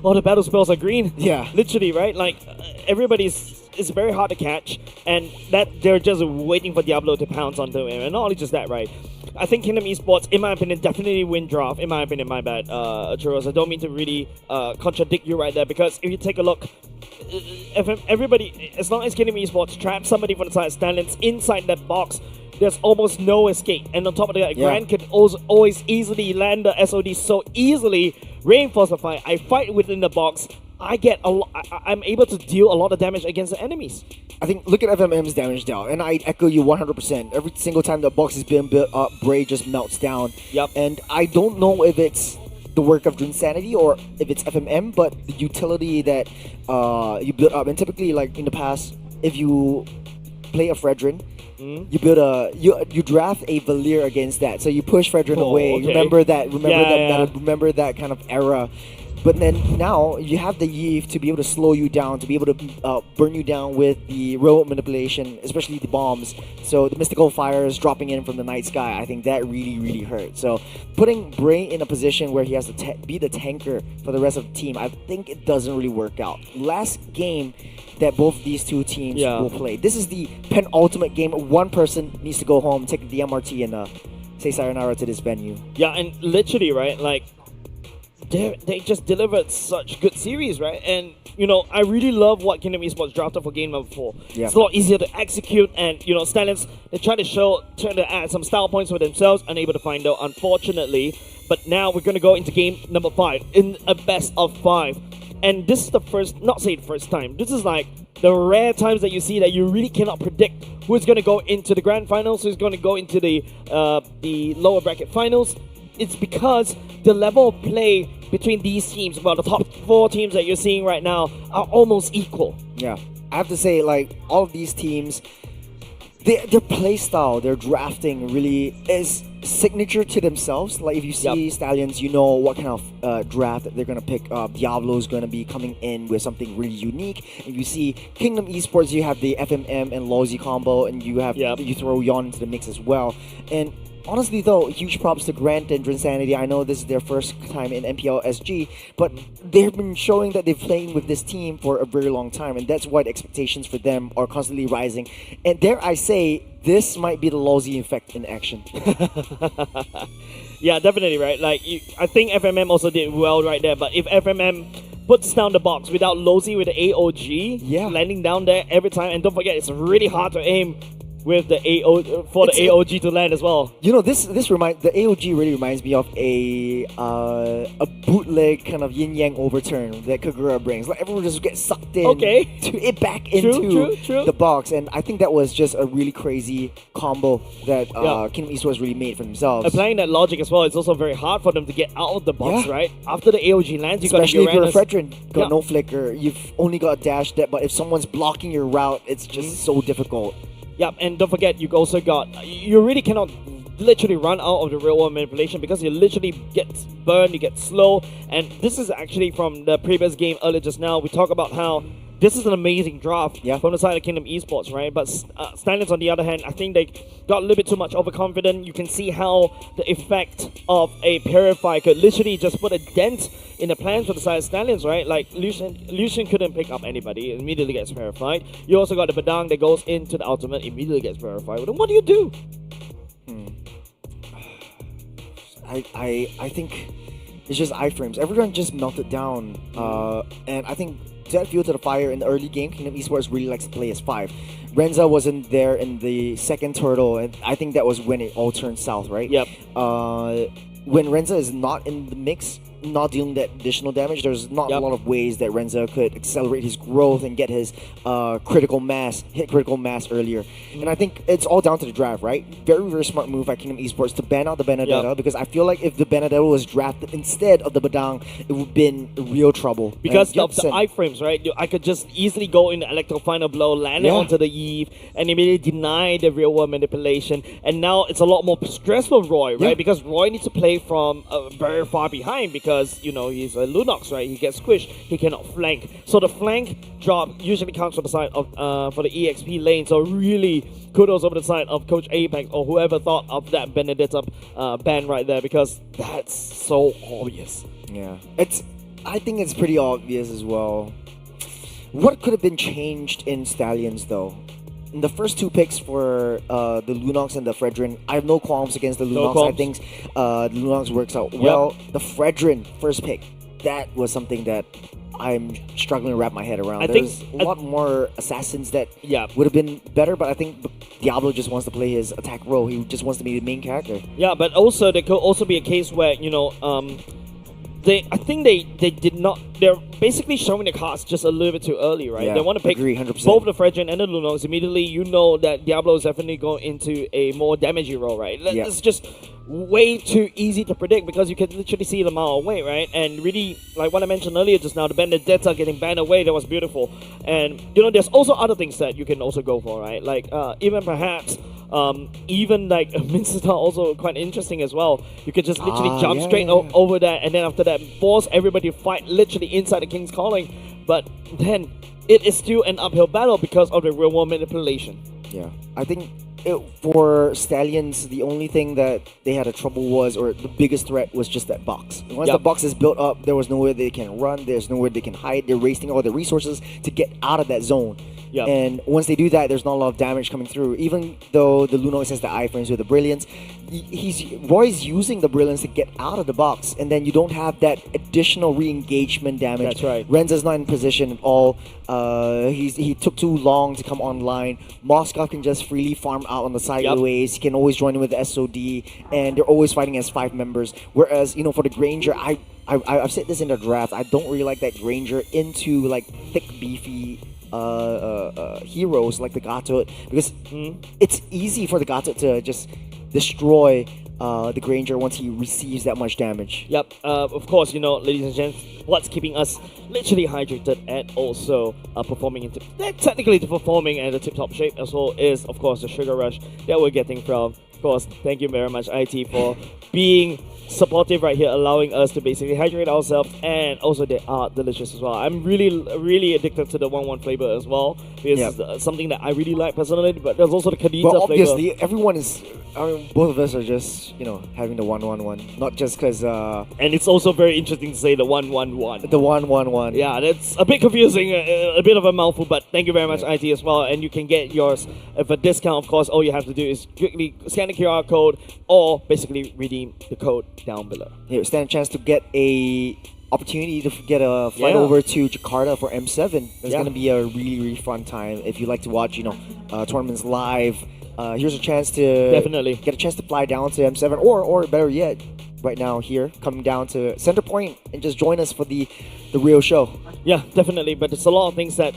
S2: all the battle spells are green.
S1: Yeah.
S2: Literally, right? Like, it's very hard to catch, and that they're just waiting for Diablo to pounce onto him. And not only just that, right? I think Kingdom Esports, in my opinion, definitely win draft. In my opinion, my bad, Churros. I don't mean to really contradict you right there, because if you take a look, if everybody, as long as Kingdom Esports traps somebody from the side Stallions inside that box, there's almost no escape. And on top of that, Grant can also always easily land the SOD so easily, reinforce the fight. I fight within the box. I'm able to deal a lot of damage against the enemies.
S1: I think, look at FMM's damage down, and I echo you 100%. Every single time the box is being built up, Bray just melts down.
S2: Yep.
S1: And I don't know if it's the work of Insanity or if it's FMM, but the utility that you build up. And typically, like in the past, if you play a Fredrin, you build you draft a Valir against that. So you push Fredrin away.
S2: Okay.
S1: Remember that kind of era. But then now you have the Eve to be able to slow you down, to be able to burn you down with the robot manipulation, especially the bombs. So the mystical fires dropping in from the night sky, I think that really, really hurt. So putting Bray in a position where he has to be the tanker for the rest of the team, I think it doesn't really work out. Last game that both these two teams will play. This is the penultimate game. One person needs to go home, take the MRT, and say sayonara to this venue.
S2: Yeah, and literally, right, like, they just delivered such good series, right? And, you know, I really love what Kingdom Esports drafted for game number 4.
S1: Yeah.
S2: It's a lot easier to execute, and, you know, Stallions, they try to add some style points for themselves, unable to find out, unfortunately. But now we're going to go into game number 5 in a best of 5. And this is the first, not say the first time, this is like the rare times that you see that you really cannot predict who's going to go into the grand finals, who's going to go into the lower bracket finals. It's because the level of play between these teams, well, the top 4 teams that you're seeing right now, are almost equal.
S1: Yeah, I have to say, like, all of these teams, their play style, their drafting really is signature to themselves. Like, if you see Stallions, you know what kind of draft that they're going to pick up. Diablo's going to be coming in with something really unique. If you see Kingdom Esports, you have the FMM and Lozy combo, and you have you throw Yon into the mix as well. And honestly, though, huge props to Grant and Drinsanity. I know this is their first time in MPL SG, but they've been showing that they're playing with this team for a very long time, and that's why the expectations for them are constantly rising. And dare I say, this might be the Lozy effect in action.
S2: Yeah, definitely, right? Like, I think FMM also did well right there, but if FMM puts down the box without Lozy with the AOG landing down there every time, and don't forget, it's really hard to aim with the AOG to land as well.
S1: You know, the AOG really reminds me of a bootleg kind of yin yang overturn that Kagura brings. Like, everyone just gets sucked in back into the box, and I think that was just a really crazy combo that Kingdom Esports really made for themselves.
S2: Applying that logic as well, it's also very hard for them to get out of the box, right? After the AOG lands, you got
S1: especially if you're a Fredrin, got no flicker, you've only got a dash that, but if someone's blocking your route, it's just so difficult.
S2: Yep, and don't forget, you also got, you really cannot literally run out of the real world manipulation because you literally get burned, you get slow. And this is actually from the previous game earlier just now. We talk about how this is an amazing draft from the side of Kingdom Esports, right? But Stallions, on the other hand, I think they got a little bit too much overconfident. You can see how the effect of a Purify could literally just put a dent in the plans for the side of Stallions, right? Like, Lucian couldn't pick up anybody, immediately gets Purified. You also got the Badang that goes into the ultimate, immediately gets Purified. Then what do you do?
S1: I think it's just iframes. Everyone just melted down, and I think Dead Fuel to the Fire in the early game, Kingdom Esports really likes to play as 5. Renza wasn't there in the second turtle, and I think that was when it all turned south, right?
S2: Yep.
S1: When Renza is not in the mix, not dealing that additional damage, there's not a lot of ways that Renza could accelerate his growth and get his hit critical mass earlier. And I think it's all down to the draft, right? Very, very smart move by Kingdom Esports to ban out the Benedetta, because I feel like if the Benedetta was drafted instead of the Badang, it would have been real trouble.
S2: Because of the iframes, right? I could just easily go in the Electro Final Blow, land it onto the Eve, and immediately deny the real world manipulation. And now it's a lot more stressful for Roy, right? Because Roy needs to play from very far behind, because, you know, he's a Lunox, right? He gets squished, he cannot flank. So the flank drop usually comes from the side of for the EXP lane. So really kudos over the side of Coach Apex or whoever thought of that Benedetta ban right there, because that's so obvious.
S1: Yeah, I think it's pretty obvious as well. What could have been changed in Stallions, though? In the first 2 picks for the Lunox and the Fredrin, I have no qualms against the Lunox. I think the Lunox works out well. The Fredrin first pick, that was something that I'm struggling to wrap my head around. There's a lot more assassins that would have been better, but I think Diablo just wants to play his attack role. He just wants to be the main character.
S2: Yeah, but also there could also be a case where, you know, I think they did not. They're basically showing the cards just a little bit too early, right?
S1: Yeah,
S2: they want to pick
S1: 100%.
S2: both the Fredrin and the Lunox. Immediately, you know that Diablo is definitely going into a more damagey role, right? It's just way too easy to predict because you can literally see them mile away, right? And really, like what I mentioned earlier just now, the Benedetta getting banned away, that was beautiful. And, you know, there's also other things that you can also go for, right? Like, even perhaps Even like Minster also quite interesting as well. You could just literally jump
S1: yeah,
S2: straight
S1: yeah, yeah.
S2: over that, and then after that force everybody to fight literally inside the King's Calling. But then it is still an uphill battle because of the real world manipulation.
S1: Yeah, I think for Stallions, the only thing that they had a trouble was, or the biggest threat was just that box. Once the box is built up, there was nowhere they can run, there's nowhere they can hide, they're wasting all their resources to get out of that zone.
S2: Yep.
S1: And once they do that, there's not a lot of damage coming through. Even though the Lunox has the iframes with the Brilliance, Roy's using the Brilliance to get out of the box, and then you don't have that additional re-engagement damage.
S2: That's right.
S1: Renza's not in position at all. He took too long to come online. Moskov can just freely farm out on the sideways. He can always join in with the SOD, and they're always fighting as 5 members. Whereas, for the Granger, I've said this in the draft, I don't really like that Granger into like thick, beefy heroes like the Gatot, because it's easy for the Gatot to just destroy the Granger once he receives that much damage.
S2: Yep, of course, ladies and gents, what's keeping us literally hydrated and also performing technically performing at a tip-top shape as well is, of course, the sugar rush that we're getting from. Of course, thank you very much, IT, for being supportive right here, allowing us to basically hydrate ourselves, and also they are delicious as well. I'm really addicted to the 1-1 flavor as well, because it's something that I really like personally, but there's also the Khadija
S1: Well,
S2: flavor.
S1: obviously, everyone is, both of us are just, having the 1-1-1, not just because...
S2: and it's also very interesting to say the 1-1-1.
S1: The 1-1-1.
S2: Yeah, that's a bit confusing, a bit of a mouthful, but thank you very much, IT, as well, and you can get yours for discount. Of course, all you have to do is quickly scan the QR code, or basically redeem the code down below.
S1: Yeah, stand a chance to get a opportunity to get a flight over to Jakarta for M7. It's going to be a really fun time. If you like to watch, tournaments live, here's a chance to
S2: definitely
S1: get a chance to fly down to M7, or better yet, right now here, coming down to Centrepoint and just join us for the real show.
S2: Yeah, definitely. But there's a lot of things that,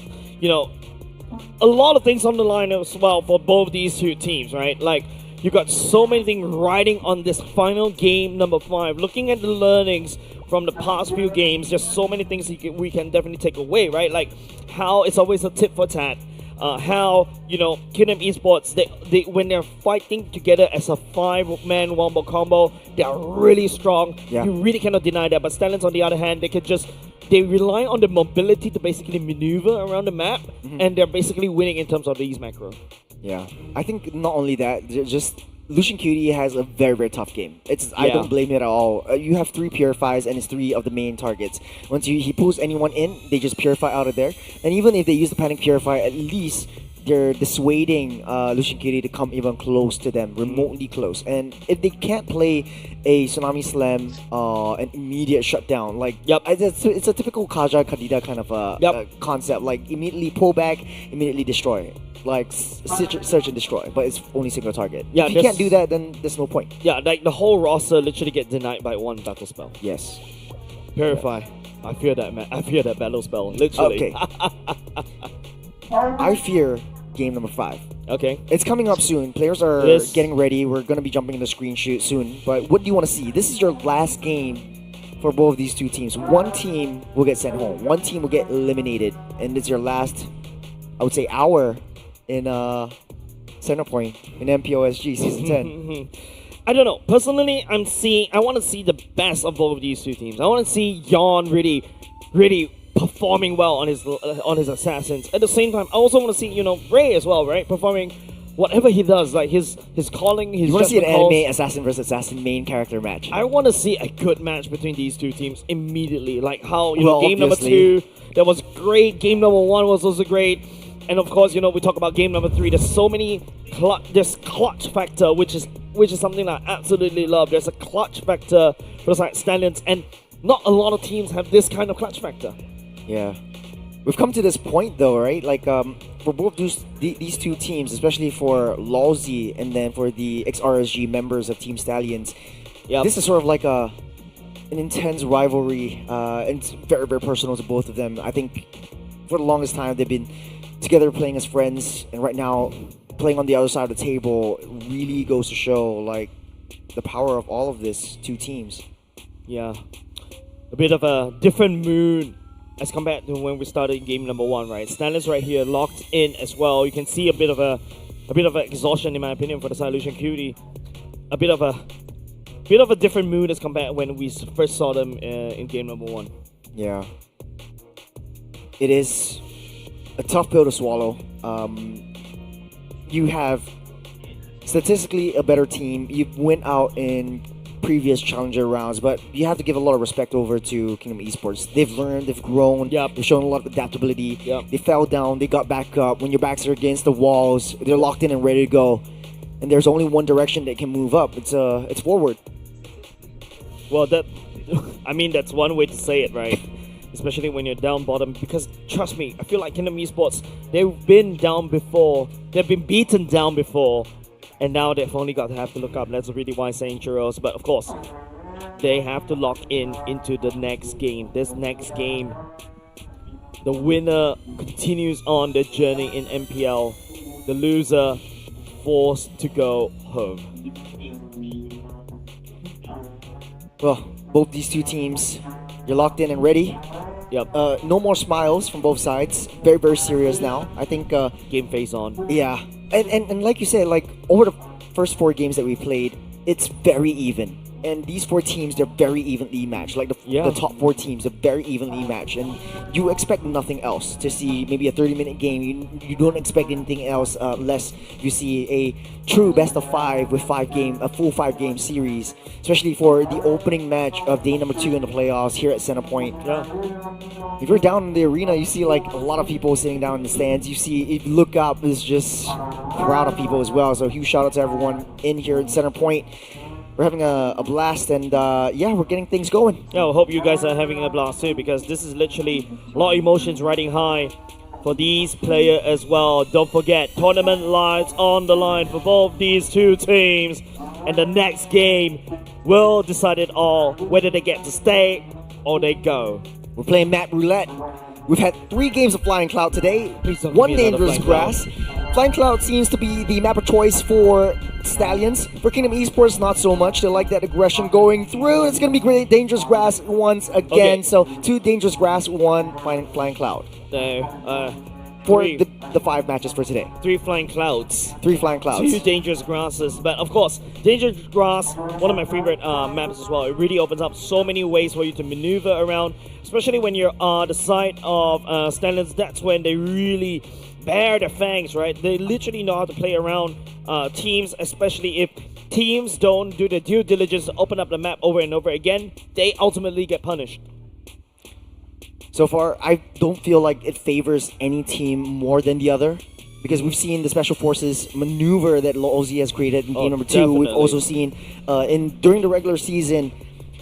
S2: a lot of things on the line as well for both these two teams, right? Like, you got so many things riding on this final game number 5. Looking at the learnings from the past few games, there's so many things we can definitely take away, right? Like how it's always a tit for tat. How Kingdom Esports, they when they're fighting together as a 5-man wombo combo, they are really strong.
S1: Yeah.
S2: You really cannot deny that. But Stallions, on the other hand, they rely on the mobility to basically maneuver around the map, and they're basically winning in terms of these macro.
S1: Yeah, I think not only that, just Lucian Cutie has a very tough game. I don't blame it at all. You have 3 purifies, and it's 3 of the main targets. Once he pulls anyone in, they just purify out of there. And even if they use the panic purify, at least they're dissuading Lucian Cutie to come even close to them, remotely close. And if they can't play a Tsunami Slam, an immediate shutdown, like it's a typical Kaja Kadida kind of concept. Like immediately pull back, immediately destroy. Like search and destroy, but it's only single target. Yeah, if you can't do that, then there's no point.
S2: Yeah, like the whole roster literally get denied by 1 battle spell.
S1: Yes.
S2: Purify. I fear that, man. I fear that battle spell. Literally.
S1: Okay. I fear game number 5.
S2: Okay.
S1: It's coming up soon. Players are getting ready. We're gonna be jumping in the screen shoot soon. But what do you want to see? This is your last game for both of these two teams. One team will get sent home. One team will get eliminated, and it's your last, I would say, hour in Centrepoint in MPOSG Season 10.
S2: I don't know. Personally, I want to see the best of both of these two teams. I want to see Yon really performing well on his assassins. At the same time, I also want to see, Ray as well, right? Performing whatever he does, like his calling, his.
S1: You want to see an anime assassin versus assassin main character match?
S2: I want to see a good match between these two teams immediately. Like how game
S1: obviously.
S2: number 2 that was great. Game number 1 was also great. And of course, we talk about game number 3. There's so many this clutch factor, which is something I absolutely love. There's a clutch factor for the Stallions, and not a lot of teams have this kind of clutch factor.
S1: Yeah, we've come to this point though, right? Like for both these two teams, especially for Lawsy and then for the XRSG members of Team Stallions, this is sort of like an intense rivalry, and it's very personal to both of them. I think for the longest time they've been together playing as friends, and right now playing on the other side of the table really goes to show like the power of all of these two teams.
S2: Yeah, a bit of a different mood as compared to when we started game number 1, right? Stallions right here locked in as well. You can see a bit of a a bit of an exhaustion in my opinion for the side Lucian Cutie. A bit of a different mood as compared when we first saw them in game number 1.
S1: Yeah. It is a tough pill to swallow. You have statistically a better team. You went out in previous challenger rounds, but you have to give a lot of respect over to Kingdom Esports. They've learned, they've grown,
S2: Yep.
S1: they've shown a lot of adaptability.
S2: Yep.
S1: They fell down, they got back up. When your backs are against the walls, they're locked in and ready to go. And there's only one direction they can move up. It's forward.
S2: Well, that's one way to say it, right? Especially when you're down bottom, because trust me, I feel like Kingdom Esports, they've been down before, they've been beaten down before, and now they've only got to have to look up. That's really why I'm saying churros. But of course, they have to lock into the next game. This next game, the winner continues on their journey in MPL. The loser forced to go home.
S1: Well, both these two teams, you're locked in and ready.
S2: Yep.
S1: No more smiles from both sides. Very, very serious now. I think.
S2: Game face on.
S1: Yeah, and like you said, like over the first 4 games that we played, it's very even. And these 4 teams, they're very evenly matched. Like the top 4 teams are very evenly matched, and you expect nothing else to see. Maybe a 30-minute game. You don't expect anything else unless you see a true best of 5 with a full 5-game series. Especially for the opening match of day number 2 in the playoffs here at Centrepoint.
S2: Yeah.
S1: If you're down in the arena, you see like a lot of people sitting down in the stands. If you look up, there's just a crowd of people as well. So huge shout out to everyone in here at Centrepoint. We're having a blast, and yeah, we're getting things going.
S2: Yeah, I hope you guys are having a blast too, because this is literally a lot of emotions riding high for these players as well. Don't forget, tournament lives on the line for both these two teams, and the next game will decide it all, whether they get to stay or they go.
S1: We're playing map roulette. We've had 3 games of Flying Cloud today.
S2: Please don't give
S1: 1
S2: me another
S1: dangerous
S2: Flying
S1: grass. Flying Cloud seems to be the map of choice for Stallions. For Kingdom Esports, not so much. They like that aggression going through. It's going to be great. Dangerous grass once again.
S2: Okay.
S1: So 2 dangerous grass, 1 Flying Cloud. For
S2: Three.
S1: the 5 matches for today.
S2: 3 flying clouds.
S1: 3 Flying Clouds.
S2: 2 dangerous grasses, but of course, dangerous grass, one of my favorite maps as well. It really opens up so many ways for you to maneuver around, especially when you're on the side of Stallions. That's when they really bare their fangs, right? They literally know how to play around teams, especially if teams don't do the due diligence to open up the map over and over again. They ultimately get punished.
S1: So far, I don't feel like it favors any team more than the other, because we've seen the special forces maneuver that Lozzy has created in game number 2. We've
S2: definitely.
S1: also seen during the regular season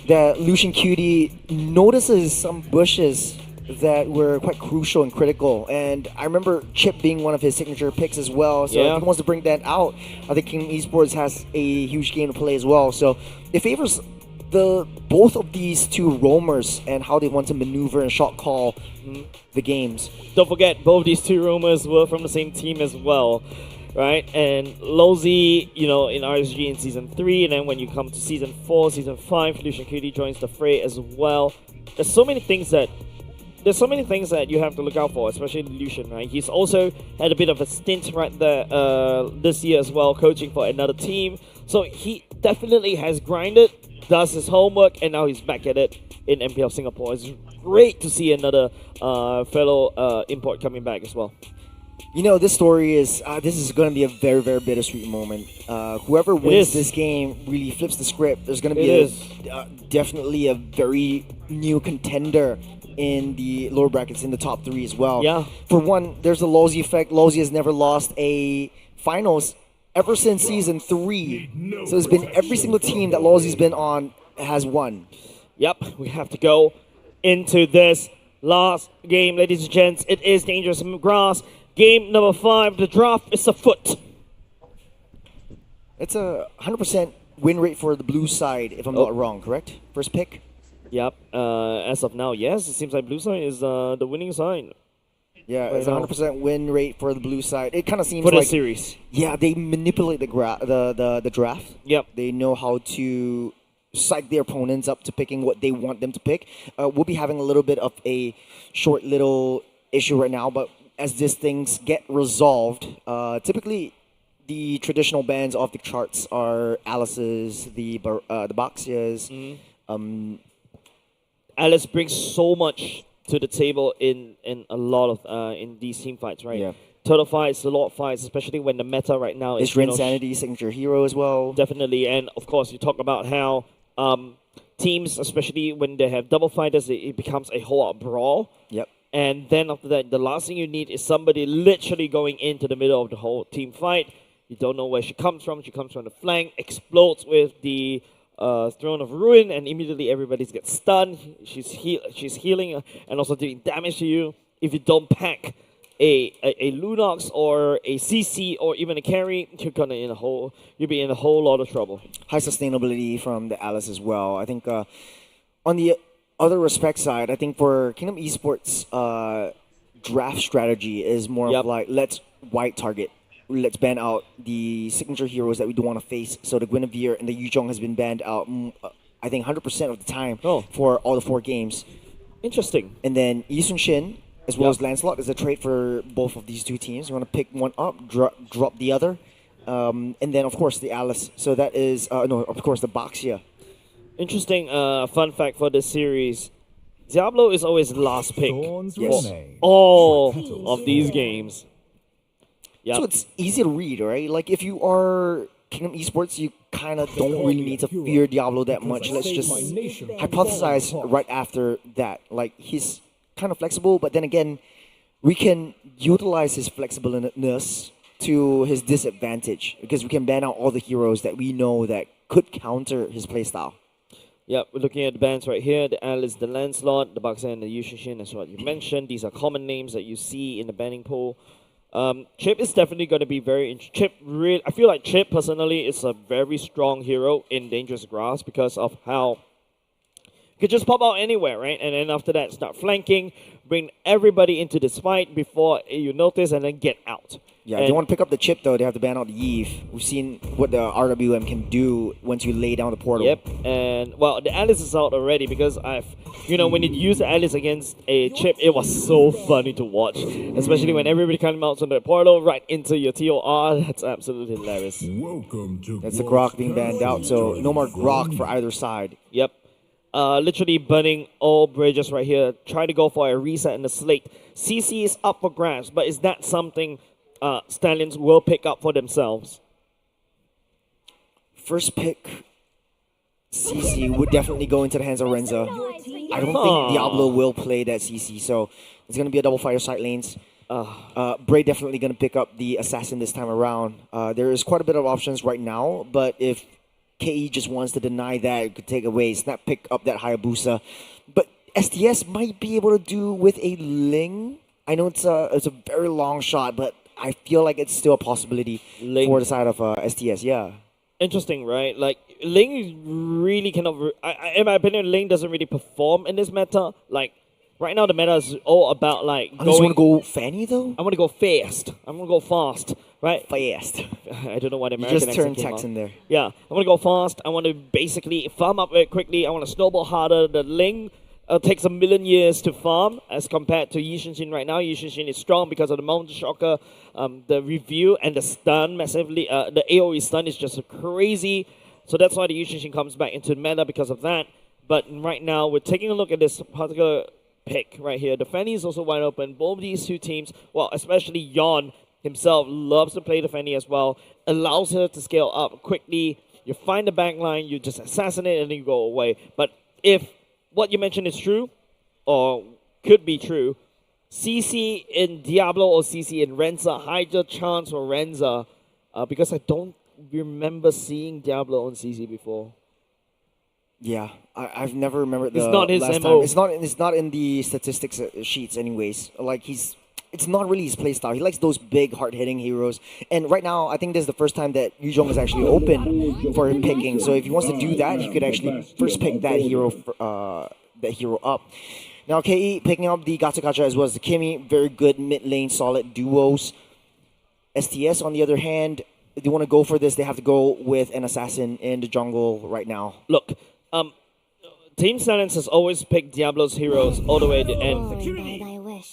S1: that Lucian Cutie notices some bushes that were quite crucial and critical. And I remember Chip being one of his signature picks as well. So
S2: Yeah.
S1: if he wants to bring that out, I think Kingdom Esports has a huge game to play as well. So it favors both of these 2 roamers and how they want to maneuver and shot call the games.
S2: Don't forget, both these 2 roamers were from the same team as well, right? And Lozzy, in RSG in Season 3, and then when you come to Season 4, Season 5, Lucian Cutie joins the fray as well. There's so many things that you have to look out for, especially Lucian, right? He's also had a bit of a stint right there this year as well, coaching for another team. So he definitely has grinded, does his homework, and now he's back at it in MPL Singapore. It's great to see another fellow import coming back as well.
S1: This story is going to be a very, very bittersweet moment. Whoever wins
S2: is.
S1: this game really flips the script. There's going to be definitely a very new contender in the lower brackets, in the top 3 as well.
S2: Yeah.
S1: For one, there's the Lozzy effect. Lozzy has never lost a finals ever since Season 3. So it's been every single team that Lozzy's been on has won.
S2: Yep, we have to go into this last game, ladies and gents. It is Dangerous Grass. Game number 5, the draft is afoot.
S1: It's a 100% win rate for the blue side, if I'm not wrong, correct? First pick?
S2: Yep, as of now, yes, it seems like blue side is the winning side.
S1: Yeah, it's a 100% win rate for the blue side. It kind of seems
S2: For the
S1: like
S2: series.
S1: yeah, they manipulate the draft.
S2: Yep.
S1: They know how to psych their opponents up to picking what they want them to pick. We'll be having a little bit of a short little issue right now, but as these things get resolved, typically the traditional bands off the charts are Alice's, the Baxias.
S2: Alice brings so much to the table in a lot of in these team fights, right?
S1: Yeah.
S2: Turtle fights, the Lord fights, especially when the meta right now is
S1: Is Rin Sanity signature hero as well?
S2: definitely, and of course you talk about how teams, especially when they have double fighters, it becomes a whole brawl.
S1: Yep.
S2: And then after that, the last thing you need is somebody literally going into the middle of the whole team fight. You don't know where she comes from. She comes from the flank, explodes with the Throne of Ruin, and immediately everybody gets stunned. She's healing and also doing damage to you. If you don't pack a Lunox or a CC or even a carry, you'll be in a whole lot of trouble.
S1: High sustainability from the Alice as well. I think on the other respect side, I think for Kingdom Esports, draft strategy is more of like, let's white target. Let's ban out the signature heroes that we don't want to face. So the Guinevere and the Yuzhong has been banned out, I think 100% of the time for all the 4 games.
S2: Interesting.
S1: And then Yi Sun Shin, as well as Lancelot, is a trait for both of these two teams. You want to pick one up, drop the other. And then, of course, the Alice. So that is, of course, the Baxia.
S2: Interesting fun fact for this series. Diablo is always last pick
S1: Yes.
S2: for all of these games. Yep.
S1: So it's easy to read, right? Like, if you are Kingdom Esports, you kind of don't really need to fear Diablo that much. Let's just hypothesize right after that. Like, he's kind of flexible, but then again, we can utilize his flexibleness to his disadvantage because we can ban out all the heroes that we know that could counter his playstyle.
S2: Yep, we're looking at the bands right here. The Alice, the Lancelot, the Baxia, and the Yushishin, as what you mentioned. These are common names that you see in the banning pool. Chip is definitely going to be very... I feel like Chip, personally, is a very strong hero in Dangerous Grass because of how... You could just pop out anywhere, right? And then after that, start flanking, bring everybody into this fight before you notice, and then get out.
S1: Yeah, if they want to pick up the chip, though, they have to ban out the Eve. We've seen what the RWM can do once you lay down the portal.
S2: Yep, and, well, the Alice is out already because when you use the Alice against a chip, it was so funny to watch. Especially when everybody comes out on the portal right into your TOR. That's absolutely hilarious.
S1: That's the Grok being banned out, so no more Grok for either side.
S2: Yep. Literally burning all bridges right here. Try to go for a reset in the slate. CC is up for grabs, but is that something Stallions will pick up for themselves?
S1: First pick, CC would definitely go into the hands of Renza. I don't think Diablo will play that CC, so it's going to be a double fire side lanes. Bray definitely going to pick up the Assassin this time around. There is quite a bit of options right now, but if KE just wants to deny that, it could take away, snap pick up that Hayabusa. But STS might be able to do with a Ling. I know it's a very long shot, but I feel like it's still a possibility for the side of STS, yeah.
S2: Interesting, right? Like, Ling really cannot... in my opinion, Ling doesn't really perform in this meta. Like, right now the meta is all about, like,
S1: I just want to go Fanny, though?
S2: I want to go fast. I'm going to go fast, right?
S1: Fast.
S2: I don't know what American
S1: You just turned
S2: accent came
S1: text
S2: out.
S1: in there.
S2: Yeah, I want to go fast. I want to basically farm up very quickly. I want to snowball harder. The Ling takes a million years to farm as compared to Yi Shin right now. Yi Shin is strong because of the Mountain Shocker, the review, and the stun massively. The AoE stun is just crazy. So that's why the Yi Shin comes back into the meta because of that. But right now, we're taking a look at this particular pick right here. The Fanny is also wide open. Both these two teams, well, especially Yon himself, loves to play the Fanny as well. Allows her to scale up quickly. You find the backline, you just assassinate, and then you go away. But if what you mentioned is true, or could be true, CC in Diablo or CC in Renza, higher chance for Renza, because I don't remember seeing Diablo on CC before.
S1: Yeah, I've never remembered the
S2: It's not his
S1: last
S2: MO.
S1: time. It's not in the statistics sheets anyways. Like, it's not really his playstyle. He likes those big, hard-hitting heroes. And right now, I think this is the first time that Yuzhong is actually open for him picking. So if he wants to do that, he could actually first pick that hero up. Now, KE picking up the Gacha Gacha as well as the Kimi. Very good mid-lane, solid duos. STS, on the other hand, if they want to go for this, they have to go with an assassin in the jungle right now.
S2: Look, Team Stallions has always picked Diablo's heroes all the way to the end.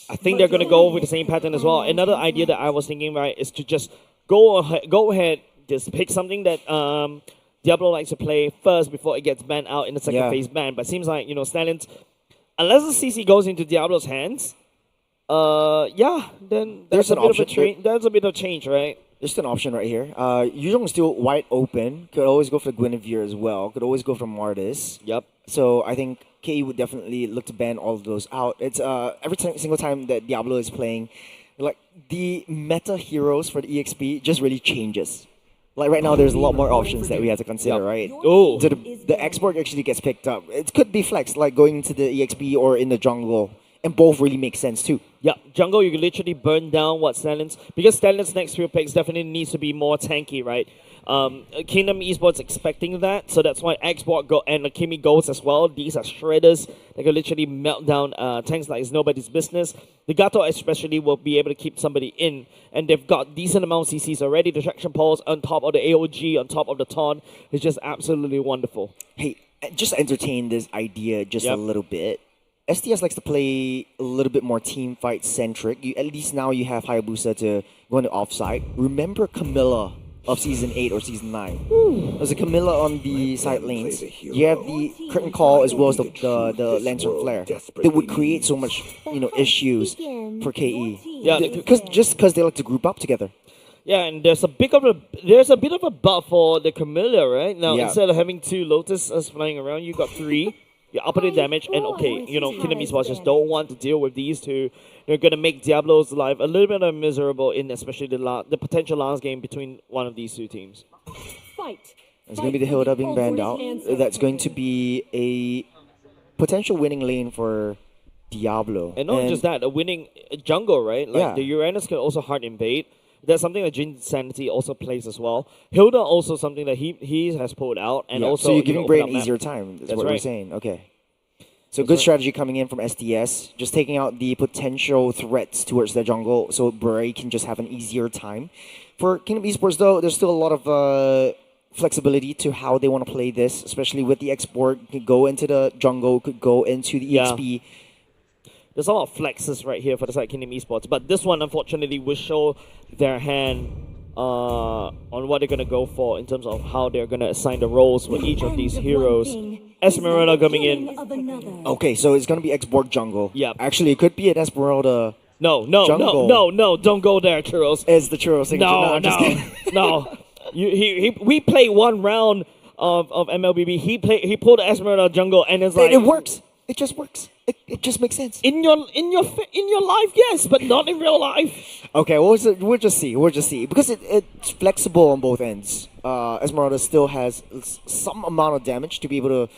S2: I think they're going to go with the same pattern as well. Another idea that I was thinking, right, is to just go ahead, just pick something that Diablo likes to play first before it gets banned out in the second phase ban. But seems like, Stallions, unless the CC goes into Diablo's hands, then
S1: There's an option.
S2: There's a bit of change, right?
S1: There's an option right here. Yuzhong is still wide open. Could always go for Guinevere as well. Could always go for Martis.
S2: Yep.
S1: So I think KE would definitely look to ban all of those out. It's every single time that Diablo is playing, like the meta heroes for the EXP just really changes. Like right now, there's a lot more options that we have to consider, right?
S2: Oh.
S1: So the export actually gets picked up. It could be flexed, like going into the EXP or in the jungle, and both really make sense too.
S2: Yeah, jungle, you can literally burn down what Stallions, because Stallions' next few picks definitely needs to be more tanky, right? Kingdom Esports expecting that, so that's why Export and Kimi goes as well. These are shredders that can literally melt down tanks like it's nobody's business. The Gato especially will be able to keep somebody in, and they've got decent amount of CCs already. The traction poles on top of the AOG, on top of the taunt, is just absolutely wonderful.
S1: Hey, just entertain this idea just a little bit. STS likes to play a little bit more team fight centric. At least now you have Hayabusa to go into offside. Remember Camilla of Season 8 or Season 9? There's a Camilla on the side lanes. You have the Curtain Call as well as the Lantern Flare. That would create so much issues for KE.
S2: Yeah,
S1: because they like to group up together.
S2: Yeah, and there's a bit of a buff for the Camilla, right? Now instead of having 2 Lotuses flying around, you got 3. Your upper damage, and Kingdom Esports just don't want to deal with these two. They're going to make Diablo's life a little bit miserable in especially the potential last game between one of these two teams.
S1: It's going to be the Hilda being banned out. That's going to be a potential winning lane for Diablo.
S2: And not just that, a winning jungle, right? Like the Uranus can also hard invade. That's something that Jin Sanity also plays as well. Hilda also something that he has pulled out, and also
S1: so you're giving Bray an
S2: map.
S1: easier time. That's what
S2: right.
S1: we're saying. Okay. So good strategy coming in from STS, just taking out the potential threats towards the jungle, so Bray can just have an easier time. For Kingdom Esports, though, there's still a lot of flexibility to how they want to play this, especially with the export. Could go into the jungle, could go into the EXP.
S2: There's a lot of flexes right here for the side Kingdom Esports, but this one unfortunately will show their hand on what they're gonna go for in terms of how they're gonna assign the roles for each of these heroes. Esmeralda coming in.
S1: Okay, so it's gonna be export jungle.
S2: Yeah.
S1: Actually, it could be an Esmeralda.
S2: No,
S1: jungle.
S2: no, don't go there, Churros.
S1: It's the Churros signature.
S2: No. We play one round of MLBB. He pulled the Esmeralda jungle, and it's like
S1: it works. It just works. It just makes sense.
S2: In your life, yes, but not in real life.
S1: Okay, we'll just see. Because it's flexible on both ends. Esmeralda still has some amount of damage to be able to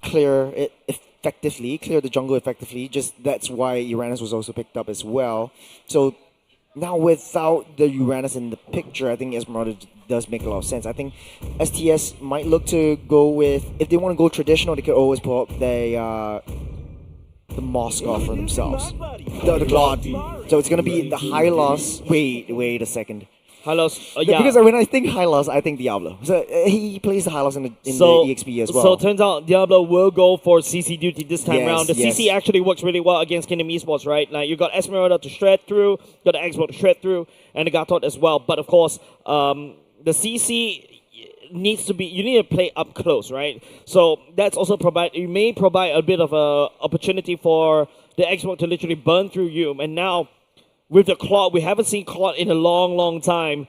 S1: clear it effectively, clear the jungle effectively. Just that's why Uranus was also picked up as well. So now without the Uranus in the picture, I think Esmeralda does make a lot of sense. I think STS might look to go with, if they want to go traditional, they could always pull up the Moskov for themselves. The God. So it's going to be the high loss. Wait a second.
S2: Hylos,
S1: Because when I think high loss, I think Diablo. So he plays the high loss in the EXP as well.
S2: So it turns out Diablo will go for CC duty this time round. The CC actually works really well against Kingdom Esports, right? Like you got Esmeralda to shred through, got the Export to shred through, and the Gatot as well. But of course, the CC needs to be, you need to play up close, right? So that's also you may provide a bit of a opportunity for the Export to literally burn through you. And now with the Claude, we haven't seen Claude in a long time.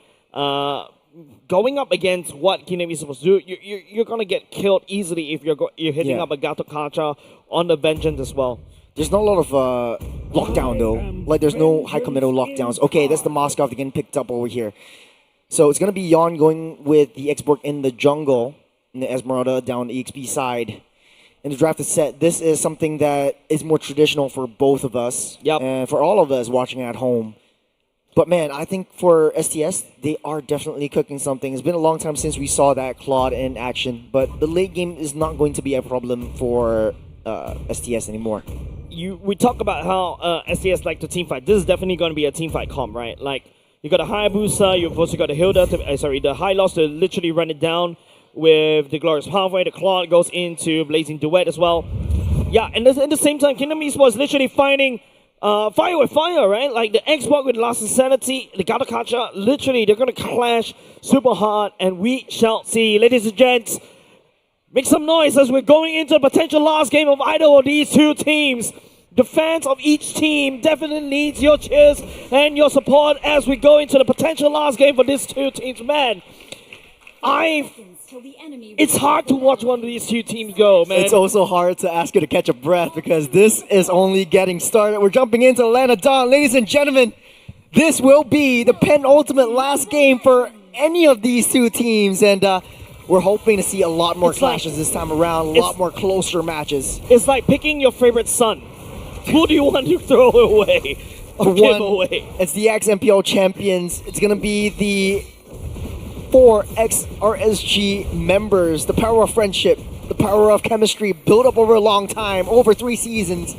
S2: Going up against what Kingdom is supposed to do, you're gonna get killed easily if you're hitting up a Gato Kacha on the Vengeance as well.
S1: There's not a lot of lockdown though. Like there's no high committal lockdowns. Okay, that's the Moskov getting picked up over here. So it's gonna be Yon going with the export in the jungle, and the Esmeralda down the EXP side. And the draft is set. This is something that is more traditional for both of us.
S2: Yep.
S1: And for all of us watching at home. But man, I think for STS, they are definitely cooking something. It's been a long time since we saw that Claude in action. But the late game is not going to be a problem for STS anymore.
S2: We talk about how STS like to team fight. This is definitely going to be a team fight comp, right? Like, you got a Hayabusa, you've also got a Hilda, the High Loss to literally run it down with the Glorious Pathway. The Claude goes into Blazing Duet as well. Yeah, and at the same time, Kingdom Esports literally finding fire with fire, right? Like the Xbox with Lost Insanity, the Gatakacha, literally they're gonna clash super hard, and we shall see. Ladies and gents, make some noise as we're going into the potential last game of either of these two teams. The fans of each team definitely needs your cheers and your support as we go into the potential last game for these two teams. Man, it's hard to watch one of these two teams go, man.
S1: It's also hard to ask you to catch a breath because this is only getting started. We're jumping into Atlanta Dawn. Ladies and gentlemen, this will be the penultimate last game for any of these two teams, and we're hoping to see a lot more clashes this time around, a lot more closer matches.
S2: It's like picking your favorite son. Who do you want to throw away or give away?
S1: It's the ex-MPL champions. It's going to be the 4 ex-RSG members. The power of friendship, the power of chemistry built up over a long time, over 3 seasons.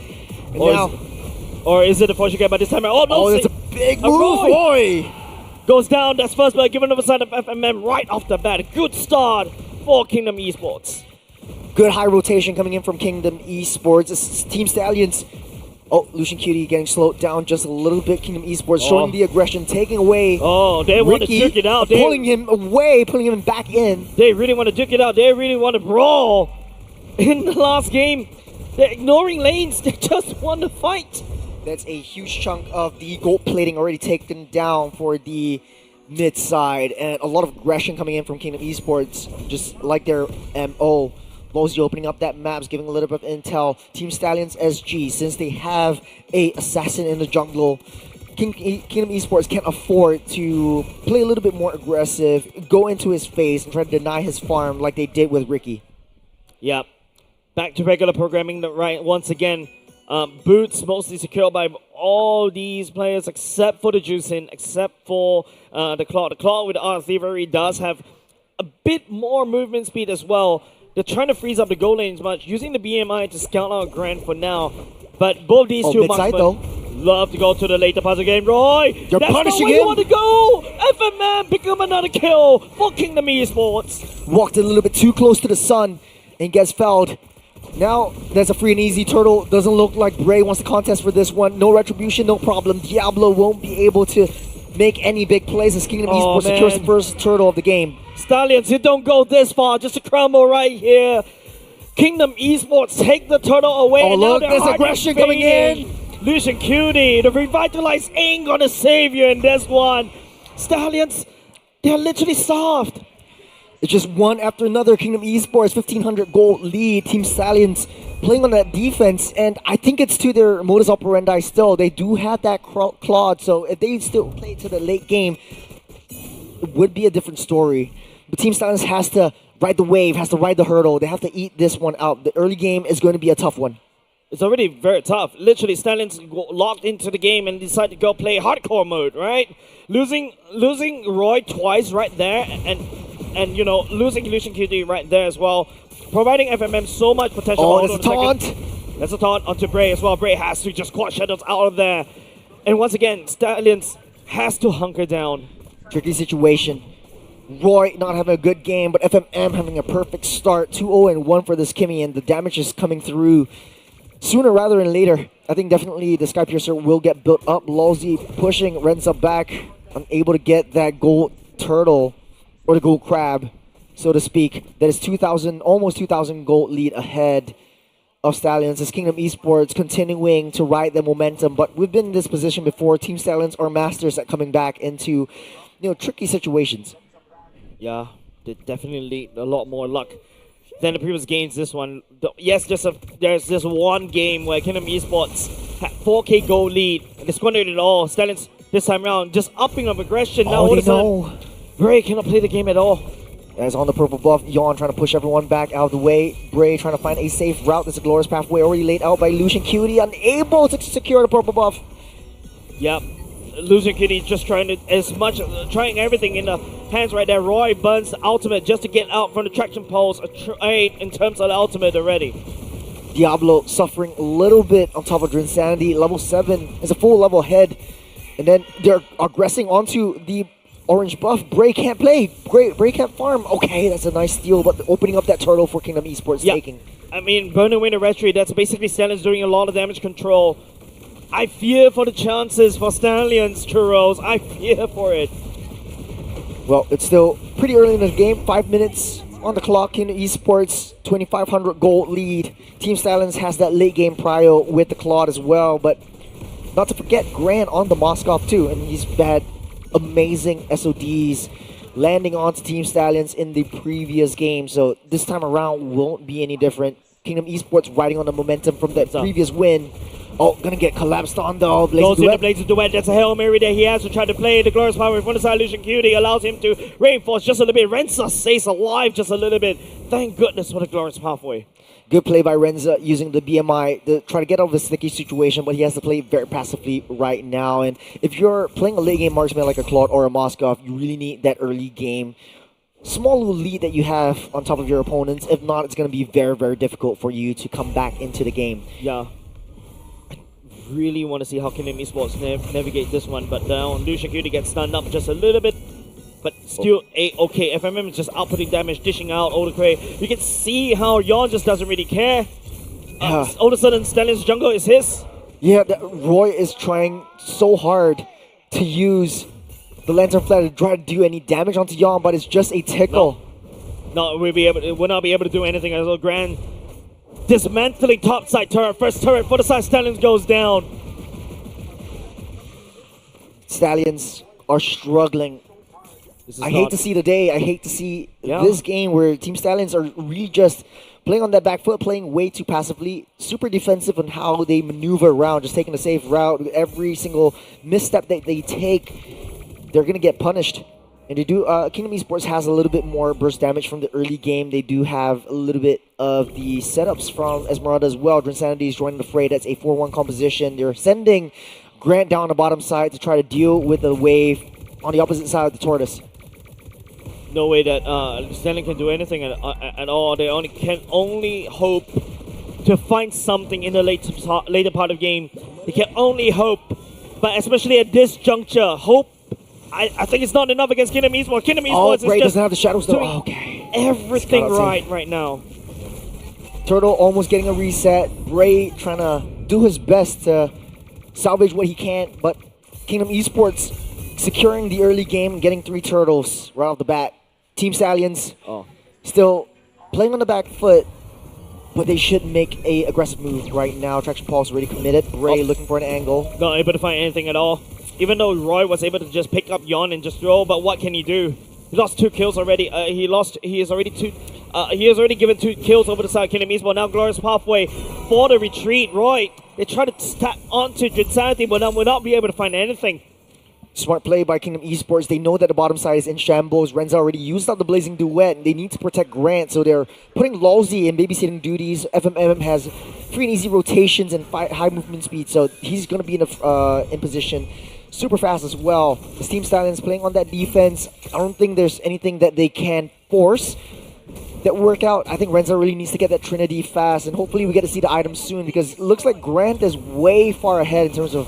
S1: And
S2: or is it the fortune game by this time? Oh, no.
S1: Oh, that's a big move, Roy.
S2: Goes down. That's first blood given over side of FMM right off the bat. A good start for Kingdom Esports.
S1: Good high rotation coming in from Kingdom Esports. It's Team Stallions. Oh, Lucian Cutie getting slowed down just a little bit. Kingdom Esports showing the aggression, taking away
S2: they want to duke it out.
S1: Pulling him away, pulling him back in.
S2: They really want to duke it out. They really want to brawl. In the last game, they're ignoring lanes. They just want to fight.
S1: That's a huge chunk of the gold plating already taken down for the mid side. And a lot of aggression coming in from Kingdom Esports, just like their MO. Mosey opening up that maps, giving a little bit of intel. Team Stallions SG, since they have a assassin in the jungle, Kingdom Esports can't afford to play a little bit more aggressive, go into his face, and try to deny his farm like they did with Ricky.
S2: Yep. Back to regular programming, right? Once again, boots mostly secured by all these players except for the Juicing, except for the Claw. The Claw with our Thievery does have a bit more movement speed as well. They're trying to freeze up the goal lanes much, using the BMI to scout out Grand for now. But both these two marksmen love to go to the later part of the game. Roy,
S1: they're punishing him.
S2: You want to go. FMM pick up another kill for Kingdom Esports.
S1: Walked a little bit too close to the sun and gets felled. Now there's a free and easy turtle. Doesn't look like Bray wants to contest for this one. No retribution, no problem. Diablo won't be able to make any big plays as Kingdom Esports secures the first turtle of the game.
S2: Stallions, you don't go this far, just a crumble right here. Kingdom Esports take the turtle away.
S1: Oh,
S2: and
S1: look,
S2: now
S1: there's aggression coming in.
S2: Lucian Cutie, the revitalized ain't gonna save you in this one. Stallions, they're literally soft.
S1: It's just one after another. Kingdom Esports, 1,500 gold lead. Team Stallions playing on that defense, and I think it's to their modus operandi still. They do have that Claude, so if they still play to the late game, it would be a different story. But Team Stallions has to ride the wave, has to ride the hurdle. They have to eat this one out. The early game is going to be a tough one.
S2: It's already very tough. Literally, Stallions locked into the game and decide to go play hardcore mode, right? Losing Roy twice right there, and you know, losing Lucian QD right there as well, providing FMM so much potential.
S1: Oh, there's a taunt.
S2: There's a taunt onto Bray as well. Bray has to just quad shadows out of there. And once again, Stallions has to hunker down.
S1: Tricky situation. Roy not having a good game, but FMM having a perfect start. 2-0-1 for this Kimmy, and the damage is coming through sooner rather than later. I think definitely the Sky Piercer will get built up. Lolzy pushing Renza back, unable to get that gold turtle, or the gold crab, so to speak. That is 2,000, almost 2,000 gold lead ahead of Stallions. As Kingdom Esports continuing to ride the momentum, but we've been in this position before. Team Stallions are masters at coming back into, tricky situations.
S2: Yeah, they definitely need a lot more luck than the previous games. This one, yes, there's just one game where Kingdom Esports had 4K gold lead and they squandered it all. Stallions this time around just upping of aggression. Now
S1: all they know.
S2: Bray cannot play the game at all.
S1: As on the purple buff, Yawn trying to push everyone back out of the way. Bray trying to find a safe route. There's a glorious pathway already laid out by Lucian Cutie, unable to secure the purple buff.
S2: Yep. Lucian Cutie just trying everything in the hands right there. Roy burns the ultimate just to get out from the traction poles. A trade in terms of the ultimate already.
S1: Diablo suffering a little bit on top of Drinsanity. Level 7 is a full level ahead. And then they're aggressing onto the orange buff. Bray can't play. Bray can't farm. Okay, that's a nice steal, but opening up that turtle for Kingdom Esports taking.
S2: I mean, burning away the retreat, that's basically Stallions doing a lot of damage control. I fear for the chances for Stallions, Churros. I fear for it.
S1: Well, it's still pretty early in the game. 5 minutes on the clock. Kingdom Esports, 2,500 gold lead. Team Stallions has that late game prio with the Claude as well. But not to forget Grant on the Moskov too. And he's had amazing SODs landing onto Team Stallions in the previous game. So this time around won't be any different. Kingdom Esports riding on the momentum from that previous win. Oh, gonna get collapsed on though.
S2: Goes in the Blazing Duet. That's a Hail Mary that he has to try to play. The Glorious Power in front of side. Lucian Cutie allows him to reinforce just a little bit. Renza stays alive just a little bit. Thank goodness for the Glorious Pathway.
S1: Good play by Renza using the BMI to try to get out of the sticky situation, but he has to play very passively right now. And if you're playing a late game marksman like a Claude or a Moskov, you really need that early game small little lead that you have on top of your opponents. If not, it's going to be very, very difficult for you to come back into the game.
S2: Yeah. I really want to see how Kingdom Esports navigate this one, but now Lucian Cutie gets stunned up just a little bit. But still, okay, FMM is just outputting damage, dishing out Oldacray. You can see how Yon just doesn't really care. All of a sudden, Stallions jungle is his.
S1: Yeah, Roy is trying so hard to use the Lantern Flare to try to do any damage onto Yon, but it's just a tickle.
S2: No, we'll not be able to do anything as a grand dismantling topside turret. First turret for the side, Stallions goes down.
S1: Stallions are struggling. I hate to see the day. I hate to see this game where Team Stallions are really just playing on that back foot, playing way too passively, super defensive on how they maneuver around, just taking a safe route. Every single misstep that they take, they're going to get punished. And they do. Kingdom Esports has a little bit more burst damage from the early game. They do have a little bit of the setups from Esmeralda as well. Drinsanity is joining the fray. That's a 4-1 composition. They're sending Grant down the bottom side to try to deal with the wave on the opposite side of the Tortoise.
S2: No way that Stanley can do anything at all. They can only hope to find something in the later part of the game. They can only hope, but especially at this juncture, hope. I think it's not enough against Kingdom Esports. Kingdom Esports is
S1: Bray
S2: just
S1: doesn't have the shadows though.
S2: doing everything right now.
S1: Turtle almost getting a reset. Bray trying to do his best to salvage what he can, but Kingdom Esports securing the early game and getting 3 turtles right off the bat. Team Stallions still playing on the back foot, but they should make a aggressive move right now. Traction Pulse already committed. Bray looking for an angle.
S2: Not able to find anything at all. Even though Roy was able to just pick up Yon and just throw, but what can he do? He lost 2 kills already. He has already given 2 kills over the side of Kingdom Esports. Now Glorious Pathway for the retreat. Roy, they try to tap onto Drinsanity, but will not be able to find anything.
S1: Smart play by Kingdom Esports. They know that the bottom side is in shambles. Renza already used up the Blazing Duet, and they need to protect Grant, so they're putting Lolzy in babysitting duties. FMM has free and easy rotations and high movement speed, so he's going to be in position super fast as well. This Team Stallions playing on that defense. I don't think there's anything that they can force that work out. I think Renza really needs to get that Trinity fast, and hopefully we get to see the items soon, because it looks like Grant is way far ahead in terms of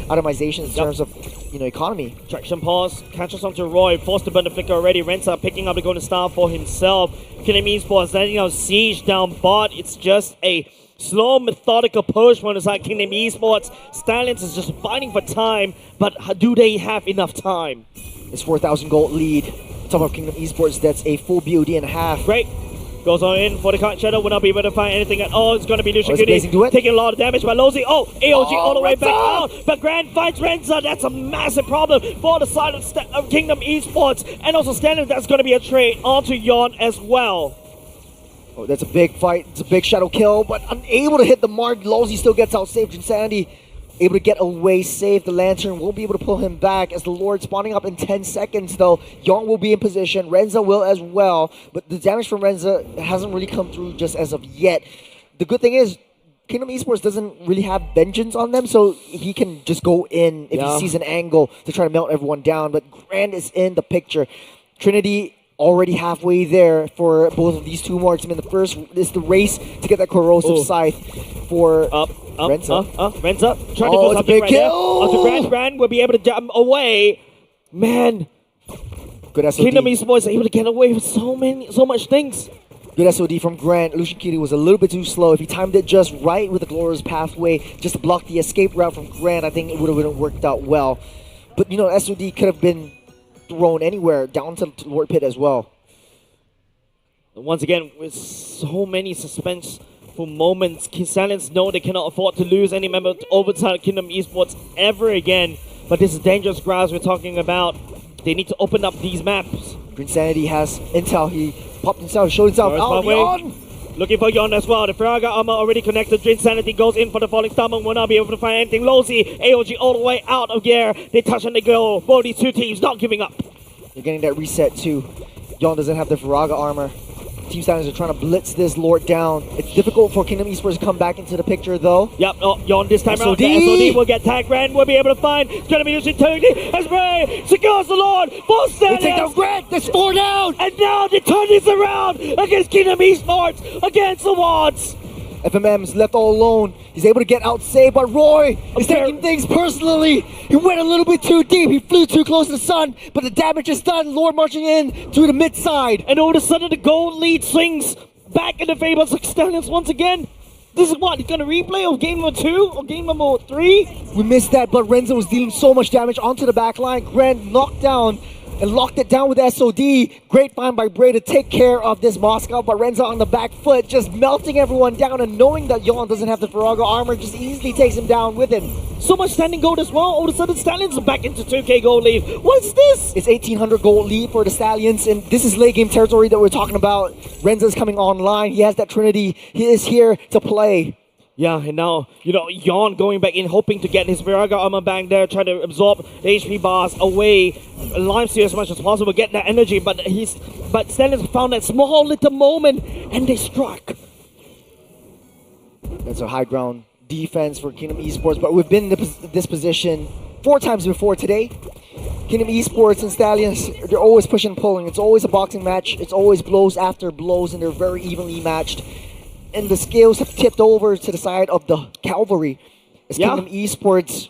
S1: itemization, in terms of economy.
S2: Traction pause, catches onto Roy, forced to burn the flicker already. Renza picking up the golden star for himself. Kingdom Esports landing on siege down bot. It's just a slow, methodical push from the side Kingdom Esports. Stallions is just fighting for time, but do they have enough time?
S1: It's 4,000 gold lead. Top of Kingdom Esports, that's a full BOD and a half.
S2: Great. Goes on in for the Kite Shadow. Will not be able to find anything at all. It's going to be Lucian Cutie taking a lot of damage by Lolzy. AOG all the way back out. But Grant finds Renza. That's a massive problem for the side of Kingdom Esports. And also Stallions, that's going to be a trade onto Yon as well.
S1: Oh, that's a big fight. It's a big shadow kill, but unable to hit the mark. Lolzy still gets out safe. Insanity able to get away safe. The Lantern won't be able to pull him back as the Lord spawning up in 10 seconds though. Yon will be in position. Renza will as well, but the damage from Renza hasn't really come through just as of yet. The good thing is Kingdom Esports doesn't really have vengeance on them, so he can just go in if he sees an angle to try to melt everyone down, but Grant is in the picture. Trinity already halfway there for both of these two marksmen. The first is the race to get that corrosive scythe for Renza.
S2: Renza trying to do something right there. Grant will be able to jump away. Man,
S1: good SOD.
S2: Kingdom Esports are able to get away with so much things.
S1: Good SOD from Grant. Lucian Kitty was a little bit too slow. If he timed it just right with the Glorious Pathway, just to block the escape route from Grant, I think it would have worked out well. But, you know, SOD could have been thrown anywhere, down to Lord Pit as well.
S2: Once again, with so many suspenseful moments, Stallions know they cannot afford to lose any member over to Kingdom Esports ever again. But this is dangerous grass we're talking about. They need to open up these maps.
S1: Green Sanity has intel. He popped himself, showed himself out. Yon!
S2: Looking for Yon as well. The Firaga armor already connected. Green Sanity goes in for the falling stomach. Will not be able to find anything. Lozy, AOG all the way out of gear. They touch and they go. Both these two teams not giving up.
S1: You're getting that reset too. Yon doesn't have the Firaga armor. Team Stallions are trying to blitz this Lord down. It's difficult for Kingdom Esports to come back into the picture though.
S2: Yep, Yon this time around.
S1: SOD.
S2: The SOD will get tagged. Grant will be able to find. It's going to be using Tony as Ray secures the Lord for
S1: They
S2: Stallions.
S1: take down Grant. There's 4 down.
S2: And now they turn this around against Kingdom Esports, against the Wads.
S1: FMM is left all alone. He's able to get out saved, but Roy is taking things personally. He went a little bit too deep. He flew too close to the sun, but the damage is done. Lord marching in to the mid side.
S2: And all of a sudden the gold lead swings back in the favor of Stallions once again. This is what, he's going to replay of game number 2 or game number 3?
S1: We missed that, but Renzo was dealing so much damage onto the back line. Grant knocked down and locked it down with SOD. Great find by Bray to take care of this Moscow, but Renzo on the back foot, just melting everyone down, and knowing that Yon doesn't have the Firaga armor, just easily takes him down with him.
S2: So much standing gold as well. All of a sudden Stallions are back into 2k gold lead. What is this?
S1: It's 1,800 gold lead for the Stallions, and this is late game territory that we're talking about. Renzo's coming online. He has that Trinity. He is here to play.
S2: Yeah, and now, you know, Yon going back in, hoping to get his Viraga armor back there, trying to absorb the HP bars away, Limesteal as much as possible, get that energy, but Stallions found that small little moment, and they struck.
S1: That's a high ground defense for Kingdom Esports, but we've been in this position 4 times before today. Kingdom Esports and Stallions, they're always pushing and pulling. It's always a boxing match. It's always blows after blows, and they're very evenly matched. And the scales have tipped over to the side of the cavalry. As Kingdom Esports,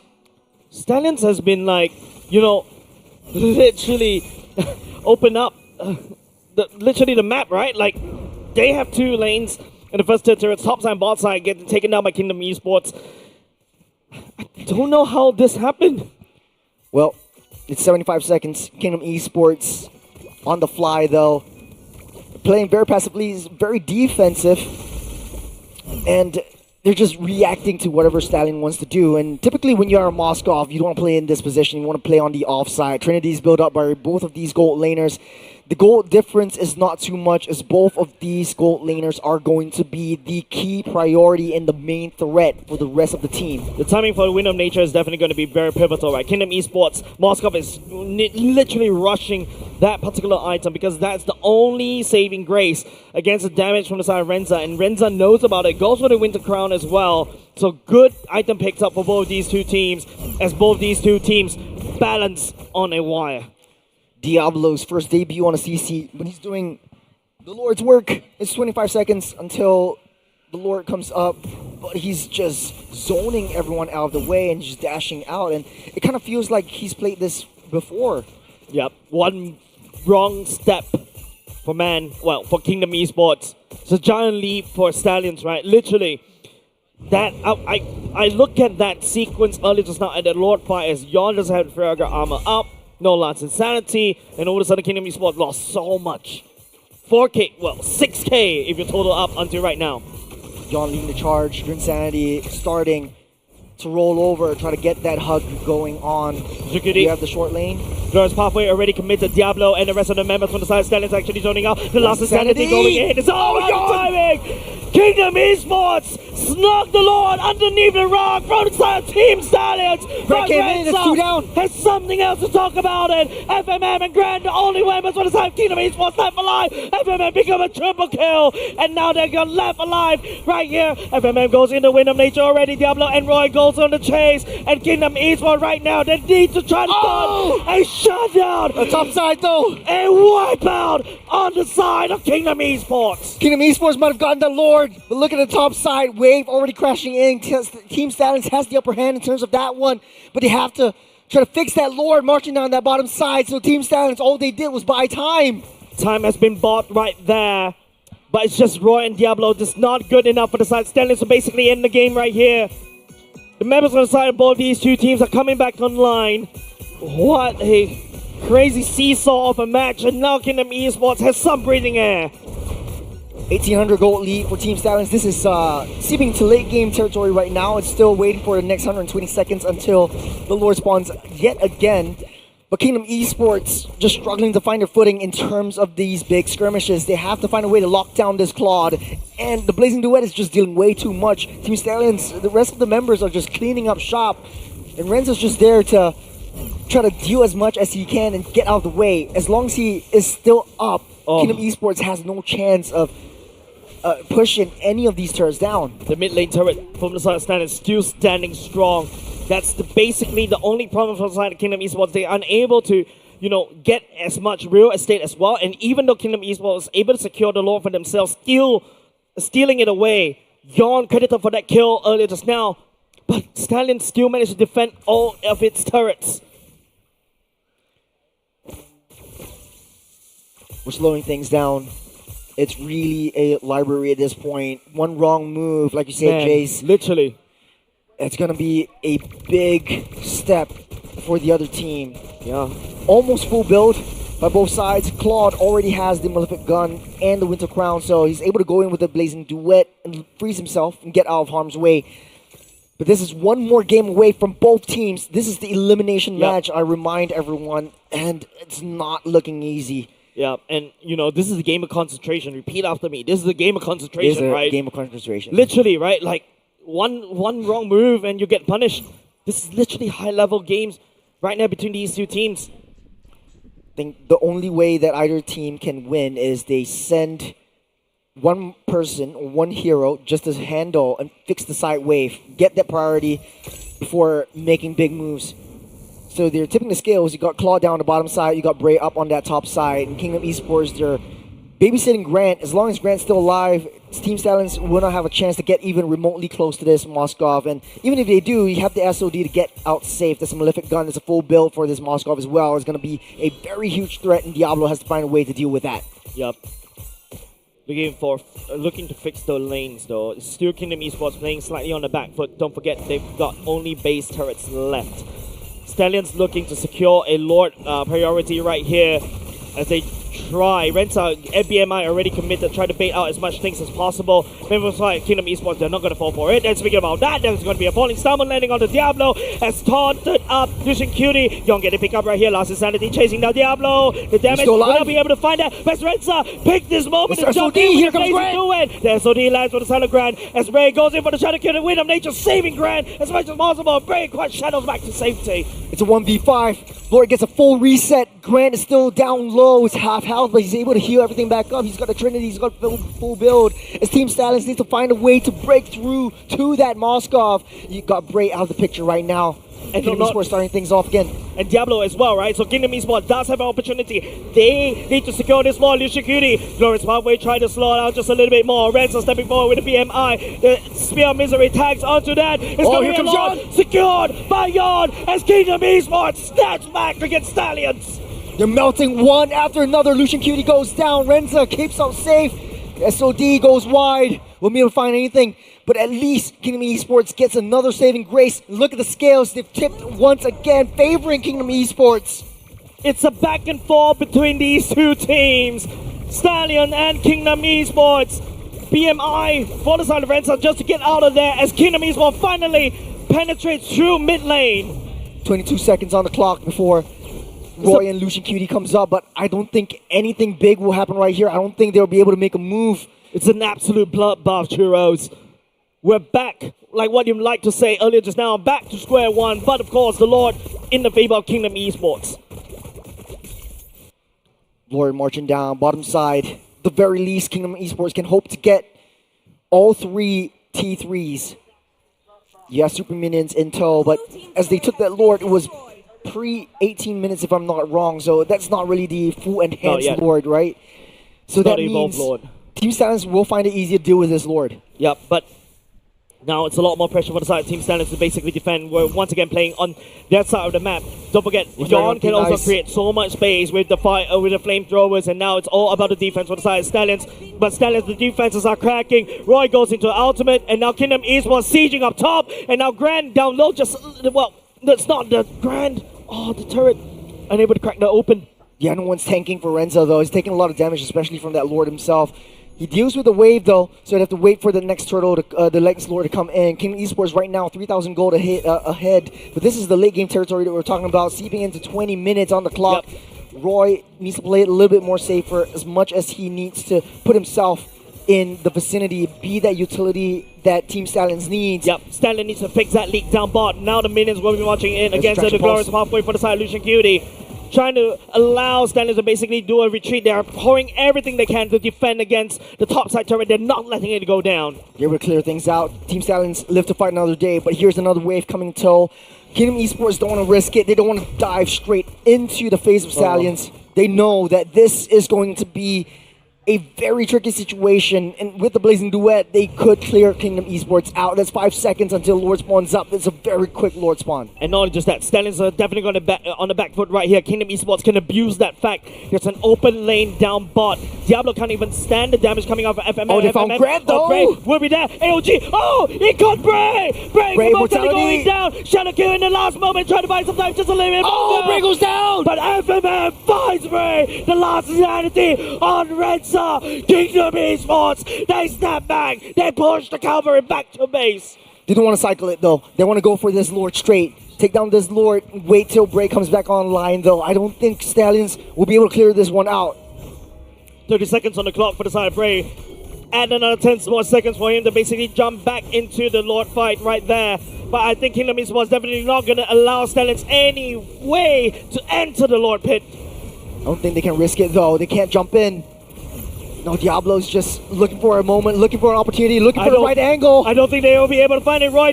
S2: Stallions has been like, you know, literally open up literally the map, right? Like, they have 2 lanes in the first 2 turrets, top side, bot side, getting taken down by Kingdom Esports. I don't know how this happened.
S1: well, it's 75 seconds. Kingdom Esports on the fly, though. Playing very passively, very defensive. And they're just reacting to whatever Stallion wants to do. And typically when you're a Moskov, you don't want to play in this position. You want to play on the offside. Trinity's built up by both of these gold laners. The gold difference is not too much, as both of these gold laners are going to be the key priority and the main threat for the rest of the team.
S2: The timing for the Wind of Nature is definitely going to be very pivotal, right? Kingdom Esports, Moskov is literally rushing that particular item because that's the only saving grace against the damage from the side of Renza, and Renza knows about it, goes for the Winter Crown as well. So good item picks up for both these 2 teams, as both these 2 teams balance on a wire.
S1: Diablo's first debut on a CC, but he's doing the Lord's work. It's 25 seconds until the Lord comes up, but he's just zoning everyone out of the way and just dashing out, and it kind of feels like he's played this before.
S2: Yep, one wrong step for for Kingdom Esports. It's a giant leap for Stallions, right? Literally. That I look at that sequence earlier just now at the Lord fight as Yon doesn't have Firaga armor up. No Lance Insanity, and all of a sudden Kingdom Esports lost so much. 4k, well, 6k if you total up until right now.
S1: Yon leading the charge, Insanity starting to roll over, try to get that hug going on. You have the short lane.
S2: Glorious Pathway already committed. Diablo and the rest of the members from the side. Stallions actually zoning out. The last Insanity going in. It's all out of timing. Kingdom Esports snuck the Lord underneath the rock from the side of Team Stallions.
S1: Grant came in, it's 2 down.
S2: Has something else to talk about it. FMM and Grant, the only members from the side of Kingdom Esports left alive. FMM become a triple kill, and now they're gonna left alive right here. FMM goes into Wind of Nature already. Diablo and Roy goes on the chase, and Kingdom Esports right now, they need to try to start a shutdown.
S1: The top side though.
S2: A wipeout on the side of Kingdom Esports.
S1: Kingdom Esports might have gotten the Lord, but look at the top side. Wave already crashing in. Team Stallions has the upper hand in terms of that one, but they have to try to fix that Lord marching down that bottom side. So Team Stallions, all they did was buy time.
S2: Time has been bought right there. But it's just Roy and Diablo, just not good enough for the side. Stallions are basically in the game right here. The members on the side of both these two teams are coming back online. What a crazy seesaw of a match, and now Kingdom Esports has some breathing air.
S1: 1,800 gold lead for Team Stallions. This is seeping to late game territory right now. It's still waiting for the next 120 seconds until the Lord spawns yet again. But Kingdom Esports just struggling to find their footing in terms of these big skirmishes. They have to find a way to lock down this Claude. And the Blazing Duet is just dealing way too much. Team Stallions, the rest of the members are just cleaning up shop. And Renzo's just there to try to deal as much as he can and get out of the way. As long as he is still up, Kingdom Esports has no chance of pushing any of these turrets down.
S2: The mid lane turret from the side of Stallions still standing strong. That's basically the only problem from the side of Kingdom Esports. They are unable to, get as much real estate as well. And even though Kingdom Esports was able to secure the Lord for themselves, still stealing it away. Yawn credited for that kill earlier just now. But Stallions still managed to defend all of its turrets.
S1: We're slowing things down. It's really a library at this point. One wrong move, like you said, Jace.
S2: Literally.
S1: It's going to be a big step for the other team.
S2: Yeah.
S1: Almost full build by both sides. Claude already has the Malefic Gun and the Winter Crown, so he's able to go in with the Blazing Duet and freeze himself and get out of harm's way. But this is one more game away from both teams. This is the elimination match, I remind everyone, and it's not looking easy.
S2: Yeah, and this is a game of concentration. Repeat after me. This is a game of concentration, right?
S1: Game of concentration.
S2: Literally, right? Like one wrong move and you get punished. This is literally high-level games right now between these two teams.
S1: I think the only way that either team can win is they send one person, one hero, just to handle and fix the side wave, get that priority before making big moves. So they're tipping the scales. You got Claw down the bottom side, you got Bray up on that top side, and Kingdom Esports, they're babysitting Grant. As long as Grant's still alive, Team Stallions will not have a chance to get even remotely close to this Moskov. And even if they do, you have the SOD to get out safe. That's a Malefic Gun. It's a full build for this Moskov as well. It's going to be a very huge threat, and Diablo has to find a way to deal with that.
S2: Yup. Looking to fix the lanes though. It's still Kingdom Esports playing slightly on the back foot. Don't forget they've got only base turrets left. Stallions looking to secure a Lord priority right here as they try. Renta and BMI already committed, try to bait out as much things as possible. Members like Kingdom Esports, they're not going to fall for it. And speaking about that, there's going to be a falling stumble landing on the Diablo as taunted up Lucian Cutie. Young getting pick up right here. Lost his sanity, chasing down Diablo. The damage will not be able to find that. Best Renza pick this moment and jump in. Here comes Grant. The SOD lands with the side of Grant as Ray goes in for the Shadow Kill and win of nature, saving Grant as much as possible. Ray quite shadows back to safety.
S1: It's a 1v5. Lord gets a full reset. Grant is still down low. It's half health, but he's able to heal everything back up. He's got a Trinity. He's got full build. As Team Stallions needs to find a way to break through to that Moskov. You got Bray out of the picture right now. And Kingdom Esports starting things off again.
S2: And Diablo as well, right? So Kingdom Esports does have an opportunity. They need to secure this ball. Lucian Cutie, Glorious Pathway trying to slow it out just a little bit more. Renzo stepping forward with the BMI. The Spear of Misery tags onto that. It's going to be a lot. Secured by Yon as Kingdom Esports snatch back against Stallions.
S1: They're melting one after another. Lucian Cutie goes down. Renza keeps out safe. SOD goes wide. Won't be able to find anything. But at least Kingdom Esports gets another saving grace. Look at the scales. They've tipped once again, favoring Kingdom Esports.
S2: It's a back and forth between these two teams. Stallion and Kingdom Esports. BMI for the side of Renza just to get out of there as Kingdom Esports finally penetrates through mid lane.
S1: 22 seconds on the clock before Roy and Lucian Cutie comes up, but I don't think anything big will happen right here. I don't think they'll be able to make a move.
S2: It's an absolute bloodbath, Churros. We're back, like what you like to say earlier just now, back to square one, but of course the Lord in the favor of Kingdom Esports.
S1: Lord marching down, bottom side. The very least, Kingdom Esports can hope to get all three T3s. Yeah, Super Minions in tow, but as they took that Lord, it was pre-18 minutes if I'm not wrong, so that's not really the full enhanced Lord, right? So that means Lord. Team Stallions will find it easy to deal with this Lord.
S2: Yep, but Now it's a lot more pressure for the side of Team Stallions to basically defend. We're once again playing on their side of the map. Don't forget, John can also create so much space with the fight with the flamethrowers, and now it's all about the defense for the side of Stallions. But Stallions, the defenses are cracking. Roy goes into ultimate, and now Kingdom Esports sieging up top, and now Grand down low. Just well, that's not the Grand. Oh, the turret unable to crack that open.
S1: Yeah, no one's tanking for Renzo though. He's taking a lot of damage, especially from that Lord himself. He deals with the wave though, so they have to wait for the next turtle, the next Lord to come in. King Esports right now 3,000 gold ahead, but this is the late game territory that we're talking about, seeping into 20 minutes on the clock. Yep. Roy needs to play it a little bit more safer, as much as he needs to put himself in the vicinity, be that utility that Team Stallions needs.
S2: Yep, Stallion needs to fix that leak down bot. Now the minions will be watching in against the glorious halfway for the side, Lucian Cutie. Trying to allow Stallions to basically do a retreat. They are pouring everything they can to defend against the top side turret. They're not letting it go down.
S1: They will clear things out. Team Stallions live to fight another day, but here's another wave coming to. Kingdom Esports don't want to risk it. They don't want to dive straight into the face of Stallions. They know that this is going to be a very tricky situation, and with the Blazing Duet, they could clear Kingdom Esports out. That's 5 seconds until Lord spawns up. It's a very quick Lord spawn.
S2: And not only just that, Stallions are definitely going to on the back foot right here. Kingdom Esports can abuse that fact. There's an open lane down bot. Diablo can't even stand the damage coming out from FMM.
S1: Oh, they found Grant though!
S2: Bray will be there. AOG, oh, he caught Bray! Bray immortality going down. Shadow Q in the last moment, trying to buy some time just a little bit.
S1: Oh, Bray goes down!
S2: But FMM finds Bray. The last insanity on Renza. Kingdom Esports, they snap back. They push the cavalry back to base.
S1: They don't want to cycle it though. They want to go for this Lord straight. Take down this Lord, wait till Bray comes back online though. I don't think Stallions will be able to clear this one out.
S2: 30 seconds on the clock for the side of Bray. Add another 10 more seconds for him to basically jump back into the Lord fight right there. But I think Kingdom Esports definitely not going to allow Stallions any way to enter the Lord pit.
S1: I don't think they can risk it though. They can't jump in. No, Diablo's just looking for a moment, looking for an opportunity, looking for the right angle.
S2: I don't think they will be able to find it. Roy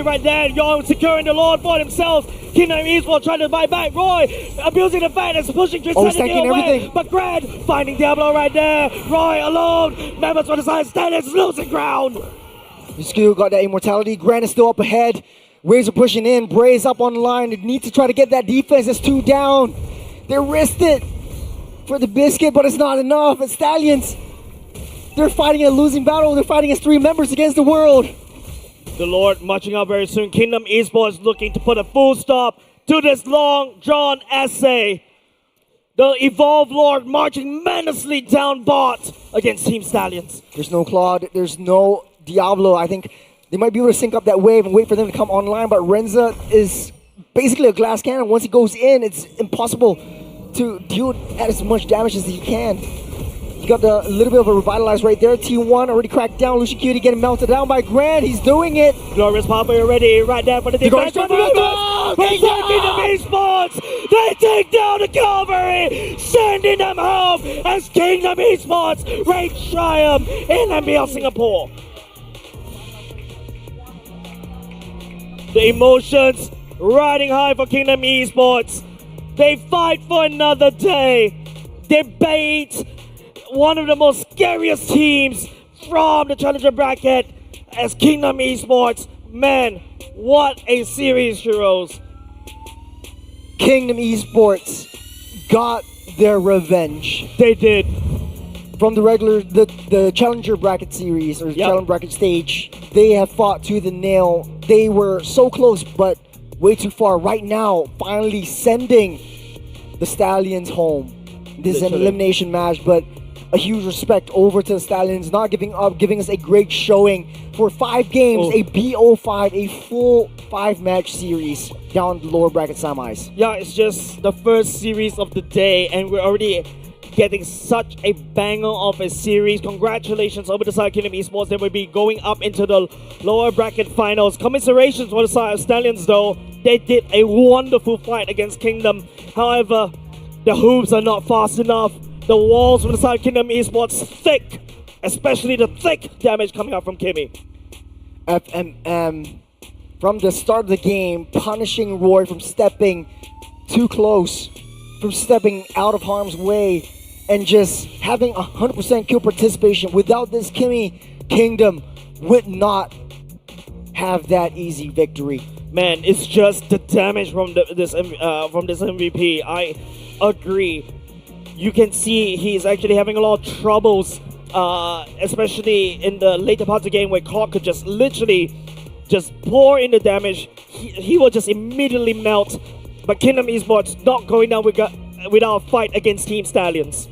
S2: right there. Yon securing the Lord for himself. Kingdom Esports trying to buy back. Roy abusing the fact that's pushing Trinity away. But Grant finding Diablo right there. Roy alone. Members for the side. Stallions losing ground.
S1: Skill got that immortality. Grant is still up ahead. Waves are pushing in. Bray's up on the line. They need to try to get that defense. It's 2 down. They risked it for the biscuit, but it's not enough. It's Stallions. They're fighting a losing battle. They're fighting as 3 members against the world.
S2: The Lord marching out very soon. Kingdom Esports looking to put a full stop to this long drawn essay. The Evolve Lord marching menacingly down bot against Team Stallions.
S1: There's no Claude. There's no Diablo. I think they might be able to sync up that wave and wait for them to come online, but Renza is basically a glass cannon. Once he goes in, it's impossible to deal as much damage as he can. He got a little bit of a revitalize right there. T1 already cracked down. Lucian Cutie getting melted down by Grant. He's doing it.
S2: Glorious Papa already right there for the defense. Kingdom Esports, they take down the cavalry, sending them home as Kingdom Esports reign triumph in MBL Singapore. The emotions riding high for Kingdom Esports. They fight for another day. They beat one of the most scariest teams from the Challenger bracket as Kingdom Esports. Man, what a series, heroes.
S1: Kingdom Esports got their revenge.
S2: They did.
S1: From the Challenger bracket series, or Challenger bracket stage, they have fought to the nail. They were so close, but way too far. Right now, finally sending the Stallions home. This is an elimination match, but a huge respect over to the Stallions, not giving up, giving us a great showing for 5 games, a BO5, a full 5-match series down the lower bracket semis.
S2: Yeah, it's just the first series of the day, and we're already getting such a banger of a series. Congratulations over the side of Kingdom Esports. They will be going up into the lower bracket finals. Commiserations for the side of Stallions though. They did a wonderful fight against Kingdom. However, the hoops are not fast enough. The walls from the side of Kingdom Esports thick. Especially the thick damage coming out from Kimmy.
S1: FMM from the start of the game punishing Roy from stepping too close, from stepping out of harm's way, and just having 100% kill participation. Without this, Kingdom would not have that easy victory.
S2: Man, it's just the damage from this MVP. I agree. You can see he's actually having a lot of troubles, especially in the later part of the game where Clark could just literally just pour in the damage. He will just immediately melt. But Kingdom Esports not going down without a fight against Team Stallions.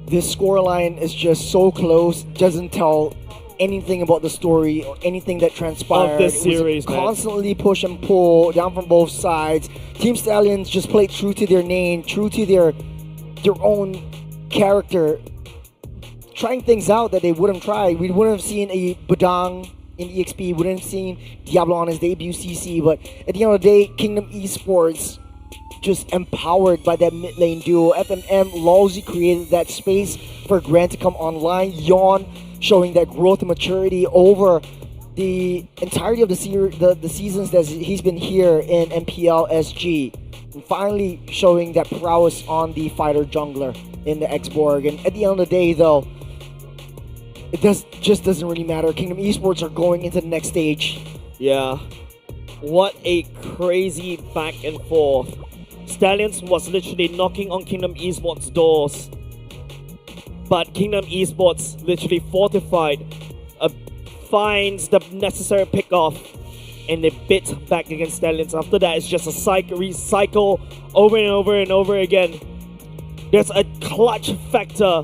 S1: This scoreline is just so close, doesn't tell anything about the story or anything that transpired.
S2: Of this series,
S1: man. Constantly push and pull down from both sides. Team Stallions just played true to their name, true to their own character, trying things out that they wouldn't try. We wouldn't have seen a Badang in EXP, we wouldn't have seen Diablo on his debut CC, but at the end of the day, Kingdom Esports just empowered by that mid lane duo. FMM Lawsy created that space for Grant to come online. Yawn showing that growth and maturity over the entirety of the seasons that he's been here in MPL SG. And finally showing that prowess on the fighter jungler in the X-Borg. And at the end of the day though, it just doesn't really matter. Kingdom Esports are going into the next stage.
S2: Yeah. What a crazy back and forth. Stallions was literally knocking on Kingdom Esports doors. But Kingdom Esports literally fortified, finds the necessary pick-off, and they bit back against Stallions. After that, it's just a recycle over and over and over again. There's a clutch factor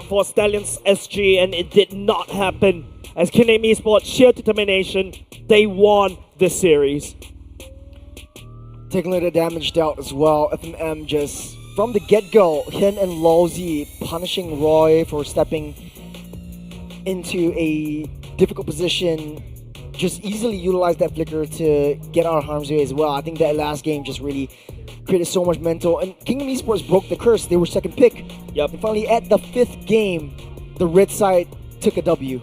S2: for Stallions SG, and it did not happen. As Kingdom Esports, sheer determination, they won this series.
S1: Taking a little damage dealt as well. FMM just, from the get-go, Hin and Lawsy punishing Roy for stepping into a difficult position. Just easily utilized that flicker to get out of harm's way as well. I think that last game just really created so much mental. And Kingdom Esports broke the curse. They were second pick.
S2: Yep.
S1: And finally, at the 5th game, the red side took a W.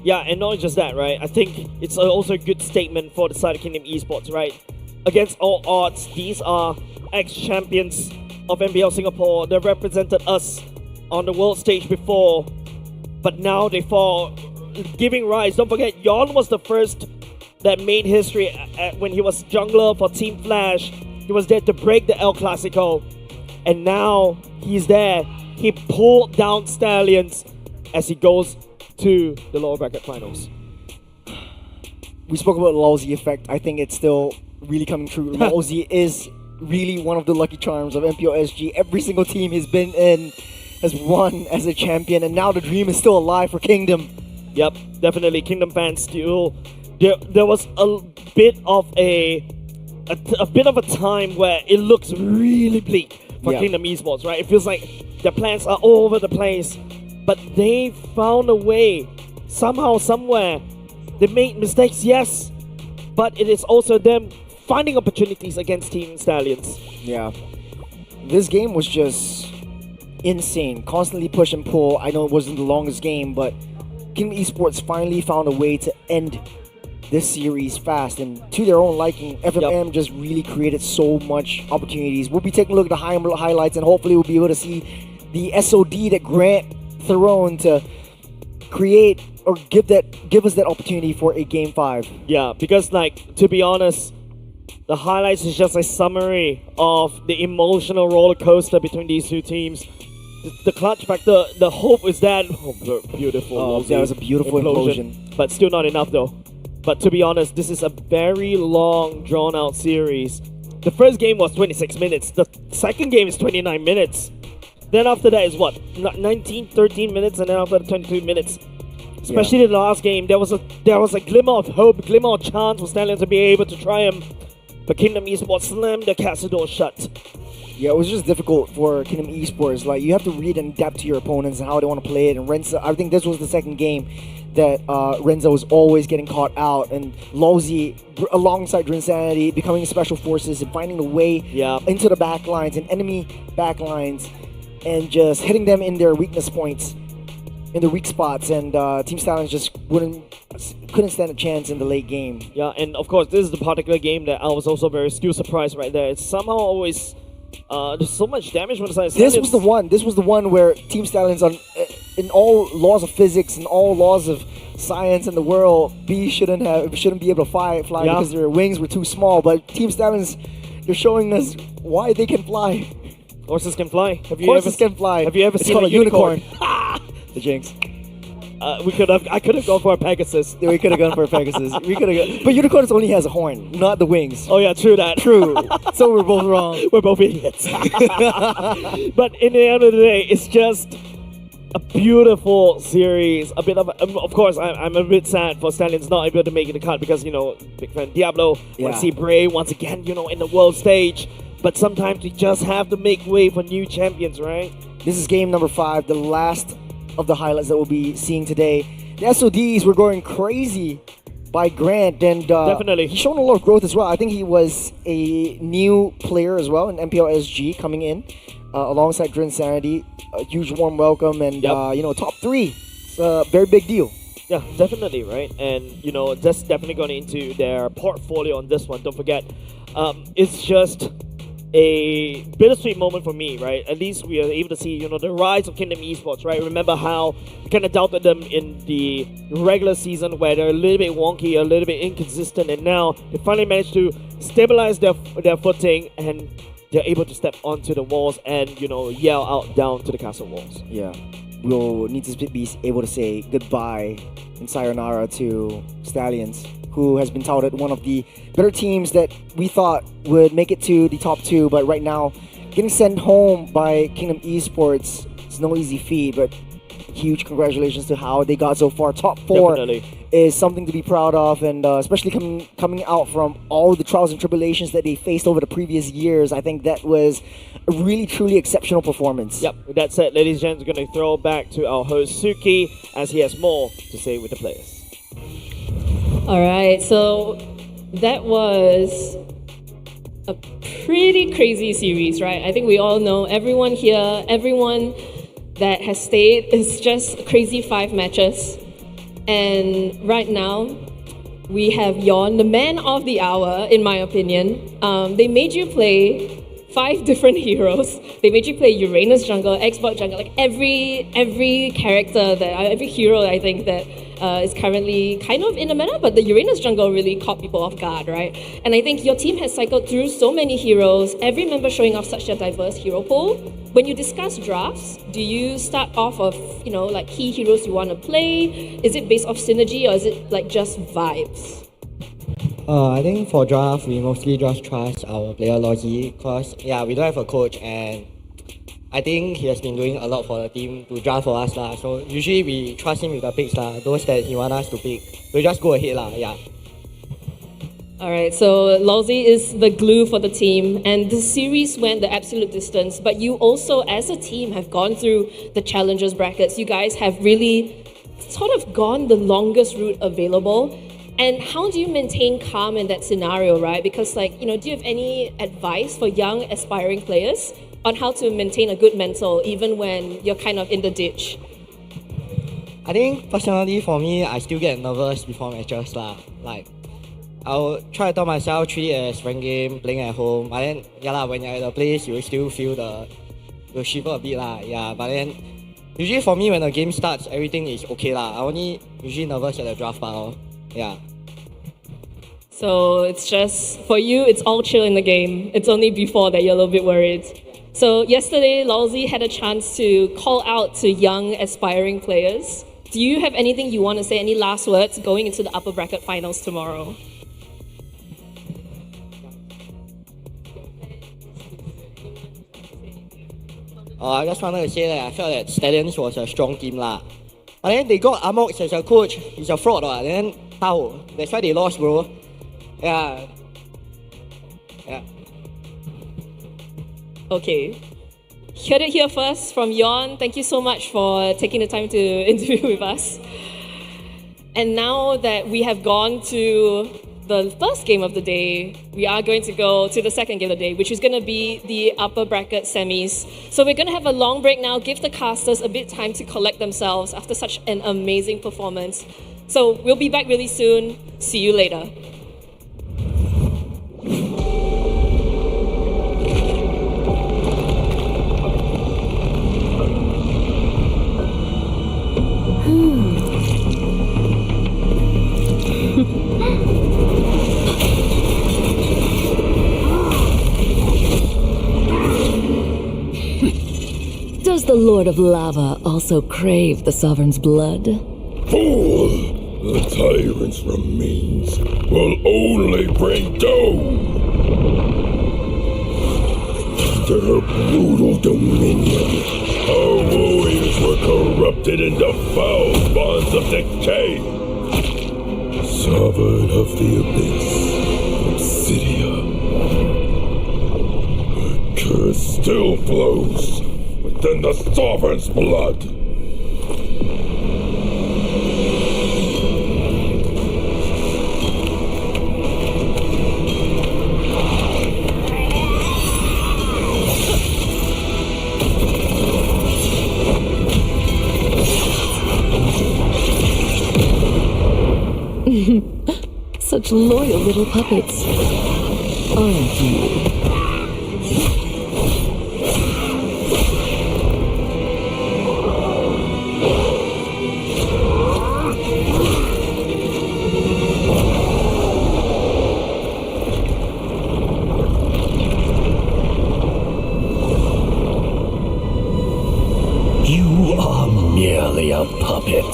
S2: Yeah, and not just that, right? I think it's also a good statement for the side of Kingdom Esports, right? Against all odds, these are ex-champions of NBL Singapore. They represented us on the world stage before, but now they fall, giving rise. Don't forget, Yon was the first that made history when he was jungler for Team Flash. He was there to break the El Clasico, and now he's there. He pulled down Stallions as he goes to the lower bracket finals.
S1: We spoke about the Lawsy effect. I think it's still really coming true. Lawsy is really one of the lucky charms of MPOSG. Every single team he's been in has won as a champion, and now the dream is still alive for Kingdom.
S2: Yep, definitely. Kingdom fans still. There was a bit of a time where it looks really bleak for Kingdom Esports, right? It feels like their plans are all over the place, but they found a way somehow, somewhere. They made mistakes, yes, but it is also them finding opportunities against Team Stallions.
S1: Yeah. This game was just insane. Constantly push and pull. I know it wasn't the longest game, but Kingdom Esports finally found a way to end this series fast, and to their own liking. FMM just really created so much opportunities. We'll be taking a look at the highlights, and hopefully we'll be able to see the SOD that Grant thrown to create or give us that opportunity for a game 5.
S2: Yeah, because like, to be honest, the highlights is just a summary of the emotional roller coaster between these two teams. The clutch factor, the hope is that beautiful.
S1: Oh, that was a beautiful implosion.
S2: But still not enough though. But to be honest, this is a very long, drawn-out series. The first game was 26 minutes. The second game is 29 minutes. Then after that is what? 13 minutes, and then after that 22 minutes. Especially the last game, there was a glimmer of hope, glimmer of chance for Stallions to be able to triumph. But Kingdom Esports slammed the castle door shut.
S1: Yeah, it was just difficult for Kingdom Esports. Like, you have to read and adapt to your opponents and how they want to play it. And Renza, I think this was the second game that Renza was always getting caught out, and Lawsy, alongside Drinsanity, becoming special forces and finding a way into the backlines and enemy backlines, and just hitting them in their weakness points, in the weak spots, and Team Stallions just couldn't stand a chance in the late game.
S2: Yeah, and of course, this is the particular game that I was also very still surprised right there. It's somehow always there's so much damage from the side.
S1: This was the one where Team Stallions, in all laws of physics and all laws of science in the world, bees shouldn't be able to fly
S2: Yeah.
S1: because their wings were too small. But Team Stallions, they're showing us why they can fly.
S2: Horses can fly.
S1: Horses can fly.
S2: Have you ever
S1: It's
S2: seen
S1: called
S2: a unicorn?
S1: The jinx.
S2: I could have gone for a Pegasus.
S1: Yeah, we could have gone for a Pegasus. But unicorns only has a horn, not the wings.
S2: Oh yeah, true that.
S1: True. So we're both wrong.
S2: We're both idiots. But in the end of the day, it's just a beautiful series. A bit of course, I'm a bit sad for Stallions not able to make the cut because, big fan Diablo. Want
S1: Yeah.
S2: to see Bray once again, in the world stage. But sometimes we just have to make way for new champions, right?
S1: This is game number 5, the last of the highlights that we'll be seeing today. The SODs were going crazy by Grant, and
S2: Definitely.
S1: he's shown a lot of growth as well. I think he was a new player as well in MPL SG coming in alongside Grin Sanity. A huge warm welcome, and
S2: Yep.
S1: top 3. It's a very big deal.
S2: Yeah, definitely, right? And, that's definitely going into their portfolio on this one. Don't forget, it's just a bittersweet moment for me, right? At least we are able to see, the rise of Kingdom Esports, right? Remember how we kind of doubted them in the regular season where they're a little bit wonky, a little bit inconsistent, and now they finally managed to stabilize their footing, and they're able to step onto the walls and, yell out down to the castle walls.
S1: Yeah. We'll need to be able to say goodbye and sayonara to Stallions, who has been touted one of the better teams that we thought would make it to the top 2, but right now getting sent home by Kingdom Esports is no easy feat, but huge congratulations to how they got so far. Top 4
S2: Definitely.
S1: is something to be proud of, and especially coming out from all the trials and tribulations that they faced over the previous years. I think that was a really, truly exceptional performance.
S2: Yep, with that said, ladies and gents, we're going to throw back to our host Suki as he has more to say with the players.
S7: All right, so that was a pretty crazy series, right? I think we all know, everyone here, everyone that has stayed, is just crazy 5 matches. And right now, we have Yon, the man of the hour, in my opinion. They made you play 5 different heroes. They made you play Uranus jungle, Xbox jungle, like every character every hero I think that is currently kind of in the meta, but the Uranus jungle really caught people off guard, right? And I think your team has cycled through so many heroes, every member showing off such a diverse hero pool. When you discuss drafts, do you start off of, like key heroes you want to play? Is it based off synergy, or is it like just vibes?
S8: I think for draft, we mostly just trust our player Logi because, we don't have a coach, and I think he has been doing a lot for the team to draft for us. So usually we trust him with the picks, those that he wants us to pick. We just go ahead.
S7: All right, so Lawsy is the glue for the team, and the series went the absolute distance, but you also, as a team, have gone through the challengers brackets. You guys have really sort of gone the longest route available. And how do you maintain calm in that scenario, right? Because, do you have any advice for young aspiring players on how to maintain a good mental even when you're kind of in the ditch?
S8: I think personally for me, I still get nervous before matches. I'll try to tell myself, treat it as friend game, playing at home. But then, when you're at the place, you will still feel the shiver a bit. But then, usually for me, when the game starts, everything is okay. I only usually nervous at the draft part.
S7: So it's just, for you, it's all chill in the game. It's only before that you're a little bit worried. So yesterday, Lawsy had a chance to call out to young aspiring players. Do you have anything you want to say, any last words going into the upper bracket finals tomorrow?
S8: I just wanted to say that I felt that Stallions was a strong team. But then they got Amox as a coach. He's a fraud. Then how? That's why they lost, bro. Yeah.
S7: Okay. Heard it here first from Yon. Thank you so much for taking the time to interview with us. And now that we have gone to the first game of the day, we are going to go to the second game of the day, which is going to be the upper bracket semis. So we're going to have a long break now, give the casters a bit time to collect themselves after such an amazing performance. So we'll be back really soon. See you later.
S9: the Lord of Lava also crave the Sovereign's blood?
S10: Fool! The tyrant's remains will only bring doom! Their brutal dominion, our warriors were corrupted into foul bonds of decay. Sovereign of the Abyss, Obsidia. The curse still flows within the Sovereign's blood.
S9: Such loyal little puppets, aren't you?
S10: You are merely a puppet,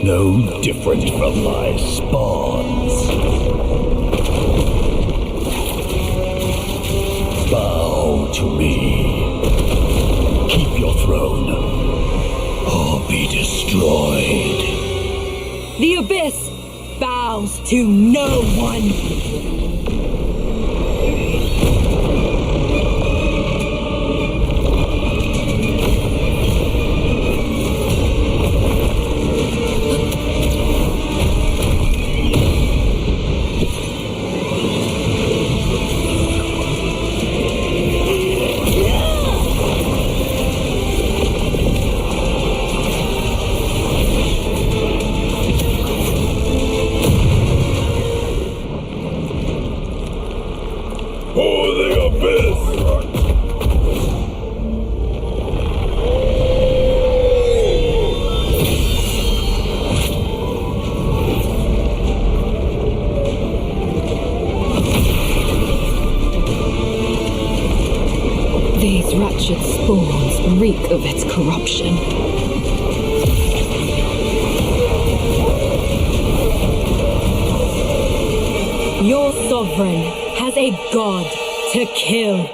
S10: no different from my spawns. Bow to me. Keep your throne, or be destroyed.
S9: The Abyss bows to no one.
S10: For the Abyss!
S9: These wretched spawns reek of its corruption. Your sovereign has a god to kill.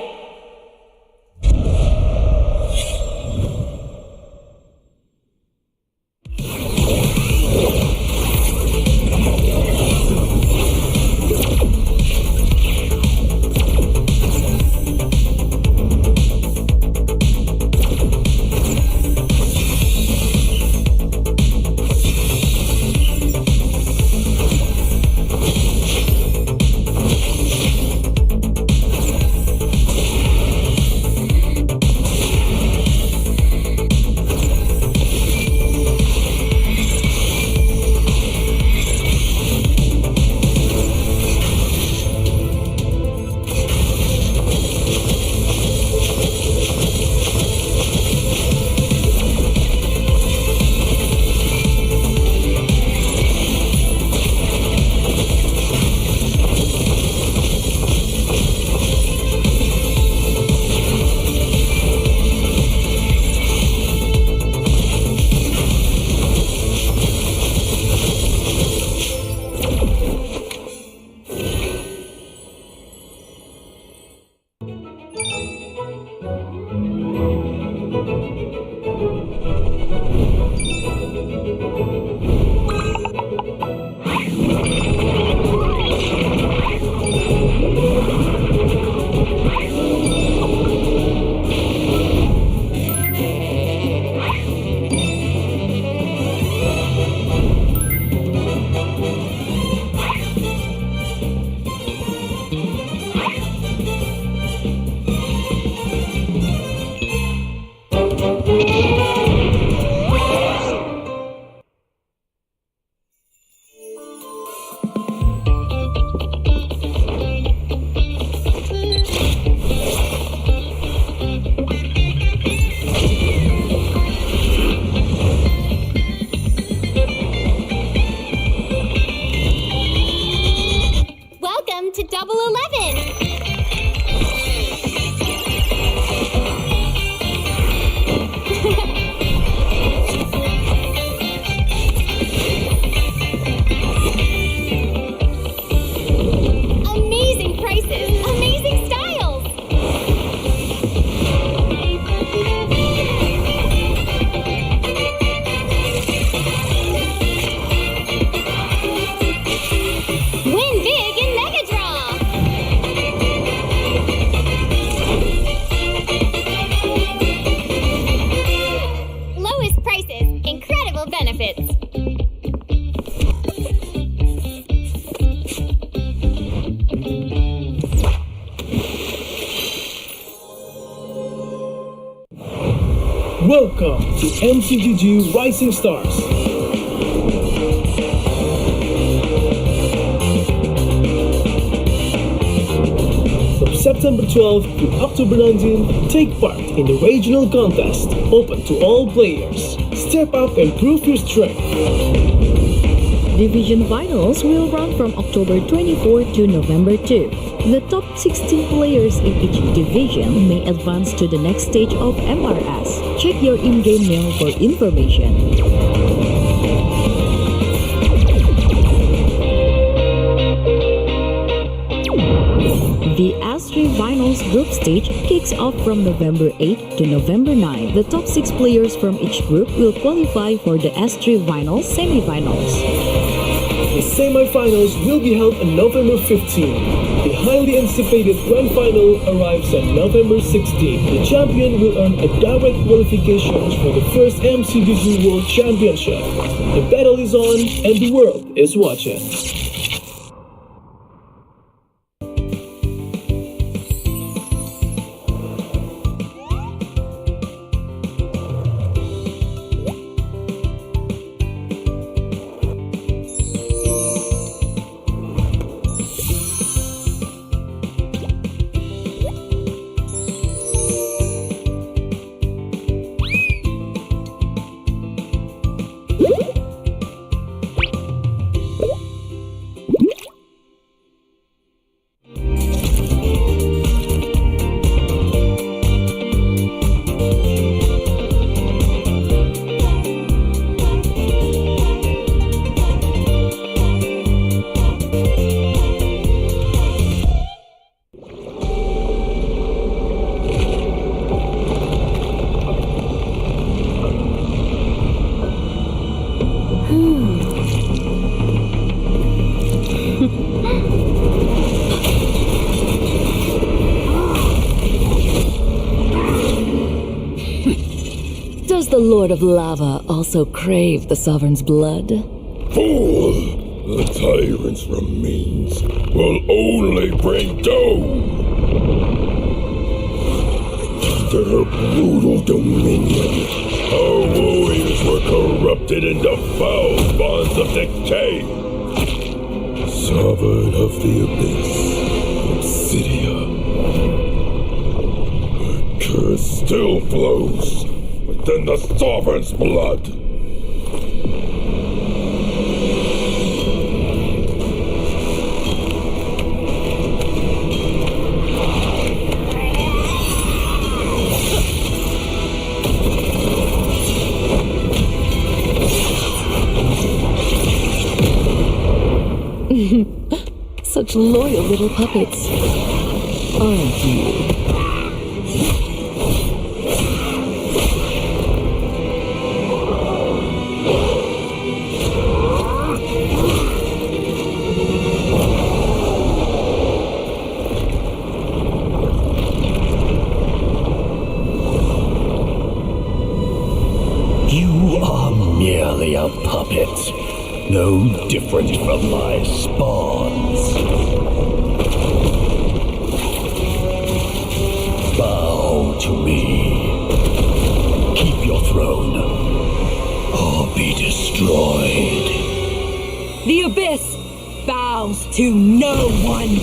S4: Welcome to MCGG Rising Stars. From September 12th to October 19th, take part in the regional contest, open to all players. Step up and prove your strength.
S5: Division finals will run from October 24 to November 2. The top 16 players in each division may advance to the next stage of MRS. Check your in-game mail for information. The S3 Finals group stage kicks off from November 8 to November 9. The top 6 players from each group will qualify for the S3 Finals semifinals.
S4: The semi-finals will be held on November 15. The highly anticipated grand final arrives on November 16. The champion will earn a direct qualification for the first MCGG World Championship. The battle is on and the world is watching.
S9: Does the Lord of Lava also crave the Sovereign's blood?
S10: Fool! The tyrant's remains will only bring doom! Under her brutal dominion, our warriors were corrupted into foul bonds of decay. Sovereign of the Abyss, Obsidia. Her curse still flows within the Sovereign's blood.
S9: Such loyal little puppets, aren't you?
S11: You are merely a puppet. No different from my spawns. Bow to me. Keep your throne, or be destroyed.
S9: The Abyss bows to no one.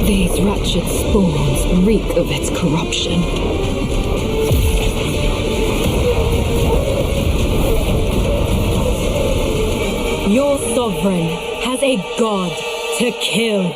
S9: These wretched spawns reek of its corruption. Your sovereign has a god to kill.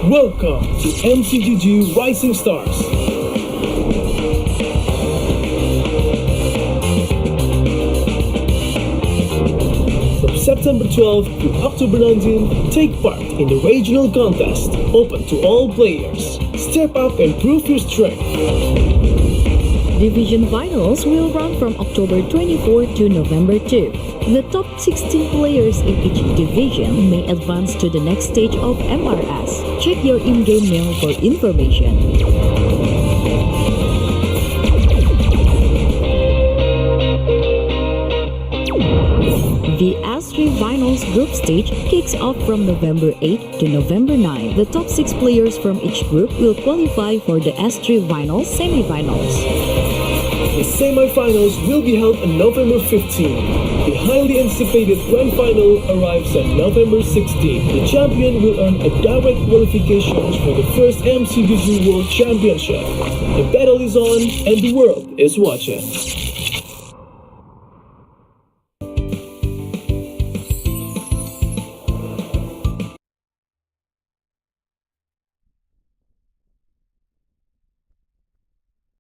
S4: Welcome to MCGG Rising Stars. From September 12th to October 19th, take part in the regional contest, open to all players. Step up and prove your strength.
S5: Division finals will run from October 24 to November 2. The top 16 players in each division may advance to the next stage of MRS. Check your in-game mail for information. The S3 Finals group stage kicks off from November 8 to November 9. The top 6 players from each group will qualify for the S3 Finals semifinals.
S4: The semi-finals will be held on November 15. The highly anticipated grand final arrives on November 16. The champion will earn a direct qualifications for the first MCGG World Championship. The battle is on and the world is watching.